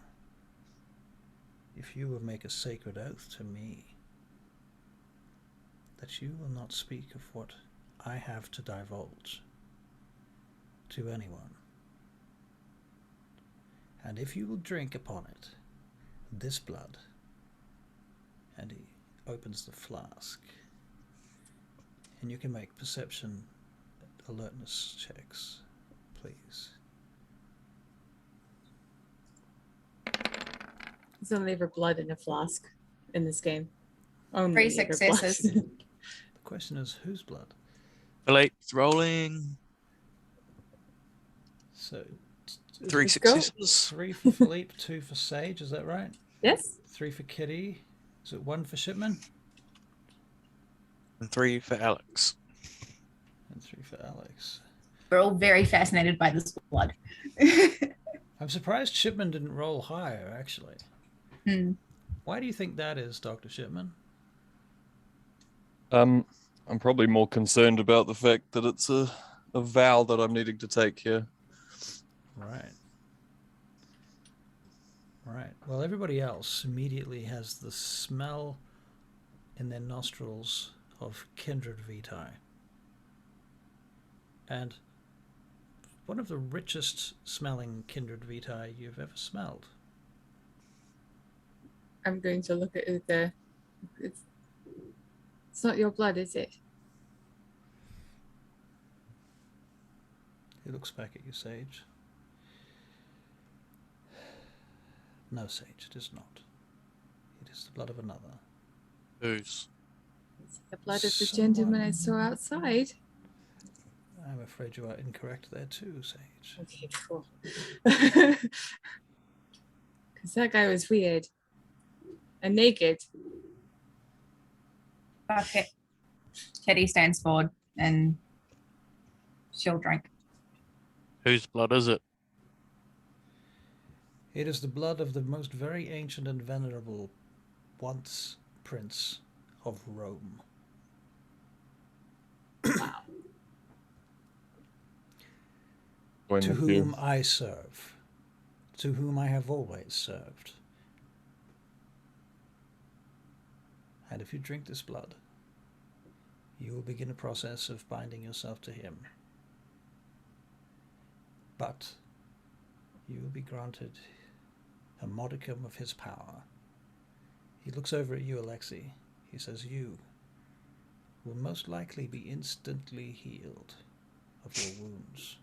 if you will make a sacred oath to me that you will not speak of what I have to divulge to anyone. And if you will drink upon it this blood, and he opens the flask, and you can make perception alertness checks, please. There's only ever blood in a flask in this game. Only 3 ever successes. blood. The question is, whose blood? Philippe's rolling. So, 3 Let's go. successes. 3 for Philippe, 2 for Sage, is that right? Yes. 3 for Kitty. Is it 1 for Shipman? And 3 for Alex. And 3 for Alex. We're all very fascinated by this blood. I'm surprised Shipman didn't roll higher, actually. Why do you think that is, Dr. Shipman? I'm probably more concerned about the fact that it's a vow that I'm needing to take here. Right. Right. Well, everybody else immediately has the smell in their nostrils of kindred vitae. And one of the richest smelling kindred vitae you've ever smelled. I'm going to look at it there. It's not your blood, is it? He looks back at you, Sage. No, Sage, it is not. It is the blood of another. Whose? It's the blood of the gentleman I saw Someone- outside. I'm afraid you are incorrect there too, Sage. Okay, cool. Because that guy was weird. And naked. Okay. Kitty stands forward and she'll drink. Whose blood is it? It is the blood of the most very ancient and venerable once Prince of Rome. When To you- whom I serve. To whom I have always served. And if you drink this blood, you will begin a process of binding yourself to him. But you will be granted a modicum of his power. He looks over at you, Alexei. He says, you will most likely be instantly healed of your wounds.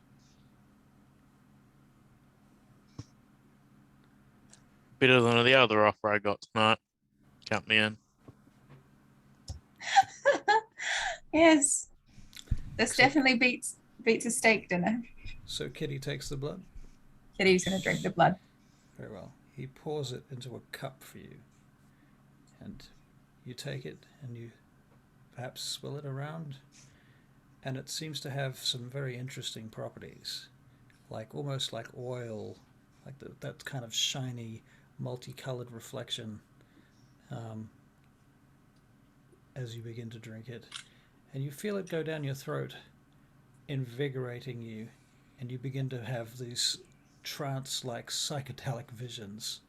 Better than the other offer I got tonight. Count me in. Yes. This definitely beats a steak dinner. So Kitty takes the blood. Kitty's gonna drink the blood. Very well. He pours it into a cup for you. And you take it and you perhaps swill it around. And it seems to have some very interesting properties. Like almost like oil, like that kind of shiny, multicolored reflection as you begin to drink it. And you feel it go down your throat, invigorating you. And you begin to have these trance-like psychedelic visions.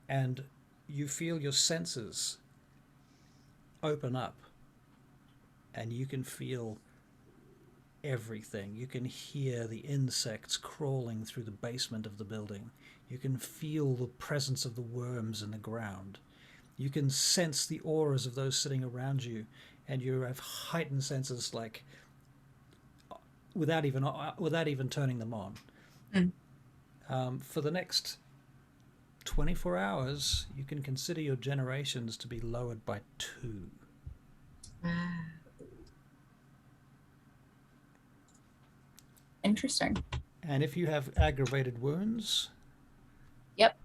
And you feel your senses open up. And you can feel everything. You can hear the insects crawling through the basement of the building. You can feel the presence of the worms in the ground. You can sense the auras of those sitting around you. And you have heightened senses like without even turning them on. For the next 24 hours, you can consider your generations to be lowered by 2. Interesting. And if you have aggravated wounds, Yep.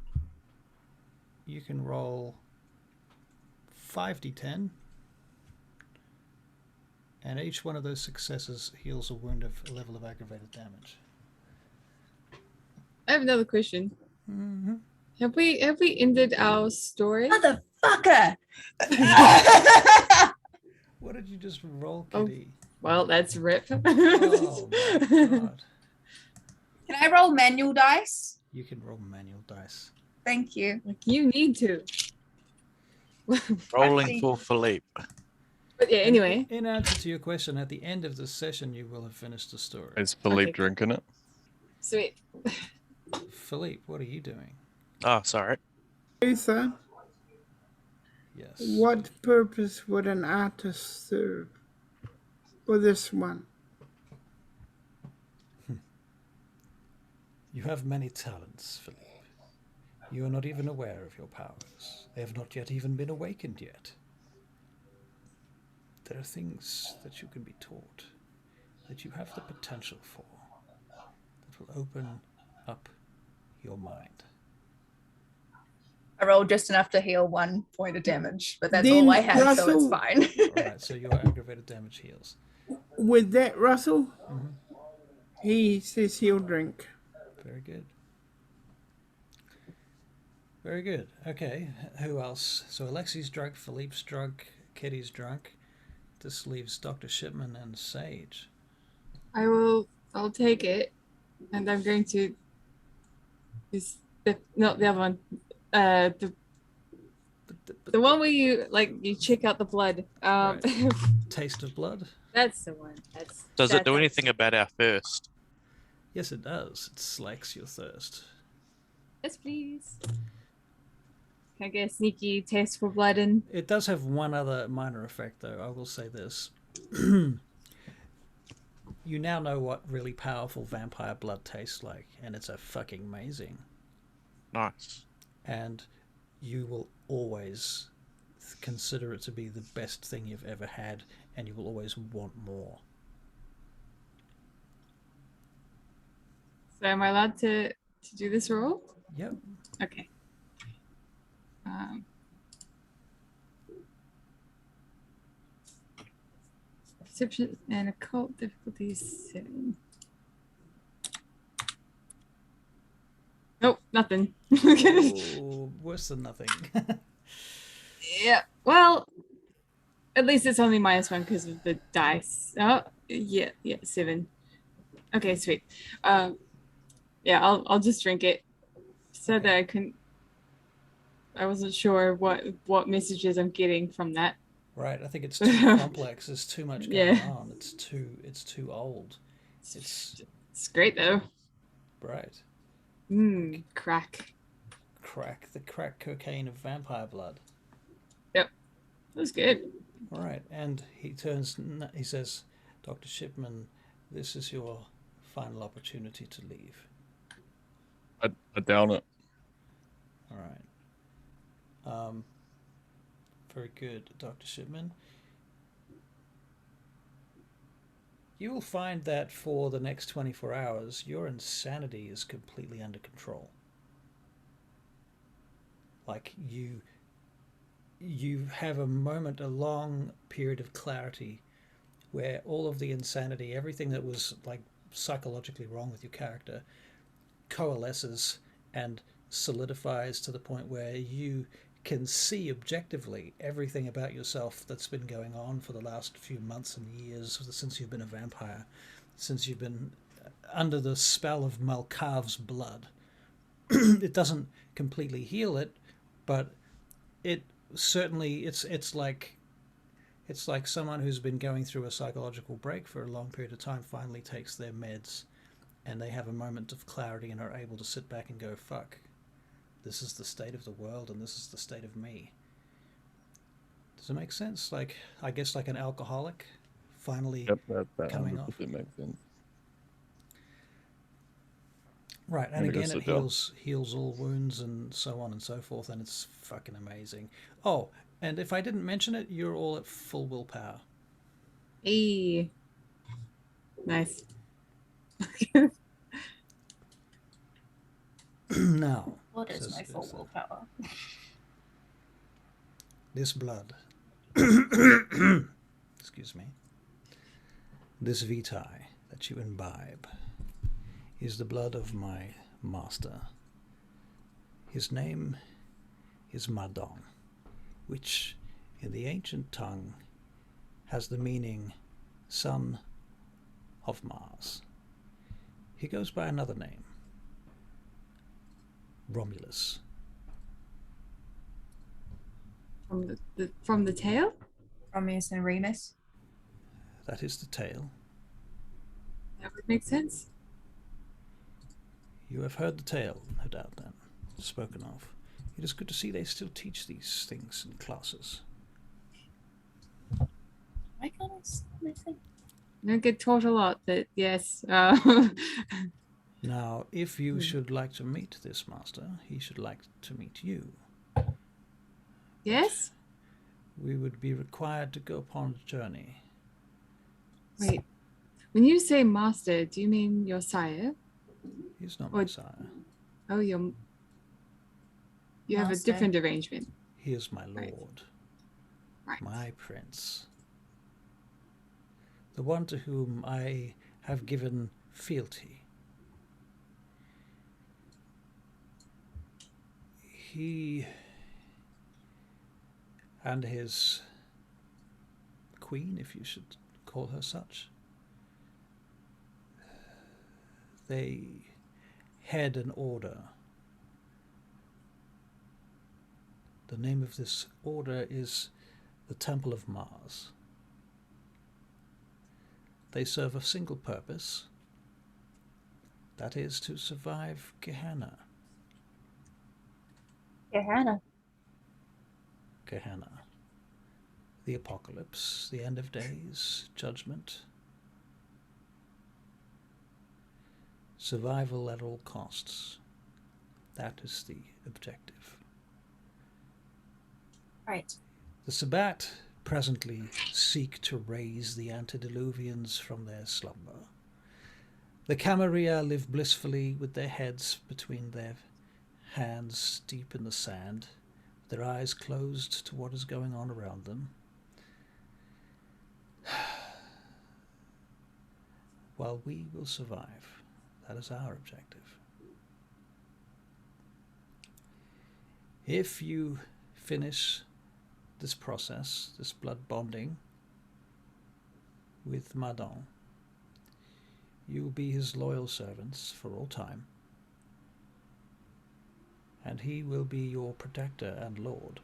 you can roll 5d10. And each one of those successes heals a wound of a level of aggravated damage. I have another question. Mm-hmm. Have we ended our story? Motherfucker! What did you just roll, Oh. Kitty? Well, that's rip. Oh my god. Can I roll manual dice? You can roll manual dice. Thank you. Like, you need to. Rolling for Philippe. But yeah, And anyway. in answer to your question, at the end of the session, you will have finished the story. Is Philippe Okay. drinking it? Sweet. Philippe, what are you doing? Oh, sorry. Luther, Yes. what purpose would an artist serve for this one? You have many talents, Philippe. You are not even aware of your powers. They have not yet even been awakened yet. There are things that you can be taught, that you have the potential for, that will open up your mind. I rolled just enough to heal 1 point of damage, but that's Then all I had, so it's Russell- fine. Alright, so your aggravated damage heals. With that, Russell, Mhm. he says he'll drink. Very good. Very good. Okay, who else? So Alexi's drunk, Philippe's drunk, Kitty's drunk. This leaves Dr. Shipman and Sage. I'll take it, and I'm going to not the other one. The one where you check out the blood. Right. Taste of blood? That's the one. Does it do anything about our thirst? Yes, it does. It slakes your thirst. Yes, please. Can I get a sneaky taste for blood in? It does have one other minor effect, though. I will say this. You now know what really powerful vampire blood tastes like, and it's a fucking amazing. Nice. And you will always consider it to be the best thing you've ever had, and you will always want more. So am I allowed to do this roll? Yep. Okay. Perception and occult difficulties 7. Nope, nothing. Oh, worse than nothing. Yeah. Well, at least it's only -1 because of the dice. Oh, yeah, 7. Okay, sweet. Yeah, I'll just drink it. So that I wasn't sure what messages I'm getting from that. Right, I think it's too complex. There's too much going Yeah. on. It's too old. It's great though. right. Crack. The crack cocaine of vampire blood. Yep, that was good. All right, and he says, Dr. Shipman, this is your final opportunity to leave. I down it. All right. Very good, Dr. Shipman. You will find that for the next 24 hours, your insanity is completely under control. Like you have a long period of clarity where all of the insanity, everything that was like psychologically wrong with your character, coalesces and solidifies to the point where you can see objectively everything about yourself that's been going on for the last few months and years since you've been a vampire, since you've been under the spell of Malkav's blood. It doesn't completely heal it, but it certainly it's like someone who's been going through a psychological break for a long period of time finally takes their meds and they have a moment of clarity and are able to sit back and go, fuck, this is the state of the world and this is the state of me. Does it make sense? Like, I guess like an alcoholic finally that coming off. makes sense. Right, and I'm gonna again go it sit down. heals all wounds and so on and so forth, and it's fucking amazing. Oh, and if I didn't mention it, you're all at full willpower. Hey. Nice. Now, What is says- my full says- willpower? this blood, excuse me, this vitae that you imbibe is the blood of my master. His name is Madon, which in the ancient tongue has the meaning son of Mars. He goes by another name, Romulus. From the tail? Romulus and Remus. That is the tale. That would make sense. You have heard the tale, no doubt, then, spoken of. It is good to see they still teach these things in classes. I can't understand. I don't get taught a lot, but yes. Now, if you should like to meet this master, he should like to meet you. Yes? We would be required to go upon a journey. Wait. When you say master, do you mean your sire? He's not my sire. Oh, you have a Master. different arrangement. He is my Right. lord, Right. my prince. The one to whom I have given fealty. He and his queen, if you should call her such, they head an order. The name of this order is the Temple of Mars. They serve a single purpose, that is to survive Gehenna. Gehenna. Gehenna. The apocalypse, the end of days, judgment. Survival at all costs. That is the objective. Right. The Sabbat presently seek to raise the antediluvians from their slumber. The Camarilla live blissfully with their heads between their hands deep in the sand, their eyes closed to what is going on around them. While we will survive. That is our objective. If you finish this process, this blood bonding with Madon, you will be his loyal servants for all time, and he will be your protector and lord.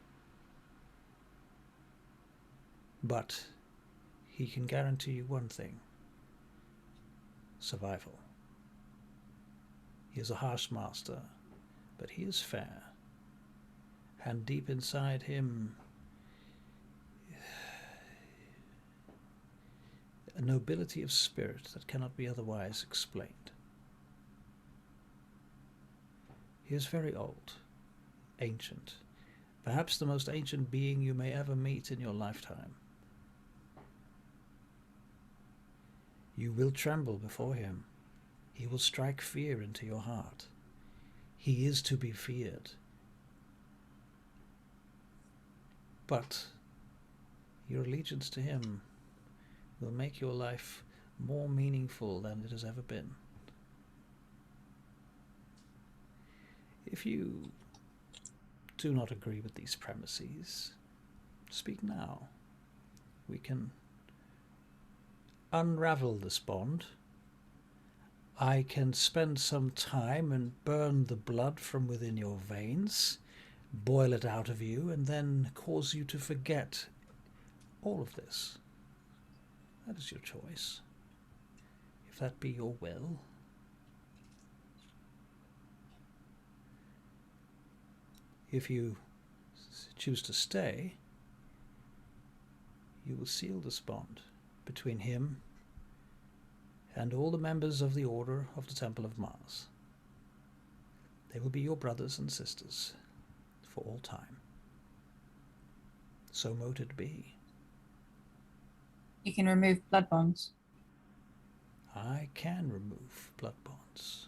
But he can guarantee you one thing: survival. He is a harsh master, but he is fair, and deep inside him a nobility of spirit that cannot be otherwise explained. He is very old, ancient, perhaps the most ancient being you may ever meet in your lifetime. You will tremble before him. He will strike fear into your heart. He is to be feared. But your allegiance to him will make your life more meaningful than it has ever been. If you do not agree with these premises, speak now. We can unravel this bond. I can spend some time and burn the blood from within your veins, boil it out of you, and then cause you to forget all of this. That is your choice. If that be your will. If you choose to stay, you will seal this bond between him and all the members of the Order of the Temple of Mars. They will be your brothers and sisters for all time. So mote it be. You can remove blood bonds. I can remove blood bonds.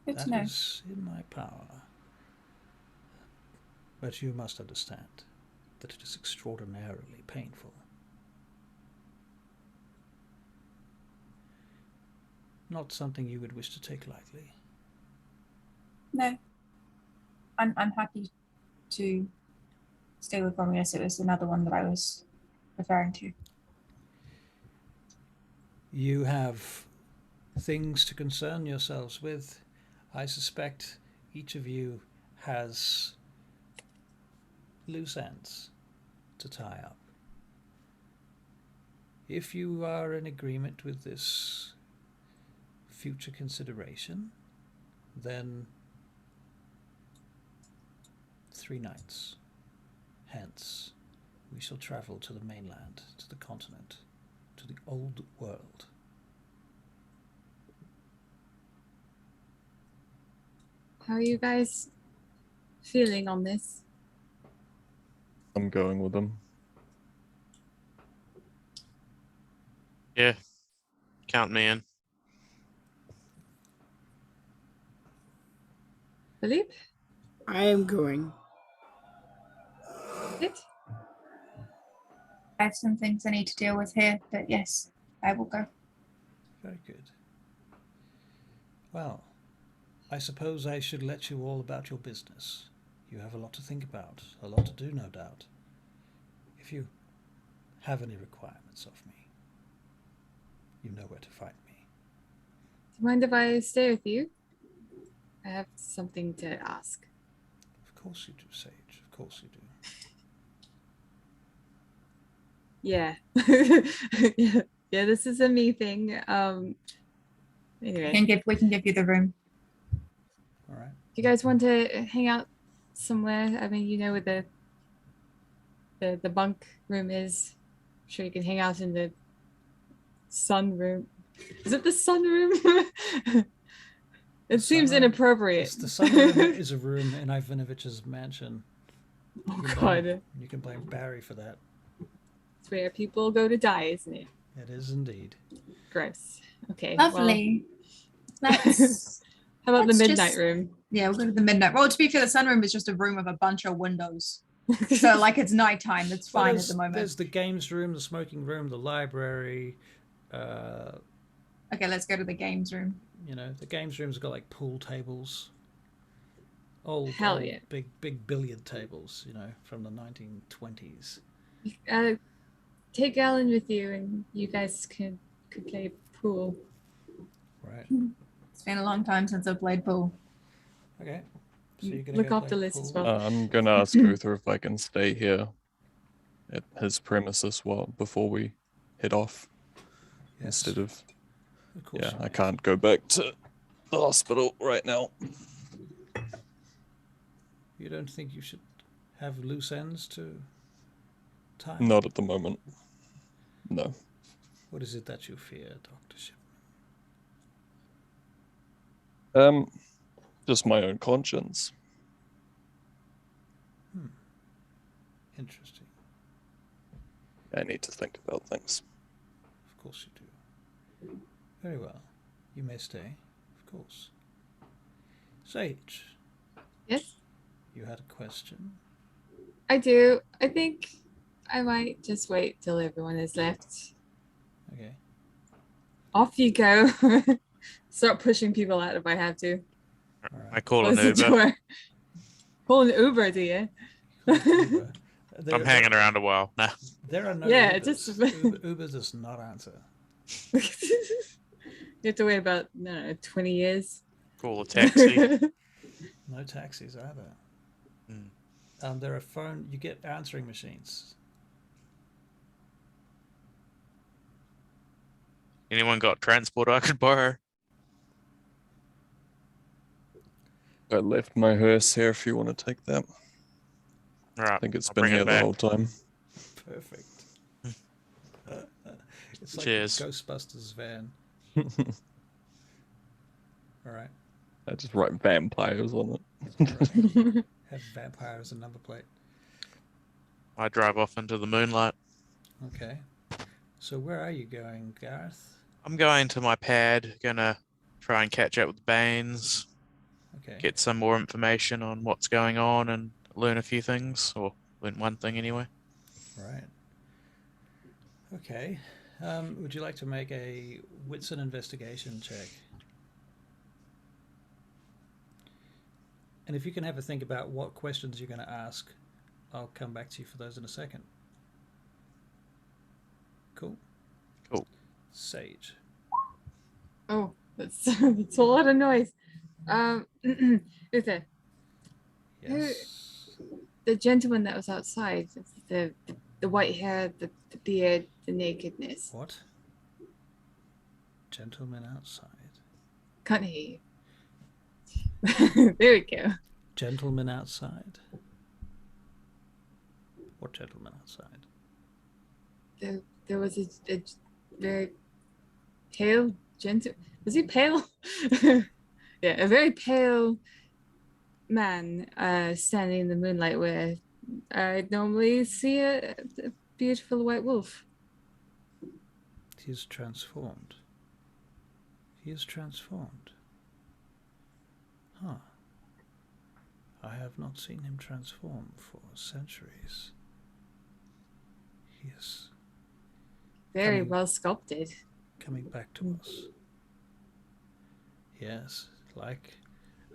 Good to That know. is in my power. But you must understand that it is extraordinarily painful. Not something you would wish to take lightly. No. I'm happy to stay with Romulus. It was another one that I was referring to? You have things to concern yourselves with. I suspect each of you has loose ends to tie up. If you are in agreement with this future consideration, then 3 nights hence we shall travel to the mainland, to the continent, to the old world. How are you guys feeling on this? I'm going with them. Yeah. Count me in. Philippe? I am going. It? I have some things I need to deal with here, but yes, I will go. Very good. Well, I suppose I should let you all about your business. You have a lot to think about, a lot to do, no doubt. If you have any requirements of me, you know where to find me. Do you mind if I stay with you? I have something to ask. Of course you do, Sage. Of course you do. Yeah. Yeah. Yeah, this is a me thing. Anyway. We can give you the room. All right. Do you guys want to hang out somewhere? I mean, you know where the bunk room is. I'm sure you can hang out in the sun room. Is it the sun room? It seems sunroom? inappropriate. The sunroom is a room in Ivanovich's mansion. Oh God. You can blame Barry for that. It's where people go to die, isn't it? It is indeed. Gross. Okay. Lovely. Well, Let's. how about the let's midnight just- room? Yeah, we'll go to the midnight. Well, to be fair, the sunroom is just a room with a bunch of windows. So, like, it's nighttime. It's Well, fine at the moment. There's the games room, the smoking room, the library. Okay, let's go to the games room. You know, the games room's got like pool tables. Old Yeah. big billiard tables, you know, from the 1920s. Take Alan with you, and you guys could play pool. Right. It's been a long time since I've played pool. Okay. So you're gonna Look go off play the list as pool? well. I'm gonna ask Uther if I can stay here at his premises before we head off. Yes, Instead of course. yeah, you I may. can't go back to the hospital right now. You don't think you should have loose ends to tie? Not at the moment. No. What is it that you fear, Dr. Shipman? Just my own conscience. Interesting. I need to think about things. Of course you do. Very well. You may stay, of course. Sage, Yes, you had a question? I do. I think I might just wait till everyone is left. Okay. Off you go. Start pushing people out if I have to. All right. I call an Close the Uber. door. Call an Uber, do you? Uber. I'm hanging around a while. Nah. There are no Yeah, Ubers. just- Uber does not answer. You have to wait about, 20 years. Call a taxi. No taxis either. Mm. There are you get answering machines. Anyone got transport I could borrow? I left my hearse here if you want to take that. All right. I think it's I'll been bring it here the back. whole time. Perfect. It's like Cheers. the Ghostbusters van. All right. I just write vampires on it. All right. Have vampire as a number plate. I drive off into the moonlight. Okay. So where are you going, Gareth? I'm going to my pad, gonna try and catch up with Baines, Okay. get some more information on what's going on and learn a few things, or learn one thing anyway. Right. Okay. Would you like to make a Whitson investigation check? And if you can have a think about what questions you're going to ask, I'll come back to you for those in a second. Cool. Cool. Sage. Oh, that's that's a lot of noise. Uther, Yes. the gentleman that was outside, the white hair, the beard, the nakedness. What? Gentleman outside. Can't hear you. There we go. Gentleman outside. What gentleman outside? There was a very pale gentle. Was he pale? Yeah, a very pale man standing in the moonlight where I normally see a beautiful white wolf. He is transformed. He is transformed. Huh. I have not seen him transform for centuries. He is Very Coming- well sculpted. coming back to us. Yes, like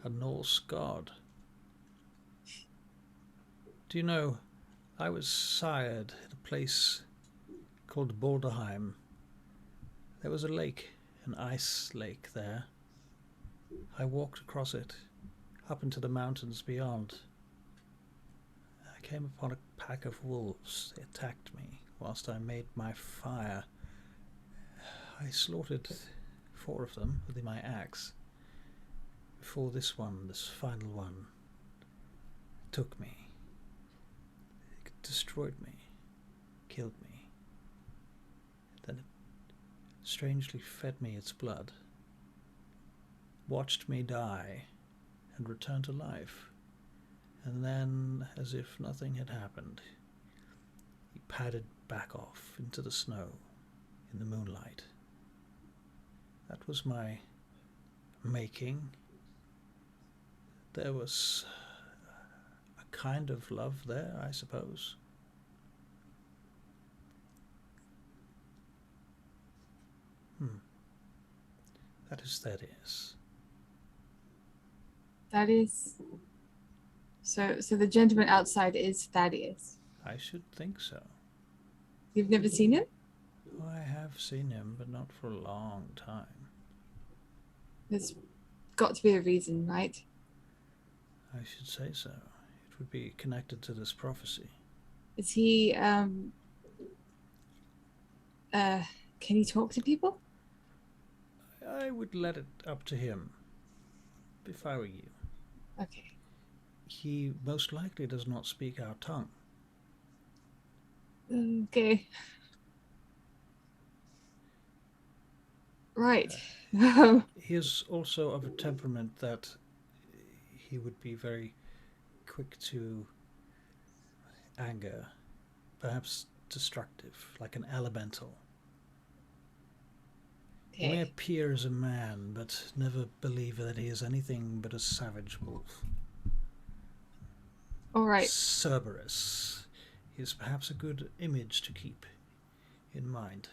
a Norse god. Do you know, I was sired at a place called Balderheim. There was a lake, an ice lake there. I walked across it, up into the mountains beyond. I came upon a pack of wolves. They attacked me whilst I made my fire. I slaughtered 4 of them with my axe. Before this final one, took me. It destroyed me, killed me. Then it strangely fed me its blood, watched me die, and return to life. And then, as if nothing had happened, he padded back off into the snow in the moonlight. That was my making. There was a kind of love there, I suppose. That is Thaddeus. That is. So the gentleman outside is Thaddeus. I should think so. You've never seen him? I have seen him, but not for a long time. There's got to be a reason, right? I should say so. It would be connected to this prophecy. Is he can he talk to people? I would let it up to him, if I were you. Okay. He most likely does not speak our tongue. Okay. Right. He is also of a temperament that he would be very quick to anger, perhaps destructive, like an elemental. He may Okay. appear as a man, but never believe that he is anything but a savage wolf. All right. Cerberus is perhaps a good image to keep in mind.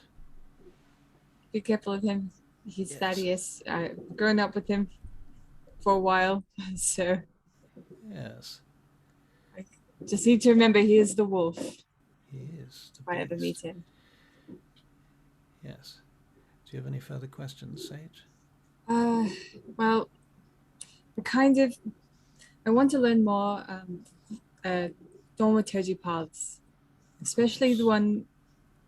Be careful of him. He's Yes. Thaddeus. I've grown up with him for a while, so Yes, just need to remember he is the wolf if he is. The I ever meet beast. him. Yes. Do you have any further questions, Sage? Well, I want to learn more thaumaturgy paths, especially the one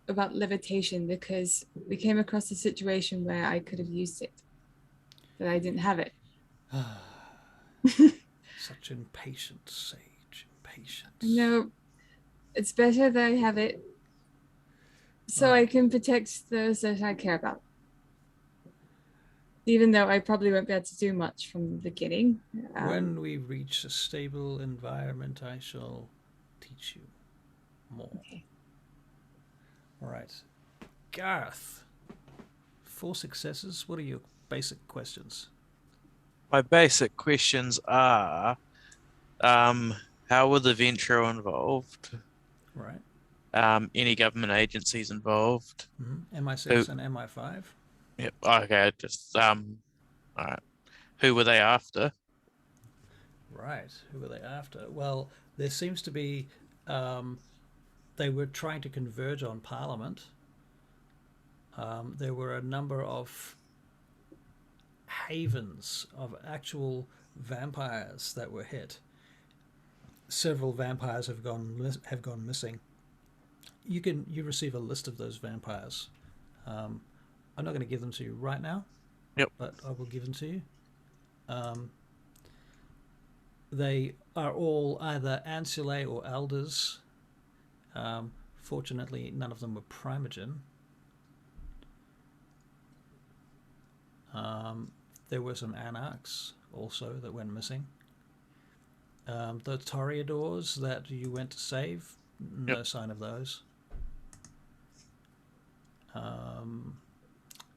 about levitation, because we came across a situation where I could have used it, but I didn't have it. Such impatience, Sage. Impatience. No, it's better that I have it so I can protect those that I care about. Even though I probably won't be able to do much from the beginning. When we reach a stable environment, I shall teach you more. Okay. All right. Gareth, 4 successes. What are your basic questions? My basic questions are, how were the Ventro involved? Right. Any government agencies involved? MI6 and MI5. Yep. Okay. Just all right. Who were they after? Right. Who were they after? Well, there seems to be. They were trying to converge on Parliament. there were a number of havens of actual vampires that were hit. Several vampires have gone missing. You receive a list of those vampires. I'm not going to give them to you right now. Yep. But I will give them to you. They are all either ancillae or elders. Fortunately, none of them were primogen. There were some anarchs also that went missing. The Toreadors that you went to save, no sign of those.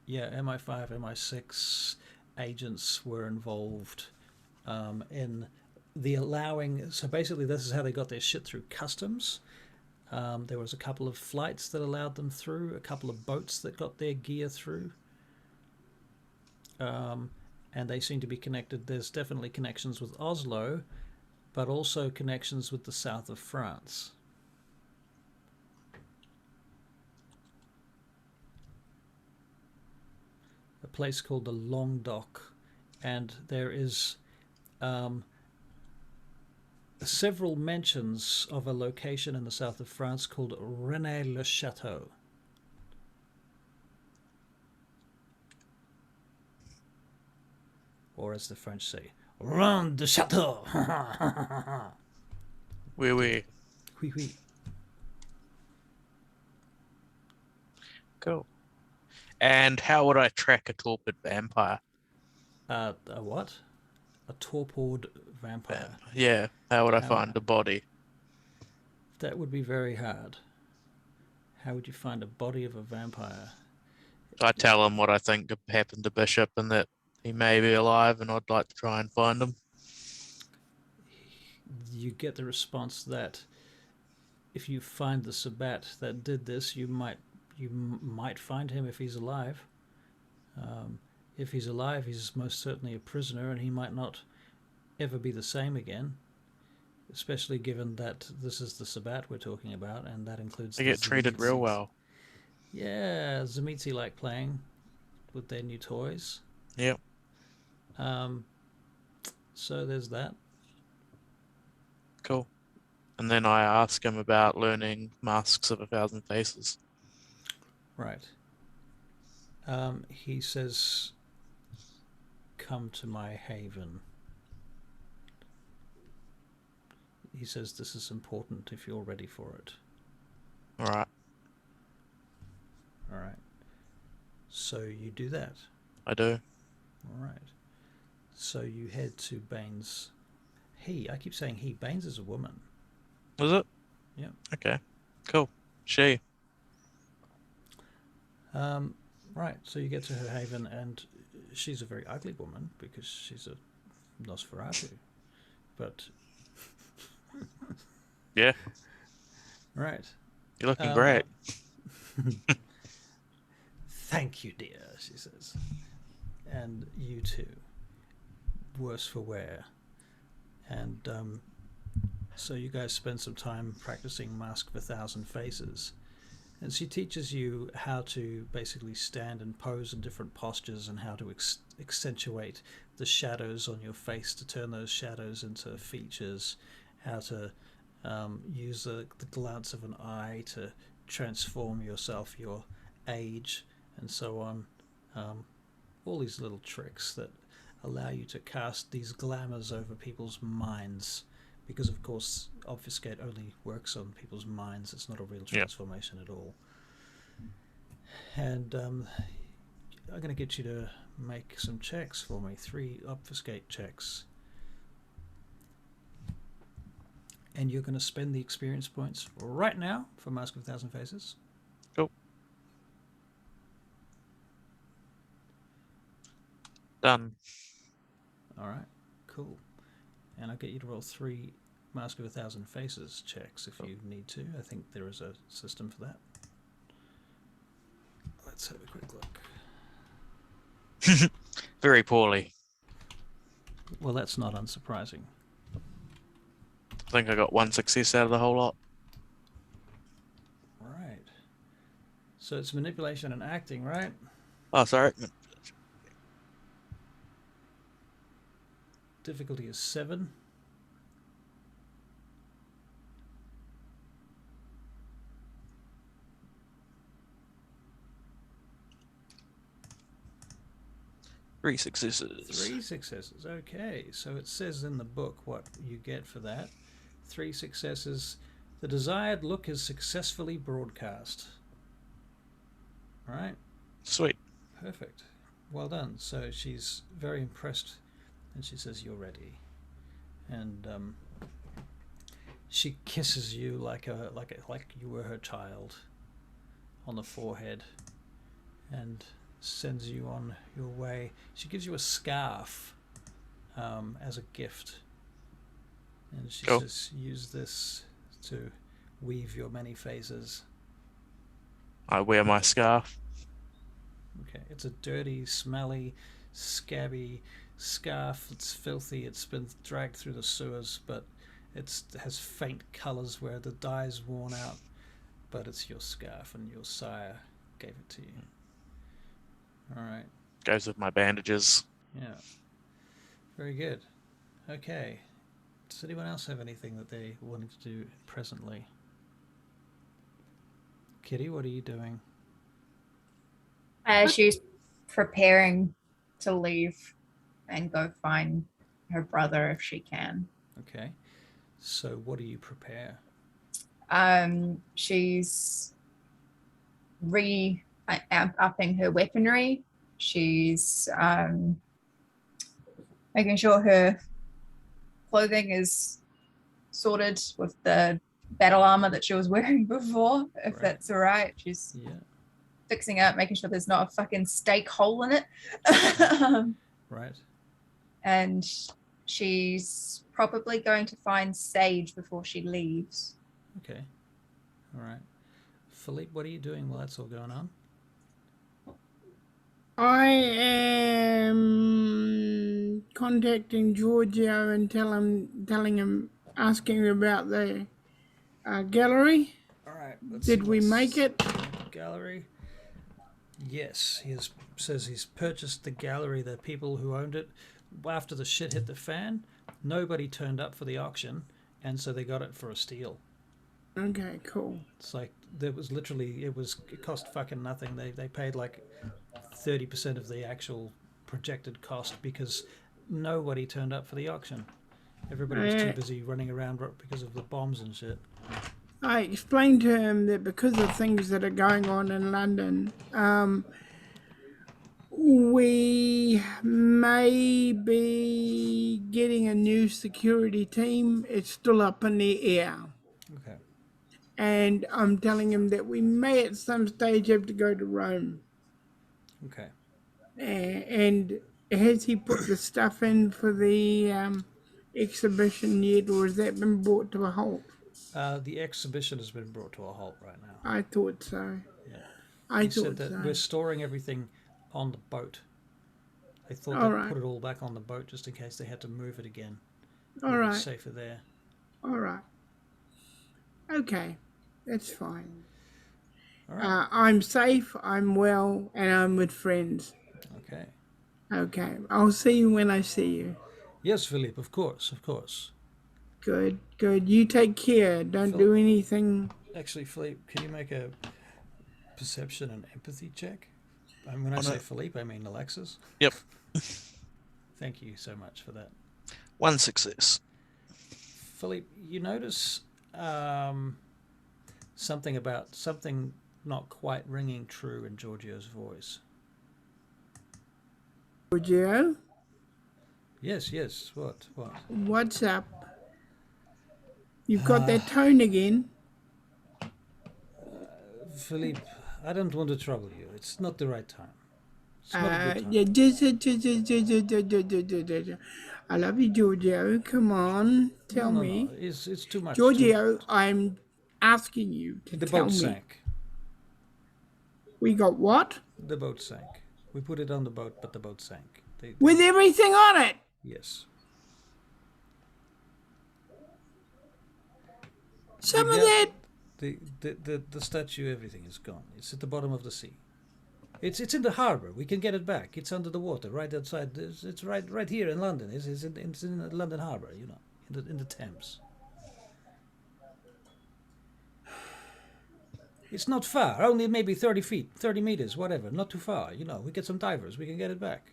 MI5, MI6 agents were involved in the allowing. So basically, this is how they got their shit through customs. There was a couple of flights that allowed them through, a couple of boats that got their gear through. And they seem to be connected. There's definitely connections with Oslo, but also connections with the south of France. A place called the Languedoc, and there is several mentions of a location in the south of France called Rennes-le-Château. Or as the French say, Rennes de Château. Oui, oui. Oui, oui. Cool. And how would I track a torpid vampire? A what? A torpid vampire. Yeah. How would I find the body? That would be very hard. How would you find a body of a vampire? I tell him what I think happened to Bishop and that he may be alive and I'd like to try and find him. You get the response that if you find the Sabbat that did this, you might find him if he's alive. If he's alive, he's most certainly a prisoner, and he might not ever be the same again. Especially given that this is the Sabbat we're talking about, and that includes. They get treated real well. Yeah, Zamitzi like playing with their new toys. Yep. So there's that. Cool. And then I ask him about learning Masks of 1,000 Faces. Right. He says, "Come to my haven." He says this is important if you're ready for it. All right. All right. So you do that. I do. All right. So you head to Baines. I keep saying he. Baines is a woman. Was it? Yeah. Okay. Cool. She. Right. So you get to her haven, and she's a very ugly woman because she's a Nosferatu. But yeah. Right. You're looking great. Thank you, dear, she says. And you too. Worse for wear. And so you guys spend some time practicing Mask of 1,000 Faces. And she teaches you how to basically stand and pose in different postures and how to accentuate the shadows on your face to turn those shadows into features, how to use the glance of an eye to transform yourself, your age, and so on. All these little tricks that allow you to cast these glamours over people's minds, because of course obfuscate only works on people's minds. It's not a real transformation at all. And I'm going to get you to make some checks for me, 3 obfuscate checks, and you're going to spend the experience points right now for Mask of 1,000 Faces. Cool. Done. All right, cool. And I'll get you to roll 3 Mask of 1,000 Faces checks if you need to. I think there is a system for that. Let's have a quick look. Very poorly. Well, that's not unsurprising. I think I got 1 success out of the whole lot. Right. So it's manipulation and acting, right? Oh, sorry. Difficulty is 7. Three successes. 3 successes. Okay, so it says in the book what you get for that. 3 successes. The desired look is successfully broadcast. All right. Sweet. Perfect. Well done. So she's very impressed, and she says, "You're ready," and she kisses you like you were her child on the forehead, and sends you on your way. She gives you a scarf as a gift, and she Cool. says, "Use this to weave your many phases." I wear my scarf. Okay, it's a dirty, smelly, scabby scarf. It's filthy. It's been dragged through the sewers, but it has faint colours where the dye's worn out. But it's your scarf, and your sire gave it to you. All right. Goes with my bandages. Yeah. Very good. Okay. Does anyone else have anything that they wanted to do presently? Kitty, what are you doing? She's preparing to leave and go find her brother if she can. Okay. So what do you prepare? She's upping her weaponry. She's making sure her clothing is sorted with the battle armor that she was wearing before, if Right. that's all right. She's Yeah. fixing up, making sure there's not a fucking stake hole in it. Right. And she's probably going to find Sage before she leaves. Okay. All right. Philippe, what are you doing while that's all going on? I am contacting Giorgio and telling him, asking him about the gallery. All right. Did we make it? Gallery. Yes, says he's purchased the gallery. The people who owned it, after the shit hit the fan, nobody turned up for the auction, and so they got it for a steal. Okay, cool. It's like it cost fucking nothing. They paid like 30% of the actual projected cost because nobody turned up for the auction. Everybody was too busy running around because of the bombs and shit. I explained to him that because of things that are going on in London, we may be getting a new security team. It's still up in the air. Okay. And I'm telling him that we may at some stage have to go to Rome. Okay. And has he put the stuff in for the exhibition yet, or has that been brought to a halt? The exhibition has been brought to a halt right now. I thought so. Yeah. I He thought said that so. we're storing everything on the boat. They thought All they'd right. put it all back on the boat just in case they had to move it again. All It'd be right. safer there. All right. Okay, that's fine. All right. I'm safe, I'm well, and I'm with friends. Okay. Okay, I'll see you when I see you. Yes, Philippe, of course, of course. Good, good. You take care. Don't Phil- do anything. Actually, Philippe, can you make a perception and empathy check? And when I On say it. Philippe, I mean Alexis. Yep. Thank you so much for that. 1 success. Philippe, you notice something not quite ringing true in Giorgio's voice. Giorgio, Yes. What? what's up? You've got that tone again. Philippe, I don't want to trouble you. It's not the right time. It's not a good time. Yeah, just. I love you, Giorgio. Come on, tell No. me. It's too much. Giorgio, I'm asking you to The tell boat me. sank. We got what? The boat sank. We put it on the boat, but the boat sank. With everything on it. Yes. Some The of gal- that. The statue, everything is gone. It's at the bottom of the sea. It's in the harbor. We can get it back. It's under the water, right outside. It's right here in London. It's in the London harbor. You know, in the Thames. It's not far. Only maybe 30 feet, 30 meters, whatever. Not too far. You know, we get some divers. We can get it back.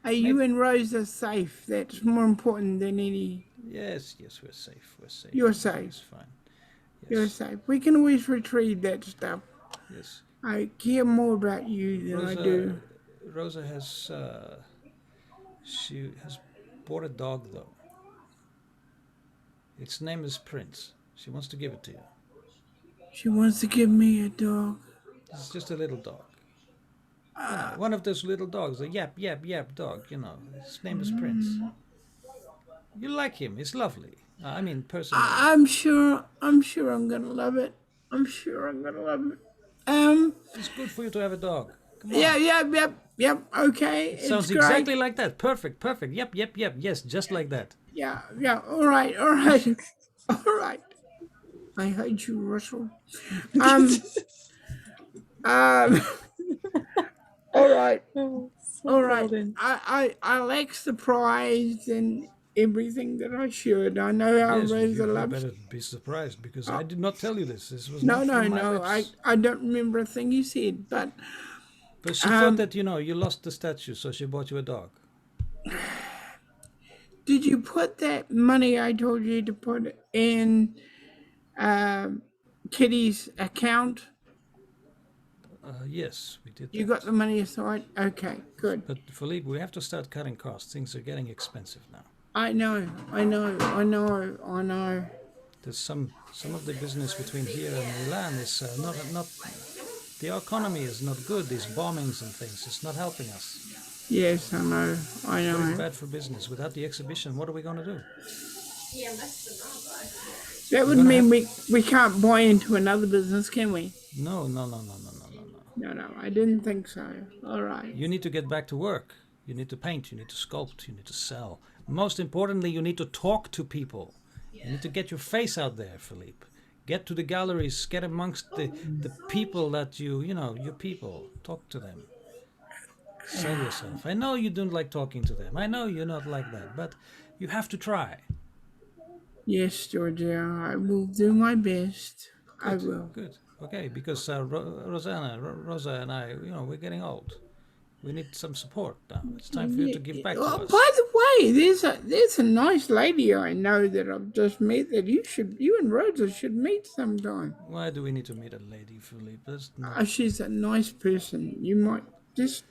Are you and Rosa safe? That's more important than any. Yes, we're safe. We're safe. You're safe. It's fine. Yes. You're safe. We can always retrieve that stuff. Yes. I care more about you than I do. Rosa has she has bought a dog though. Its name is Prince. She wants to give it to you. She wants to give me a dog. It's just a little dog. You know, one of those little dogs, a yap dog. You know, his name is Prince. You like him? He's lovely. I mean, personally. I'm sure I'm gonna love it. I'm sure I'm gonna love it. It's good for you to have a dog. Come on. Yep. Okay. Sounds it's exactly great. like that. Perfect. Yep. Yes, just like that. Yeah. All right. All right. I hate you, Russell. All right. All right. I'll act surprised and everything that I should. I know how Yes, Rosa you loves. better be surprised because I did not tell you this. This was No. not from my lips. I don't remember a thing you said, but But she thought that, you know, you lost the statue, so she bought you a dog. did you put that money I told you to put in Kitty's account? Yes, we did that. You got the money aside? Okay, good. But Philippe, we have to start cutting costs. Things are getting expensive now. I know. There's some of the business between here and Milan is not the economy is not good. These bombings and things, it's not helping us. Yes, I know. Very bad for business. Without the exhibition, what are we going to do? That would mean we can't buy into another business, can we? No. No, I didn't think so. All right. You need to get back to work. You need to paint, you need to sculpt, you need to sell. Most importantly, you need to talk to people. You need to get your face out there, Philippe. Get to the galleries, get amongst the people that your people. Talk to them. Sell yourself. I know you don't like talking to them. I know you're not like that, but you have to try. Yes, Georgia, I will do my best. Good, I will. Good. Okay, because Rosa and I, we're getting old. We need some support now. It's time for you to give back to us. By the way, there's a nice lady I know that I've just met that you and Rosa should meet sometime. Why do we need to meet a lady, Philippe? She's a nice person. You might just,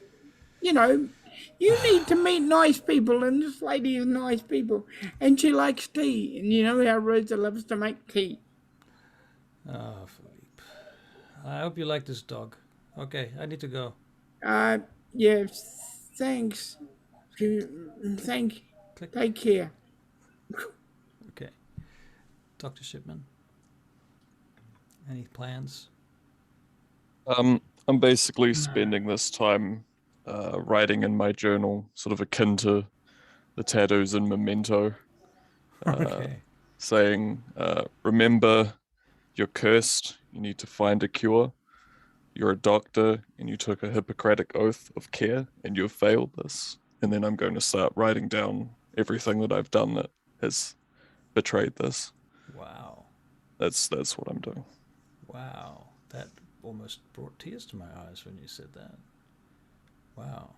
you need to meet nice people, and this lady is nice people, and she likes tea, and you know how Rosa loves to make tea. Oh, Philippe. I hope you like this dog. Okay, I need to go. Yeah, thanks. Take care. Okay. Dr. Shipman, any plans? I'm basically spending this time writing in my journal, sort of akin to the tattoos in Memento, Okay. saying, remember, you're cursed, you need to find a cure. You're a doctor and you took a Hippocratic oath of care and you've failed this. And then I'm going to start writing down everything that I've done that has betrayed this. Wow. That's what I'm doing. Wow. That almost brought tears to my eyes when you said that. Wow.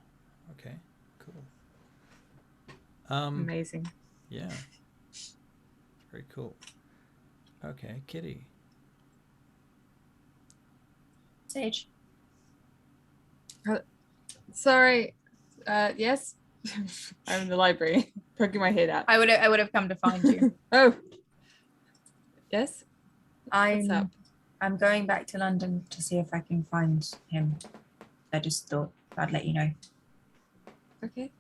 Okay. Cool. Amazing. Yeah. Very cool. Okay, Kitty. Sage. Sorry. Yes. I'm in the library, poking my head out. I would have come to find you. Oh. Yes. What's up? I'm going back to London to see if I can find him. I just thought I'd let you know. Okay.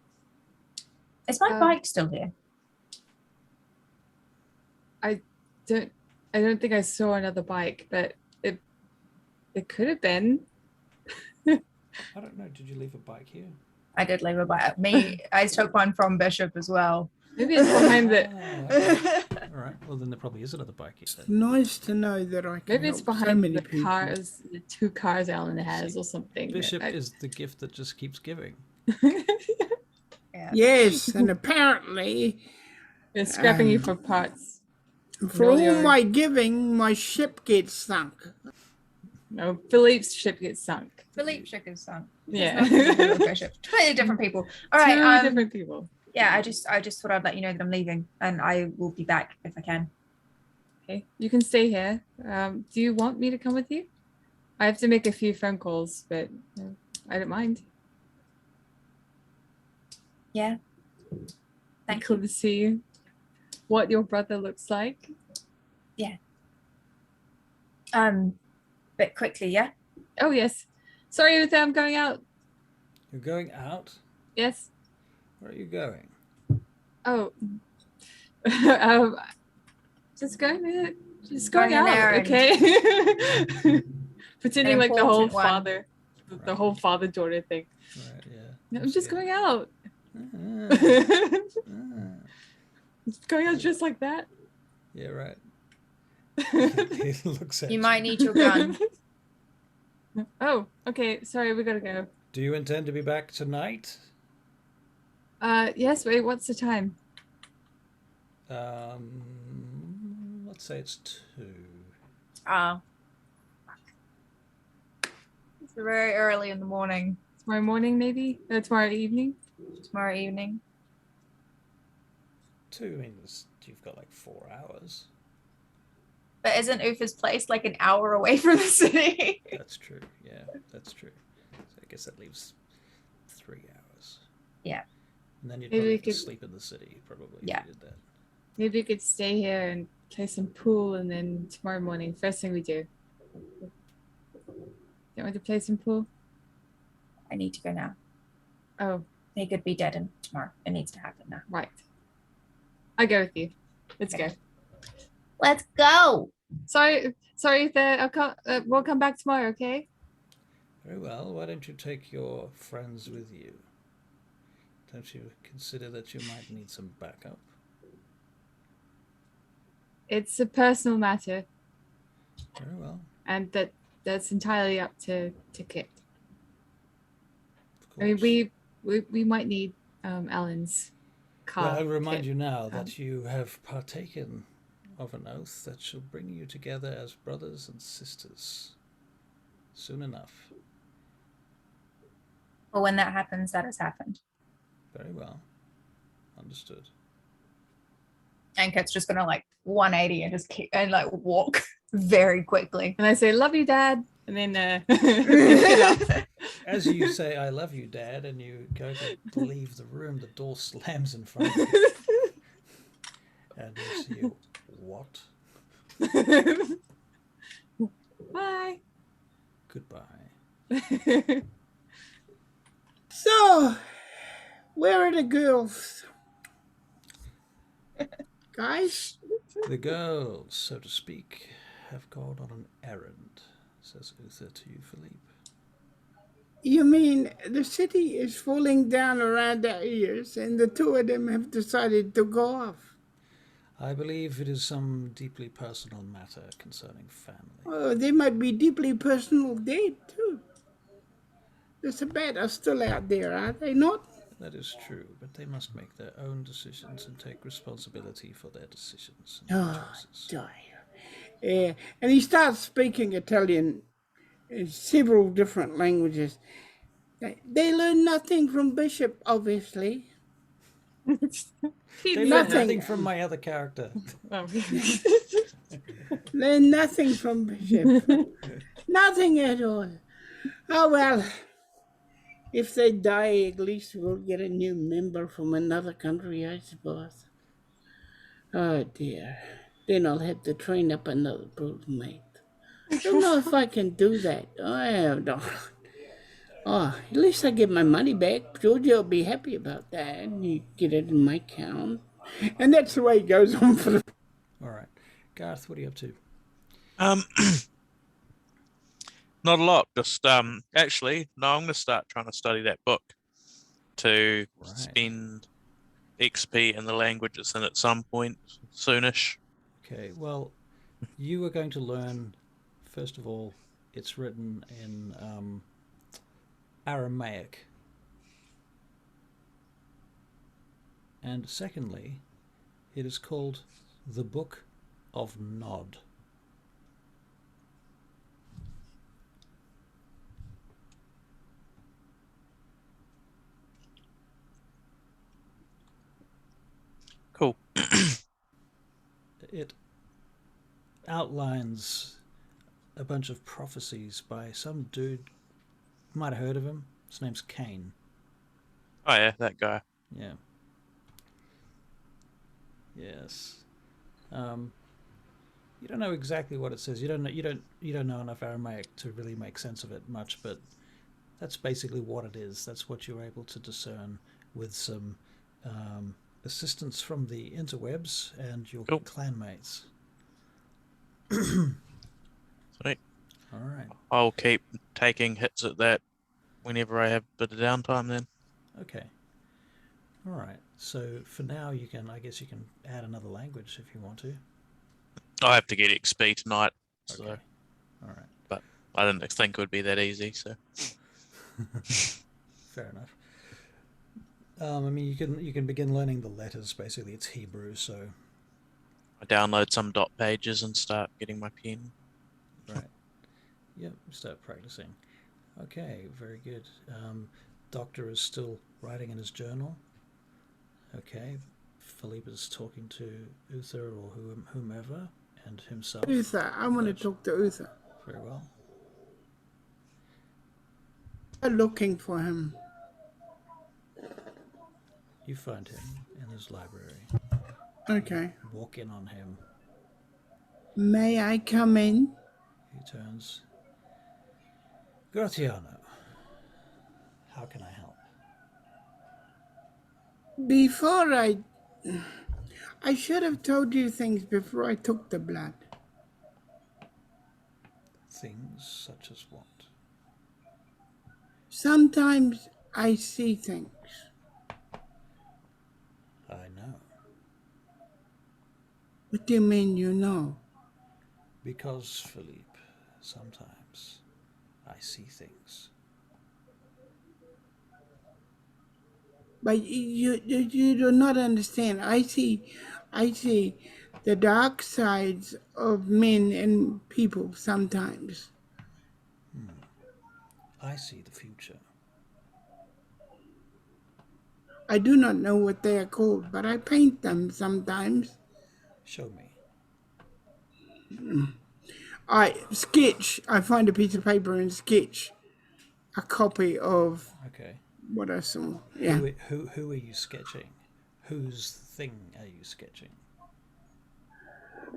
Is my bike still here? I don't think I saw another bike, but it could have been. I don't know. Did you leave a bike here? I did leave a bike. I took one from Bishop as well. Maybe it's behind the. Okay. All right. Well, then there probably is another bike. You said. Nice to know that I can Maybe it's help so behind many the people. cars, the 2 cars Alan has, or something. Bishop is the gift that just keeps giving. Yeah. Yes, and apparently, They're scrapping you for parts. for all my giving, my ship gets sunk. No, Philippe's ship gets sunk. Philippe shook his son. Yeah. Completely different people. All right. Two different people. Yeah, I just thought I'd let you know that I'm leaving, and I will be back if I can. Okay, you can stay here. Do you want me to come with you? I have to make a few phone calls, but I don't mind. Yeah. Thank Cool to see what your brother looks like. But quickly, yeah. Oh yes. Sorry, Uther, I'm going out. You're going out? Yes. Where are you going? Oh. Just going Going out. an errand. Okay. Pretending An like the whole important one. the whole father-daughter thing. Right. Yeah. No, I'm just going out. Just going out just like that. Yeah. Right. He looks at You might need your gun. Oh, okay. Sorry, we gotta go. Do you intend to be back tonight? Yes. Wait. What's the time? Let's say it's 2. It's very early in the morning. Tomorrow morning, maybe. Tomorrow evening. Tomorrow evening. 2 means you've got like 4 hours. But isn't Ufa's place like an hour away from the city? That's true. Yeah, that's true. So I guess that leaves 3 hours. Yeah. And then you'd Maybe probably we have to could- sleep in the city, probably. Yeah. If you did that. Maybe we could stay here and play some pool, and then tomorrow morning, first thing we do. Don't want to play some pool? I need to go now. Oh, They could be dead in tomorrow. It needs to happen now. right. I go with you. Let's Okay. go. Let's go. Sorry, we'll come back tomorrow, okay? Very well. Why don't you take your friends with you? Don't you consider that you might need some backup? It's a personal matter, Very well. and that's entirely up to Kit. Of I mean, course. we might need Alan's car. Well, I'll remind Kit. you now that you have partaken of an oath that shall bring you together as brothers and sisters soon enough. Well, when that happens, that has happened. Very well. Understood. And Kit's just gonna like 180 and just keep and like walk very quickly. And I say, "Love you, Dad," and then get up. As you say, I love you, Dad, and you go to leave the room, the door slams in front of you. And you see, what? Bye. Goodbye. So, where are the girls? Guys? The girls, so to speak, have gone on an errand, says Uther to you, Philippe. You mean the city is falling down around their ears and the 2 of them have decided to go off? I believe it is some deeply personal matter concerning family. Oh, they might be deeply personal dead, too. The Sabbat are still out there, are they not? That is true, but they must make their own decisions and take responsibility for their decisions and Oh, choices. dear. And he starts speaking Italian in several different languages. They learn nothing from Bishop, obviously. They learned Nothing. nothing from my other character. Oh. Learn nothing from Bishop. Nothing at all. Oh, well. If they die, at least we'll get a new member from another country, I suppose. Oh, dear. Then I'll have to train up another broodmate. I don't know if I can do that. I don't. Oh, at least I get my money back. Georgia will be happy about that. And you get it in my account. And that's the way it goes on for the... All right. Garth, what are you up to? Not a lot. Just actually, no. I'm going to start trying to study that book to Right. spend XP in the language it's in at some point soonish. Okay, well, you are going to learn, first of all, it's written in Aramaic. And secondly, it is called the Book of Nod. Cool. It outlines a bunch of prophecies by some dude. You might have heard of him. His name's Cain. Oh yeah, that guy. Yeah. Yes. You don't know exactly what it says. You don't know. You don't know enough Aramaic to really make sense of it much. But that's basically what it is. That's what you're able to discern with some assistance from the interwebs and your Cool. clanmates. Sweet. All right. I'll keep taking hits at that whenever I have a bit of downtime then. Okay. All right. So for now, I guess you can add another language if you want to. I have to get XP tonight, so Okay. All right. but I didn't think it would be that easy, so Fair enough. I mean, you can begin learning the letters. Basically, it's Hebrew, so I download some dot pages and start getting my pen. right. Yep. Start practicing. Okay. Very good. Doctor is still writing in his journal. Okay. Philippe is talking to Uther or whomever and himself. Uther, I want to talk to Uther. Very well. I'm looking for him. You find him in his library. Okay. Walk in on him. May I come in? He turns. Gratiano, how can I help? Before I should have told you things before I took the blood. Things such as what? Sometimes I see things. I know. What do you mean you know? Because, Philippe, sometimes I see things. But you do not understand. I see the dark sides of men and people sometimes. I see the future. I do not know what they are called, but I paint them sometimes. Show me. I sketch. I find a piece of paper and sketch a copy of Okay. what I saw. Yeah. Who are you sketching? Whose thing are you sketching?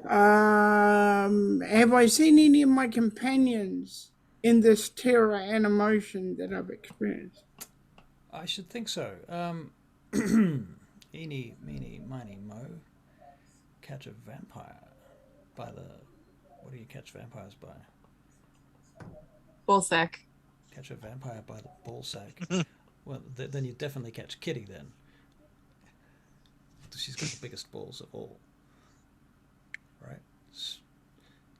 Have I seen any of my companions in this terror and emotion that I've experienced? I should think so. Eeny, meeny, miny, mo. Catch a vampire by the... What do you catch vampires by? Ballsack. Catch a vampire by the ball sack. Well, then you definitely catch Kitty then. She's got the biggest balls of all. Right?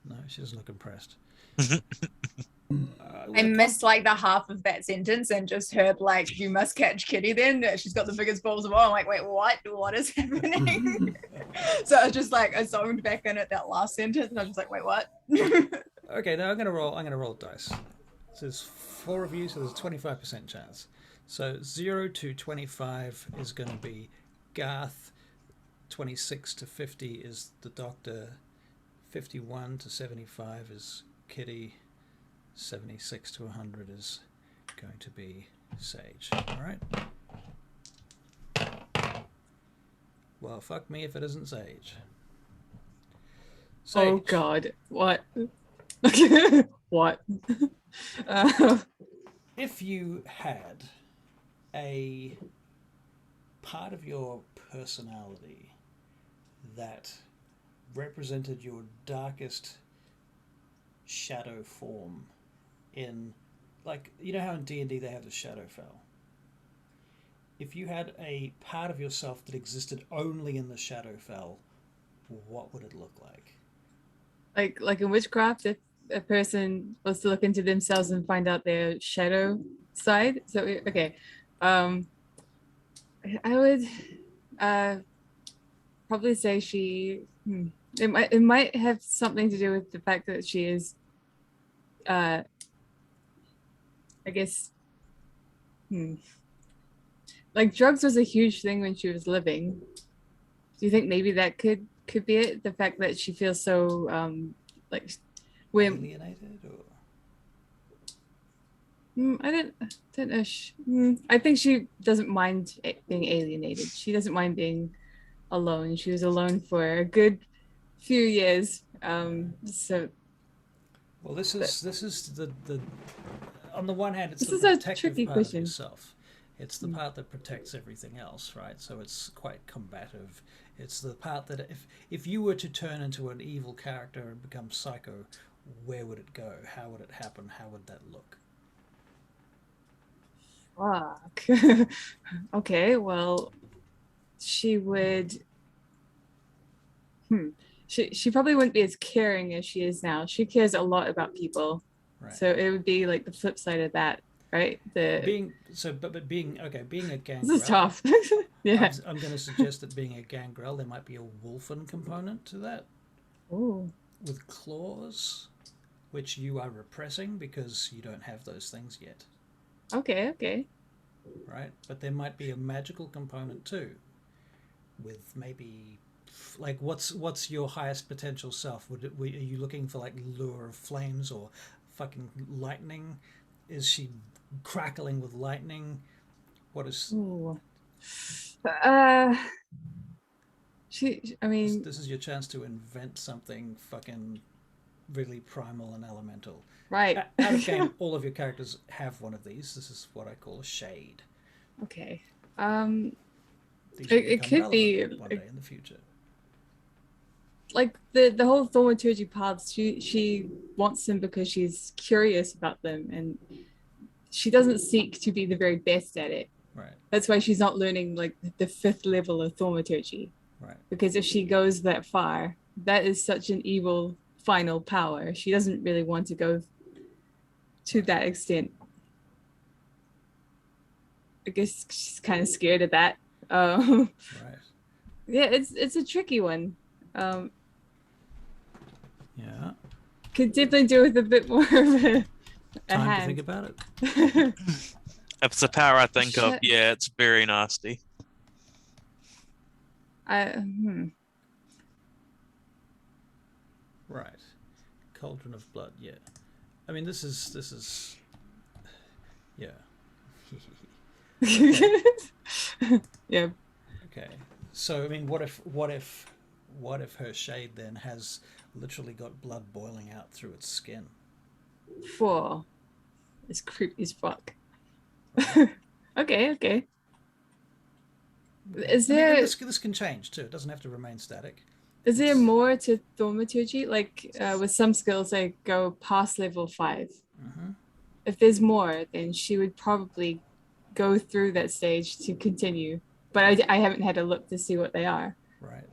No, she doesn't look impressed. I missed like the half of that sentence and just heard like, you must catch Kitty then. She's got the biggest balls of all. I'm like, wait, what? What is happening? So I just like, I zoned back in at that last sentence and I was just like, wait, what? Okay, now I'm gonna roll dice. So there's 4 of you, so there's a 25% chance. So 0 to 25 is gonna be Garth, 26 to 50 is the Doctor, 51 to 75 is Kitty, 76 to 100 is going to be Sage. Alright? Well, fuck me if it isn't Sage. Oh Sage. God, what? What? If you had a part of your personality that represented your darkest shadow form in, like, you know how in D&D they have the Shadowfell? if you had a part of yourself that existed only in the Shadowfell, what would it look like? Like in witchcraft, if a person was to look into themselves and find out their shadow side. So okay, I would probably say she. It might have something to do with the fact that she is, I guess, like drugs was a huge thing when she was living. Do you think maybe that could be it? The fact that she feels so like when Alienated, or I don't know. I think she doesn't mind being alienated. She doesn't mind being alone. She was alone for a good few years. So well, this is the on the one hand, it's this the is a protective tricky part of question. yourself. It's the part that protects everything else, right? So it's quite combative. It's the part that if you were to turn into an evil character and become psycho, where would it go? How would it happen? How would that look? Fuck. Okay, well, she would. She probably wouldn't be as caring as she is now. She cares a lot about people, Right. so it would be like the flip side of that, right? Being a gangrel. This is tough. Yeah. I'm going to suggest that being a gangrel, there might be a wolfen component to that. Oh. With claws, which you are repressing because you don't have those things yet. Okay. Okay. Right, but there might be a magical component too, with maybe like what's your highest potential self? Are you looking for like lure of flames or fucking lightning? Is she crackling with lightning? What is? Ooh. I mean, This is your chance to invent something fucking really primal and elemental. right. Out of game, all of your characters have one of these. This is what I call a shade. Okay. These It could be one day in the future. like the whole thaumaturgy paths. She wants them because she's curious about them, and she doesn't seek to be the very best at it. Right. That's why she's not learning like the 5th level of thaumaturgy. Right. Because if she goes that far, that is such an evil final power. She doesn't really want to go to that extent. I guess she's kind of scared of that. Right. Yeah, it's a tricky one. Yeah. Could definitely do with a bit more of a Time hand. to think about it. If it's a power I think of, yeah, it's very nasty. Right. Cauldron of Blood, yeah. I mean, this is yeah. Okay. Yeah. Okay. So I mean, what if her shade then has literally got blood boiling out through its skin? It's creepy as fuck. Right. Okay. Is there? I mean, this can change too. It doesn't have to remain static. Is there more to thaumaturgy? Like with some skills, I go past level 5. Mm-hmm. If there's more, then she would probably go through that stage to continue. But I haven't had a look to see what they are. Right.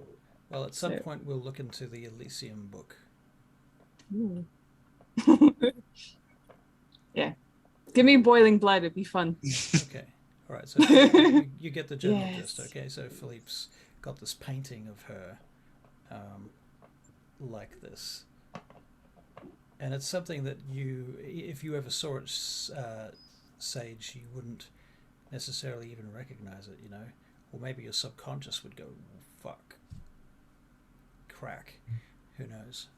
Well, at some point we'll look into the Elysium book. Yeah. Give me boiling blood, it'd be fun. Okay. All right. So you get the general gist. Okay. So Philippe's got this painting of her like this. And it's something that if you ever saw it, Sage, you wouldn't necessarily even recognize it, or maybe your subconscious would go, fuck, crack, who knows.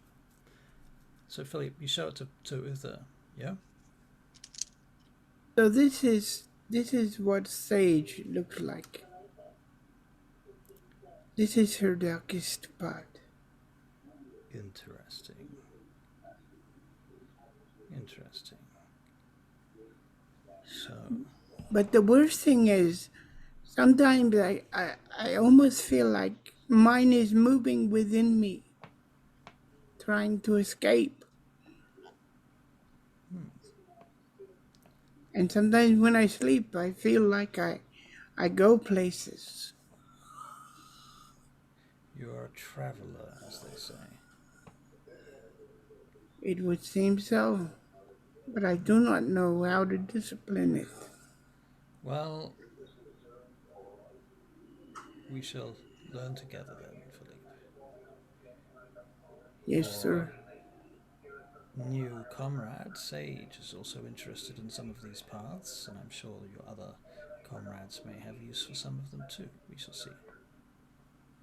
So Philippe, you show it to Uther, yeah? So this is what Sage looks like. This is her darkest part. Interesting. So. But the worst thing is, sometimes I almost feel like mine is moving within me, trying to escape. And sometimes when I sleep, I feel like I go places. You are a traveler, as they say. It would seem so, but I do not know how to discipline it. Well, we shall learn together then, Philippe. Yes, sir. New comrade, Sage, is also interested in some of these paths, and I'm sure your other comrades may have use for some of them too. We shall see.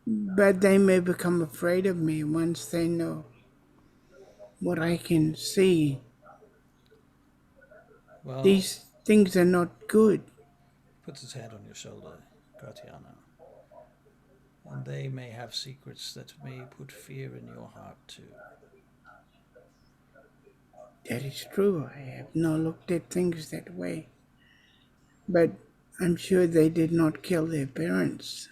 But they may become afraid of me once they know what I can see. Well, These things are not good. puts his hand on your shoulder, Gratiano. And they may have secrets that may put fear in your heart too. That is true. I have not looked at things that way. But I'm sure they did not kill their parents.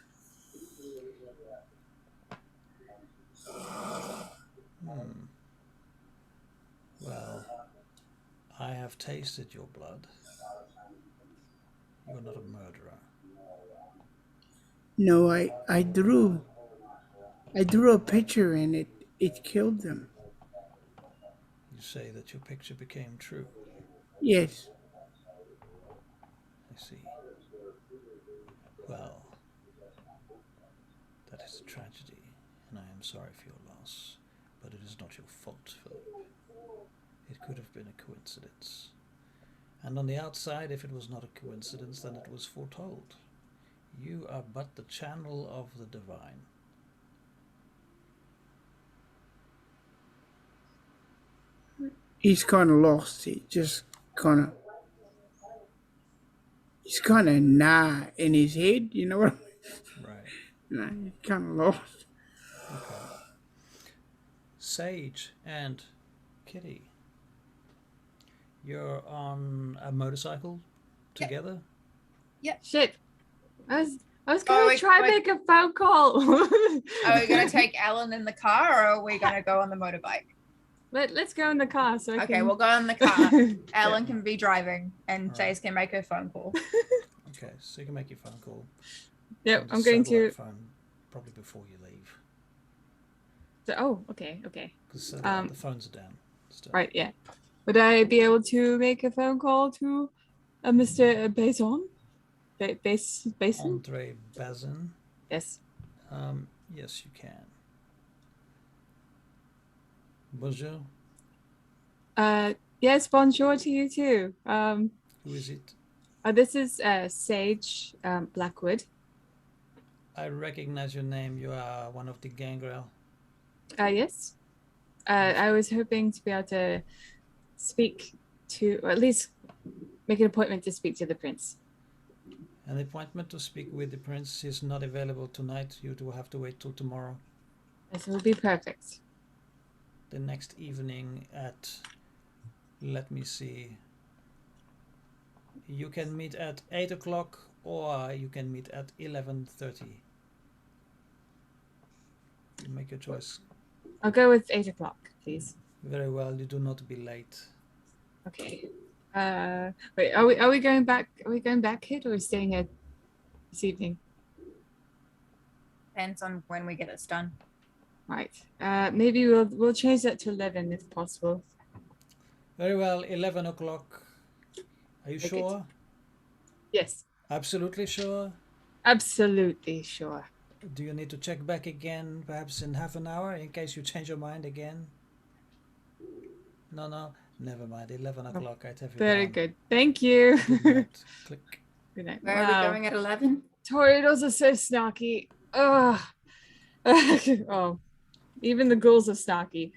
Well, I have tasted your blood. You're not a murderer. No, I drew a picture and it killed them. You say that your picture became true. Yes. I see. Well, that is a tragedy, and I am sorry for your loss, but it is not your fault, Philip. It could have been a coincidence. And on the outside, if it was not a coincidence, then it was foretold. You are but the channel of the divine. He's kind of lost. He's kind of nah in his head, you know what I mean? Right. Nah, he's kind of lost. Okay. Sage and Kitty, you're on a motorcycle together? Shit. I was Oh, gonna wait, try wait. make a phone call. Are we gonna take Alan in the car, or are we gonna go on the motorbike? Let's go in the car so I Okay, can... we'll go in the car. Alan can be driving, and All Chase can make her phone call. Okay, so you can make your phone call. Yep, on the I'm going to... satellite phone probably before you leave. Oh, okay. Because the phones are down still. Right, yeah. Would I be able to make a phone call to Mr. Bason? Bason? Andre Bazin. Yes. Yes, you can. Bonjour. Yes, bonjour to you too. Who is it? This is Sage Blackwood. I recognize your name. You are one of the gangrel. Yes. I was hoping to be able to speak to, or at least make an appointment to speak to the prince. An appointment to speak with the prince is not available tonight. You will have to wait till tomorrow. This will be perfect. The next evening at, let me see, you can meet at 8 o'clock or you can meet at 11:30. You make your choice. I'll go with 8 o'clock, please. Very well, you do not be late. Okay. Wait, are we going back? Are we going back, kid, or staying here this evening? Depends on when we get this done. Right. Maybe we'll change that to 11 if possible. Very well, 11 o'clock. Are you Take sure? Yes. Absolutely sure? Absolutely sure. Do you need to check back again, perhaps in half an hour, in case you change your mind again? No, never mind. 11 o'clock, I have you Very down. good. Thank you. Good night. Click. Good night. Where are we going at 11? Tornadoes are so snarky. Ugh. Oh, even the ghouls are snarky.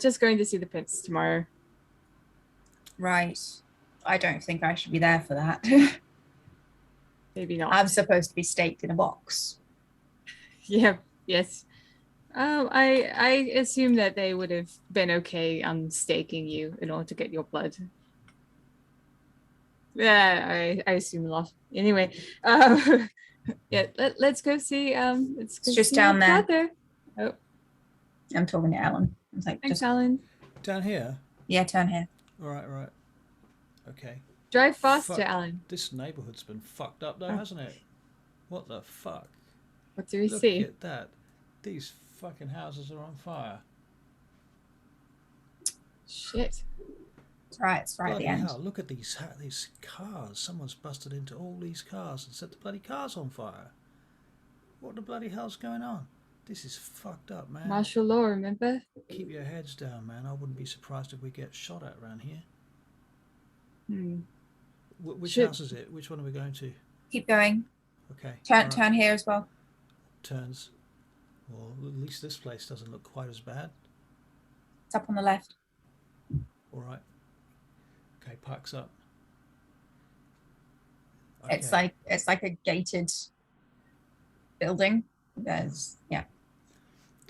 Just going to see the prince tomorrow. Right. I don't think I should be there for that. Maybe not. I'm supposed to be staked in a box. Yeah. Yes. I assume that they would have been okay staking you in order to get your blood. Yeah, I assume a lot. Anyway, yeah, let's go see. Let's go It's just see down your there. brother. Oh, I'm talking to Alan. I was like, thanks, just, Alan. Down here? yeah, turn here. Right. Okay. Drive faster, Fuck. Alan. This neighborhood's been fucked up though, Oh. hasn't it? What the fuck? What do we Look see? at that. These fucking houses are on fire. Shit. It's right at Bloody the end. hell, look at these cars. Someone's busted into all these cars and set the bloody cars on fire. What the bloody hell's going on? This is fucked up, man. Martial law, remember? Keep your heads down, man. I wouldn't be surprised if we get shot at around here. Which house is it? Which one are we going to? Keep going. Okay. Turn here as well. Turns. Well, at least this place doesn't look quite as bad. It's up on the left. All right. Okay, parks up. Okay. It's like a gated building. Yeah.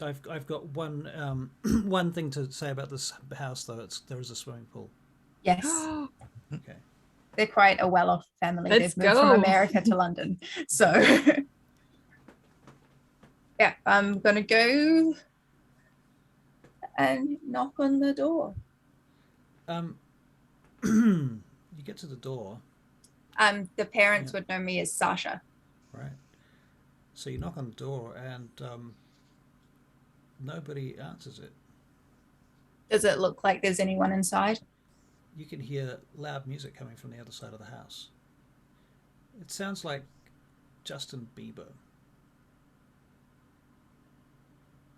I've got one one thing to say about this house though. There is a swimming pool. Yes. Okay. They're quite a well-off family. Let's They've moved go. from America to London. So yeah, I'm gonna go and knock on the door. You get to the door. The parents would know me as Sasha. Right. So you knock on the door and nobody answers it. Does it look like there's anyone inside? You can hear loud music coming from the other side of the house. It sounds like Justin Bieber.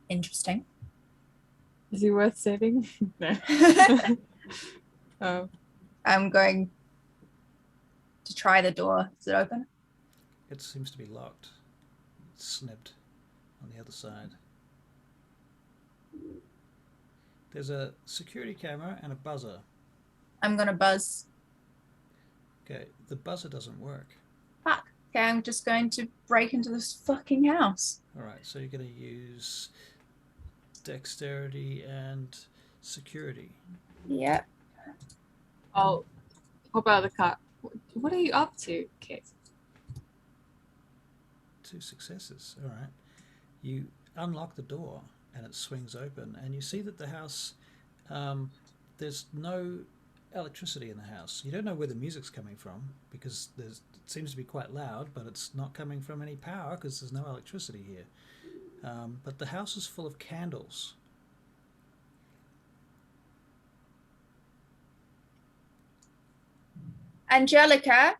Interesting. Is he worth saving? No. Oh. I'm going to try the door. Is it open? It seems to be locked. It's snibbed on the other side. There's a security camera and a buzzer. I'm gonna buzz. Okay, the buzzer doesn't work. Fuck. Okay, I'm just going to break into this fucking house. All right, so you're going to use dexterity and security. Yep. I'll hop out of the car. What are you up to, Kit? 2 successes. All right. You unlock the door and it swings open, and you see that the house, there's no electricity in the house. You don't know where the music's coming from because it seems to be quite loud, but it's not coming from any power because there's no electricity here. But the house is full of candles. Angelica?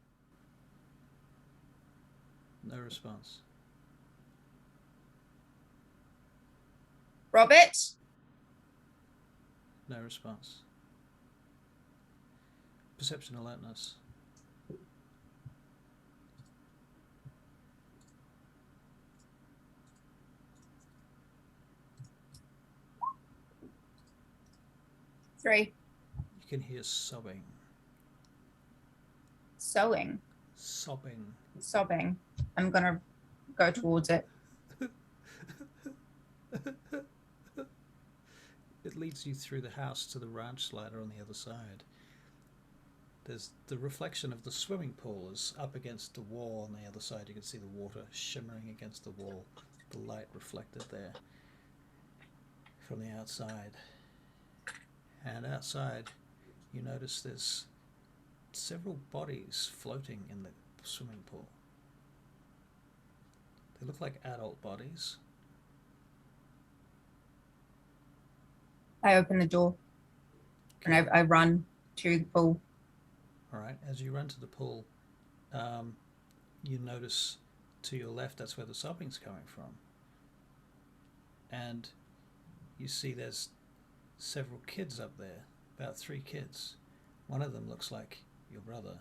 No response. Robert? No response. Perception alertness. Three. You can hear sobbing. Sewing. Sobbing. Sobbing. I'm gonna go towards it. It leads you through the house to the ranch slider on the other side. There's the reflection of the swimming pool is up against the wall on the other side. You can see the water shimmering against the wall, the light reflected there from the outside. And outside, you notice there's several bodies floating in the swimming pool. They look like adult bodies. I open the door and I run to the pool. All right, as you run to the pool, you notice to your left that's where the sobbing's coming from. And you see there's several kids up there, about 3 kids. One of them looks like your brother.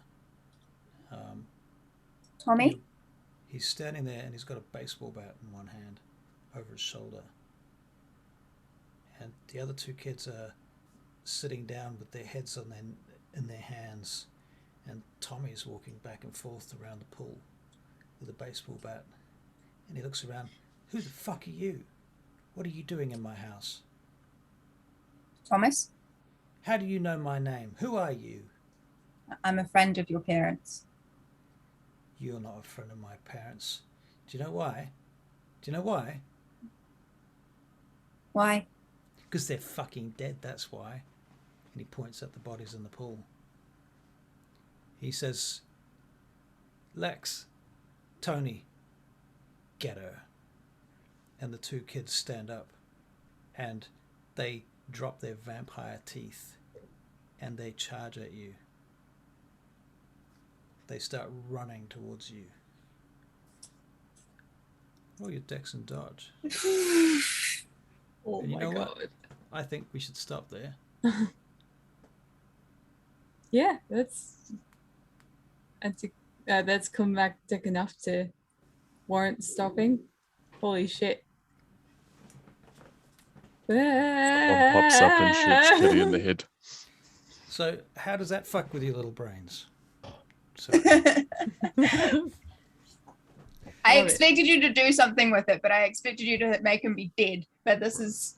Tommy? He's standing there and he's got a baseball bat in one hand over his shoulder. And the other 2 kids are sitting down with their heads in their hands. And Tommy's walking back and forth around the pool with a baseball bat. And he looks around. Who the fuck are you? What are you doing in my house? Thomas? How do you know my name? Who are you? I'm a friend of your parents. You're not a friend of my parents. Do you know why? Do you know why? Why? Because they're fucking dead, that's why. And he points at the bodies in the pool. He says, Lex, Tony, get her. And the two kids stand up and they drop their vampire teeth and they charge at you. They start running towards you. Oh, your dex and dodge. Oh And you my know god. what? I think we should stop there. Yeah, that's climactic enough to warrant stopping. Holy shit. Someone pops up and shoots Kitty in the head. So, how does that fuck with your little brains? So, I Love it. expected you to do something with it, but I expected you to make him be dead. But this is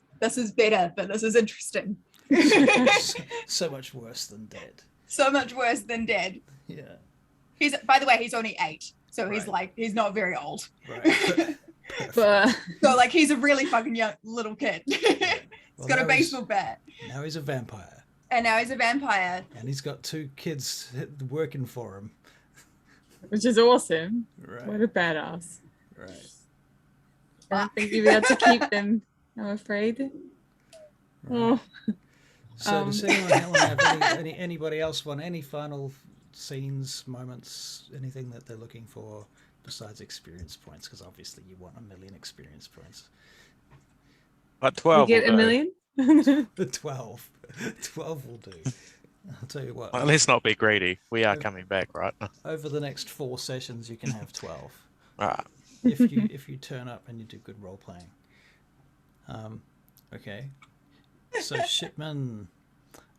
better. But this is interesting. so much worse than dead. So much worse than dead. Yeah. He's, by the way, he's only 8, so he's Right. like, he's not very old. Right. But So like, he's a really fucking young little kid. He's Well, got a now he's- baseball bat, Now he's a vampire. and now he's a vampire. And he's got 2 kids working for him. which is awesome. Right. What a badass. Right. I don't think you'll be able to keep them, I'm afraid. Oh. So does anyone have anybody else want any final scenes, moments, anything that they're looking for besides experience points? Because obviously you want 1,000,000 experience points. But You 12 get will a go. million? 12. 12 will do. I'll tell you what. Well, let's not be greedy. We are coming back, right? Over the next 4 sessions, you can have 12 Alright. if you turn up and you do good role playing. Okay. So Shipman,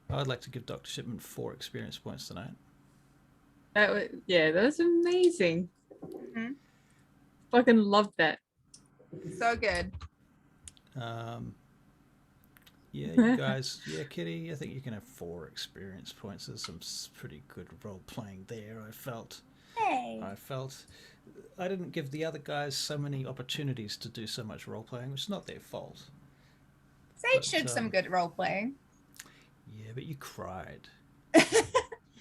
I would like to give Dr. Shipman 4 experience points tonight. That was amazing. Mhm. Fucking loved that. So good. Yeah, you guys. Yeah, Kitty, I think you can have 4 experience points. There's some pretty good role playing there. I felt. I didn't give the other guys so many opportunities to do so much role playing, which is not their fault. Sage But, did some good role playing. Yeah, but you cried.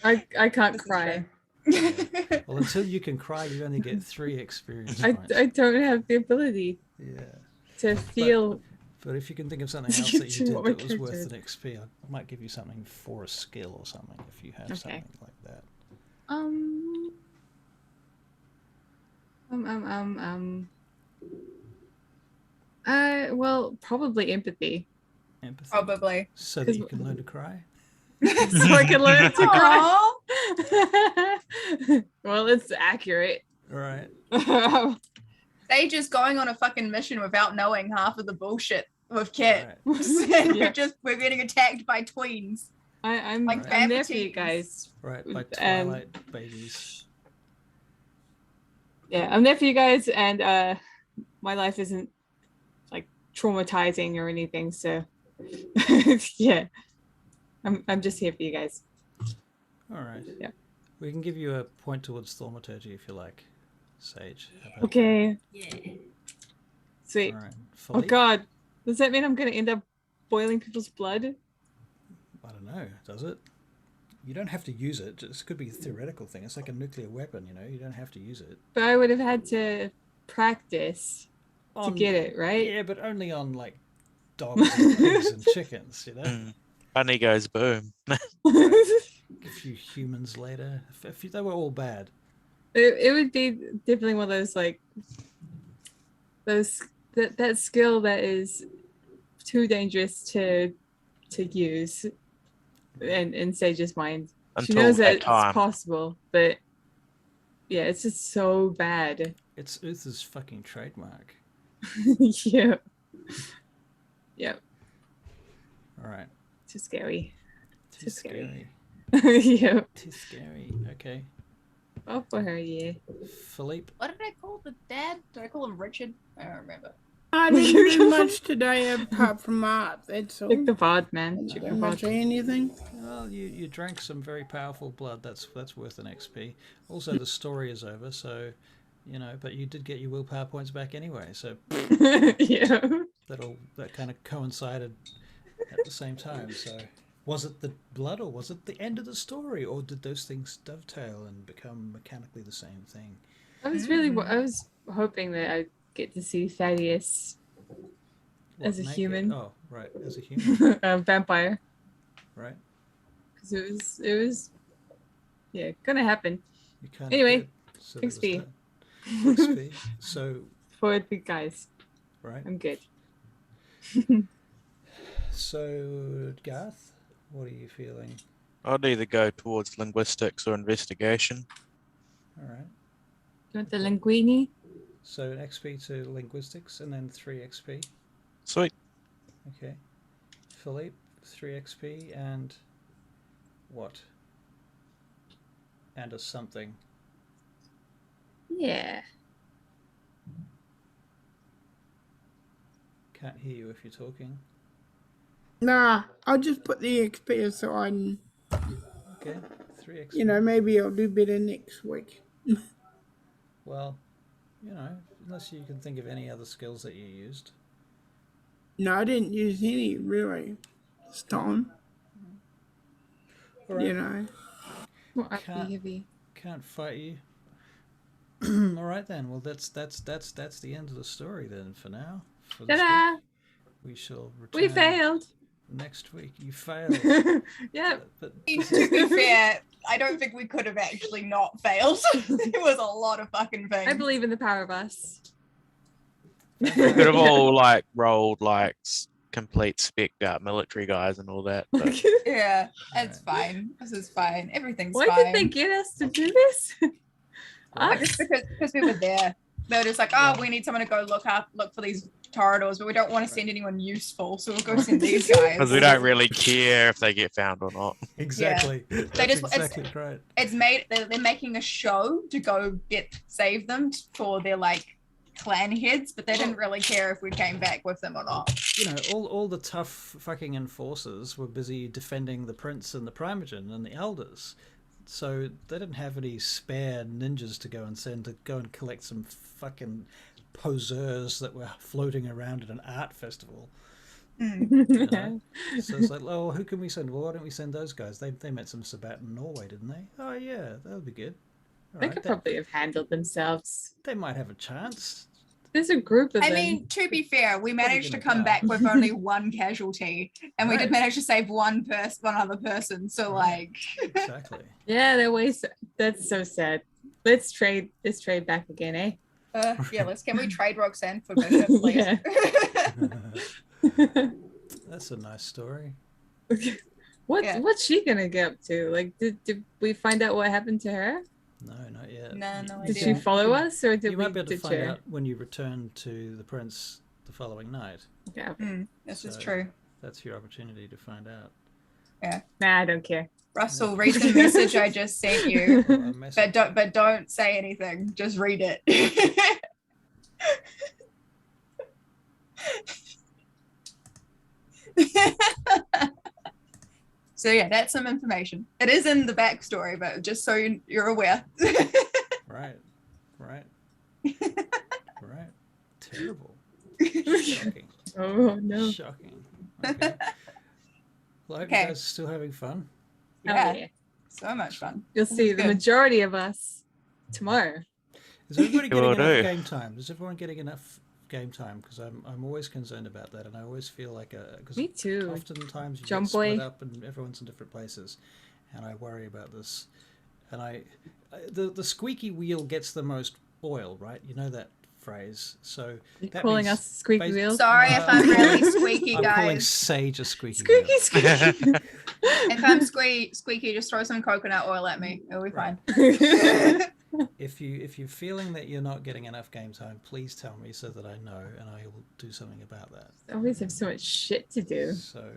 I can't This is cry. Yeah. Well, until you can cry, you only get 3 experience points. I don't have the ability Yeah. to feel. But if you can think of something else that you did What my that was worth character an XP, I might give you something for a skill or something if you have Okay. something like that. Well, probably empathy. Empathy. Probably. So that you can learn to cry? So I can learn to cry. Aww. Well, it's accurate. Right. Sage is going on a fucking mission without knowing half of the bullshit with Kit. Right. And Yeah. we're getting attacked by tweens. I'm Like I'm there for you vampires. guys. Right. By And- Twilight babies. Yeah, I'm there for you guys, and my life isn't like traumatizing or anything, so yeah. I'm just here for you guys. All right. Yeah. We can give you a point towards thaumaturgy if you like, Sage. How about Okay. Yeah. Sweet. All right. Oh Philippe? god. Does that mean I'm gonna end up boiling people's blood? I don't know. Does it? You don't have to use it. This could be a theoretical thing. It's like a nuclear weapon, you know. You don't have to use it. But I would have had to practice to On- get it, right? Yeah, but only on like dogs and pigs and chickens, you know. Mm. Bunny goes boom. A few humans later. If they were all bad. It would be definitely one of those like that skill that is too dangerous to use in Sage's mind. She Until knows that that it's time. possible, but yeah, it's just so bad. It's Uther's fucking trademark. Yeah. Yep. All right. Too scary. Too Too scary. scary. Yep. Too scary. Okay. Oh, for her, yeah. Philippe. What did I call the dad? Did I call him Richard? I don't remember. I didn't do much today apart from art, that's all. Like the VOD, man. I Check the didn't much VOD. anything. Well, you drank some very powerful blood. That's worth an XP. Also, the story is over, so you know. But you did get your willpower points back anyway, so Yeah. that kind of coincided at the same time. So Was it the blood, or was it the end of the story, or did those things dovetail and become mechanically the same thing? I was hoping that I'd get to see Thaddeus What, as a naked? human. Oh, right, as a human, A vampire. right? Because it was gonna happen. You can't. Anyway, so there was XP. that. XP. So, For the guys. right. I'm good. So, Garth, what are you feeling? I'd either go towards linguistics or investigation. All right. You want the linguini? So an XP to linguistics and then 3 XP. Sweet. Okay. Philippe, 3 XP and what? And a something. Yeah. Can't hear you if you're talking. Nah, I'll just put the XP aside and, Okay. 3 XP. maybe I'll do better next week. Well, unless you can think of any other skills that you used. No, I didn't use any, really, this time. All right. Well, I'd Can't- be heavy. Can't fight you. All right then. Well, that's the end of the story then for now. For this Ta-da! week. We shall return We failed. next week. You failed. Yep. But To be fair, I don't think we could have actually not failed. It was a lot of fucking things. I believe in the power of us. We could have all rolled complete spec'd out military guys and all that. But Yeah, it's Alright. fine. This is fine. Everything's Why fine. did they get us to do this? Right. Us? Just because we were there. They were just like, oh, we need someone to go look for these corridors, but we don't want to send anyone useful, so we'll go send these guys. because we don't really care if they get found or not. Exactly. That's exactly right. It's made. They're making a show to go save them for their clan heads, but they didn't really care if we came back with them or not. All the tough fucking enforcers were busy defending the prince and the primogen and the elders. So they didn't have any spare ninjas to go and send to go and collect some fucking poseurs that were floating around at an art festival. You know? So it's like, oh, who can we send? Well, why don't we send those guys? They met some Sabbat in Norway, didn't they? Oh yeah, that would be good. All They right, could probably have handled themselves. they might have a chance. There's a group of I them. mean, to be fair, we managed to gonna come die. back with only one casualty, and we Right. did manage to save one other person. So Right. Exactly. Yeah, they're waste. That's so sad. Let's trade back again, eh? can we trade Roxanne for Bishop, please? Yeah. That's a nice story. What's she gonna get up to? Did we find out what happened to her? No, not yet. No Did idea. she follow us, or did You we might be able to ditch find her? out when you return to the prince the following night. Yeah. This is So- true. That's your opportunity to find out. Nah, I don't care. Russell, read the message I just sent you, Or a message. but don't say anything. Just read it. So yeah, that's some information. It is in the backstory, but just so you're aware. Right. Right. Terrible. Shocking. Oh no. Shocking. Okay. Well, I hope Okay. you guys are still having fun. Yeah, Oh, yeah. so much fun. You'll see the Good. majority of us tomorrow. Is everybody Will getting enough do. game time? Is everyone getting enough game time? Because I'm always concerned about that, and I always feel like because Me too. oftentimes you Jump get split boy. up and everyone's in different places, and I worry about this. And the squeaky wheel gets the most oil, right? You know that phrase. So You're that calling means us squeaky basi- wheels. Sorry if I'm really squeaky, I'm calling guys. Sage a squeaky Squeaky, wheel. squeaky. If I'm squeaky, just throw some coconut oil at me. It'll be Right. fine. If you're feeling that you're not getting enough game time, please tell me so that I know, and I will do something about that. I always have so much shit to do. So,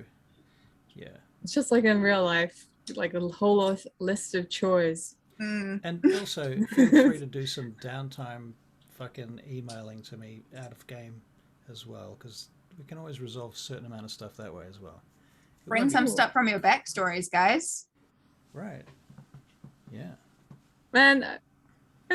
yeah. It's just like in real life, like a whole list of chores. And also, feel free to do some downtime fucking emailing to me out of game as well, because we can always resolve a certain amount of stuff that way as well. It Bring won't be- some stuff from your backstories, guys. Right. Yeah. Man, I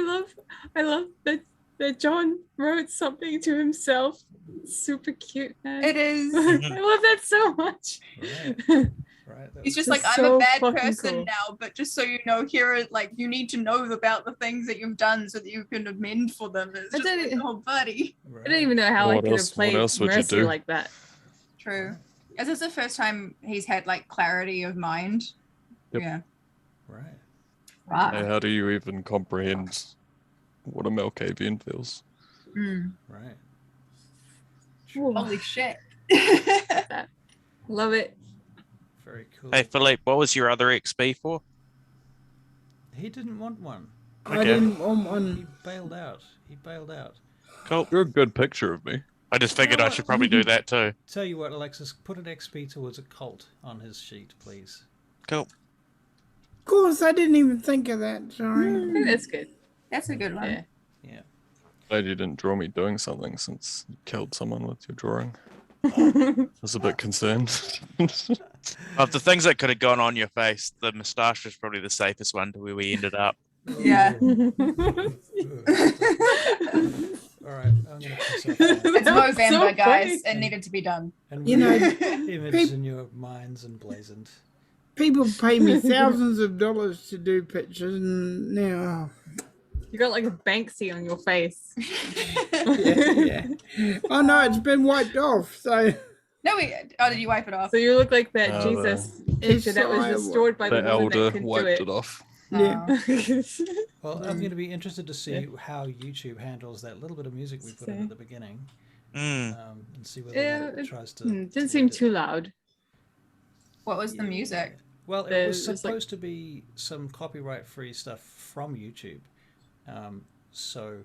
love that John wrote something to himself. It's super cute, man. It is. I love that so much. Right. Right. That He's was- just like, That's I'm a so bad fucking person cool. now, but just so you know, here are like, you need to know about the things that you've done so that you can amend for them. It's I just like, don't- oh, buddy. I don't even know how I What could have else- what played else would you Mercy do? like that. True. Right. Is this the first time he's had like clarity of mind? Yep. Yeah. Right. Wow. How do you even comprehend what a Malkavian feels? Mm. Right. Whoa. Holy shit. Love it. Very cool. Hey, Philippe, what was your other XP for? He didn't want one. I Okay. didn't want He one. bailed out. He bailed out. Cool. You're a good picture of me. I just figured I should probably do that too. Tell you what, Alexis, put an XP towards a cult on his sheet, please. Cool. Of course, I didn't even think of that. I Sorry. think that's good. That's a good one. Yeah. Yeah. Glad you didn't draw me doing something since you killed someone with your drawing. I was a bit concerned. Of the things that could have gone on your face, the moustache was probably the safest one to where we ended up. Yeah. All right, I'm gonna piss off now. It's That was Movember, so guys. funny. It needed to be done. And You know, image in your minds emblazoned. People pay me thousands of dollars to do pictures, and now, You got like a Banksy on your face. yeah. Oh no, it's been wiped off. So No, did you wipe it off? So you look like that Oh, Jesus picture that was Messiah. restored by the The woman elder that could wiped do it off. yeah. Well, I'm going to be interested to see how YouTube handles that little bit of music we put in at the beginning, Mm. and see whether Yeah, or not it it tries to. didn't seem too loud. What was the music? Well, it There was was, supposed to be some copyright-free stuff from YouTube, so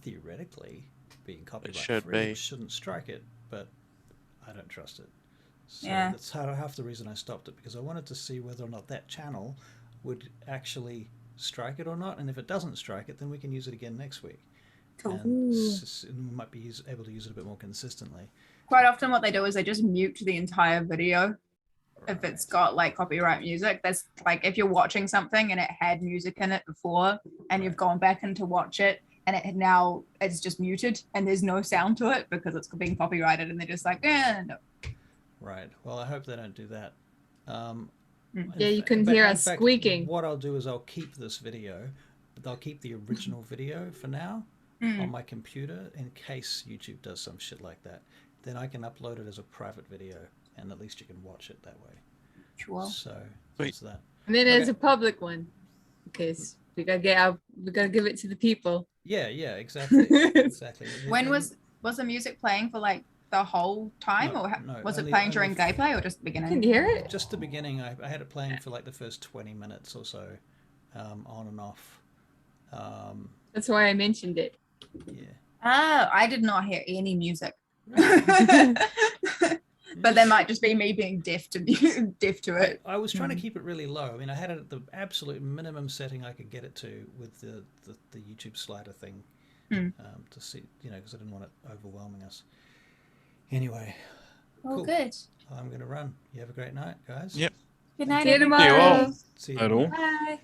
theoretically, being copyright-free be. shouldn't strike it, but I don't trust it. So Yeah. that's half the reason I stopped it, because I wanted to see whether or not that channel would actually strike it or not, and if it doesn't strike it, then we can use it again next week. Cool. And we might be able to use it a bit more consistently. Quite often what they do is they just mute the entire video if it's got like copyright music. That's like if you're watching something and it had music in it before and you've gone back in to watch it and it's just muted and there's no sound to it because it's being copyrighted, and they're just like, no. Right. Well, I hope they don't do that. Yeah, you can hear us squeaking. What I'll do is I'll keep this video, but I'll keep the original video for now on my computer in case YouTube does some shit like that. Then I can upload it as a private video, and at least you can watch it that way. Sure. So Sweet. that's that. And then there's Okay. a public one, because we gotta give it to the people. Yeah, exactly. Exactly. When was the music playing for like the whole time, No, or no, was it only- playing during only- gameplay or just the Can beginning? you hear it? just the beginning? I had it playing for like the first 20 minutes or so, on and off. That's why I mentioned it. Yeah. Oh, I did not hear any music. But that might just be me being deaf to it. I was trying to keep it really low. I mean, I had it at the absolute minimum setting I could get it to with the YouTube slider thing, to see, because I didn't want it overwhelming us. Anyway, Oh, cool. good. I'm going to run. You have a great night, guys. Yep. Good night, See you everybody. tomorrow. See you At all. Bye.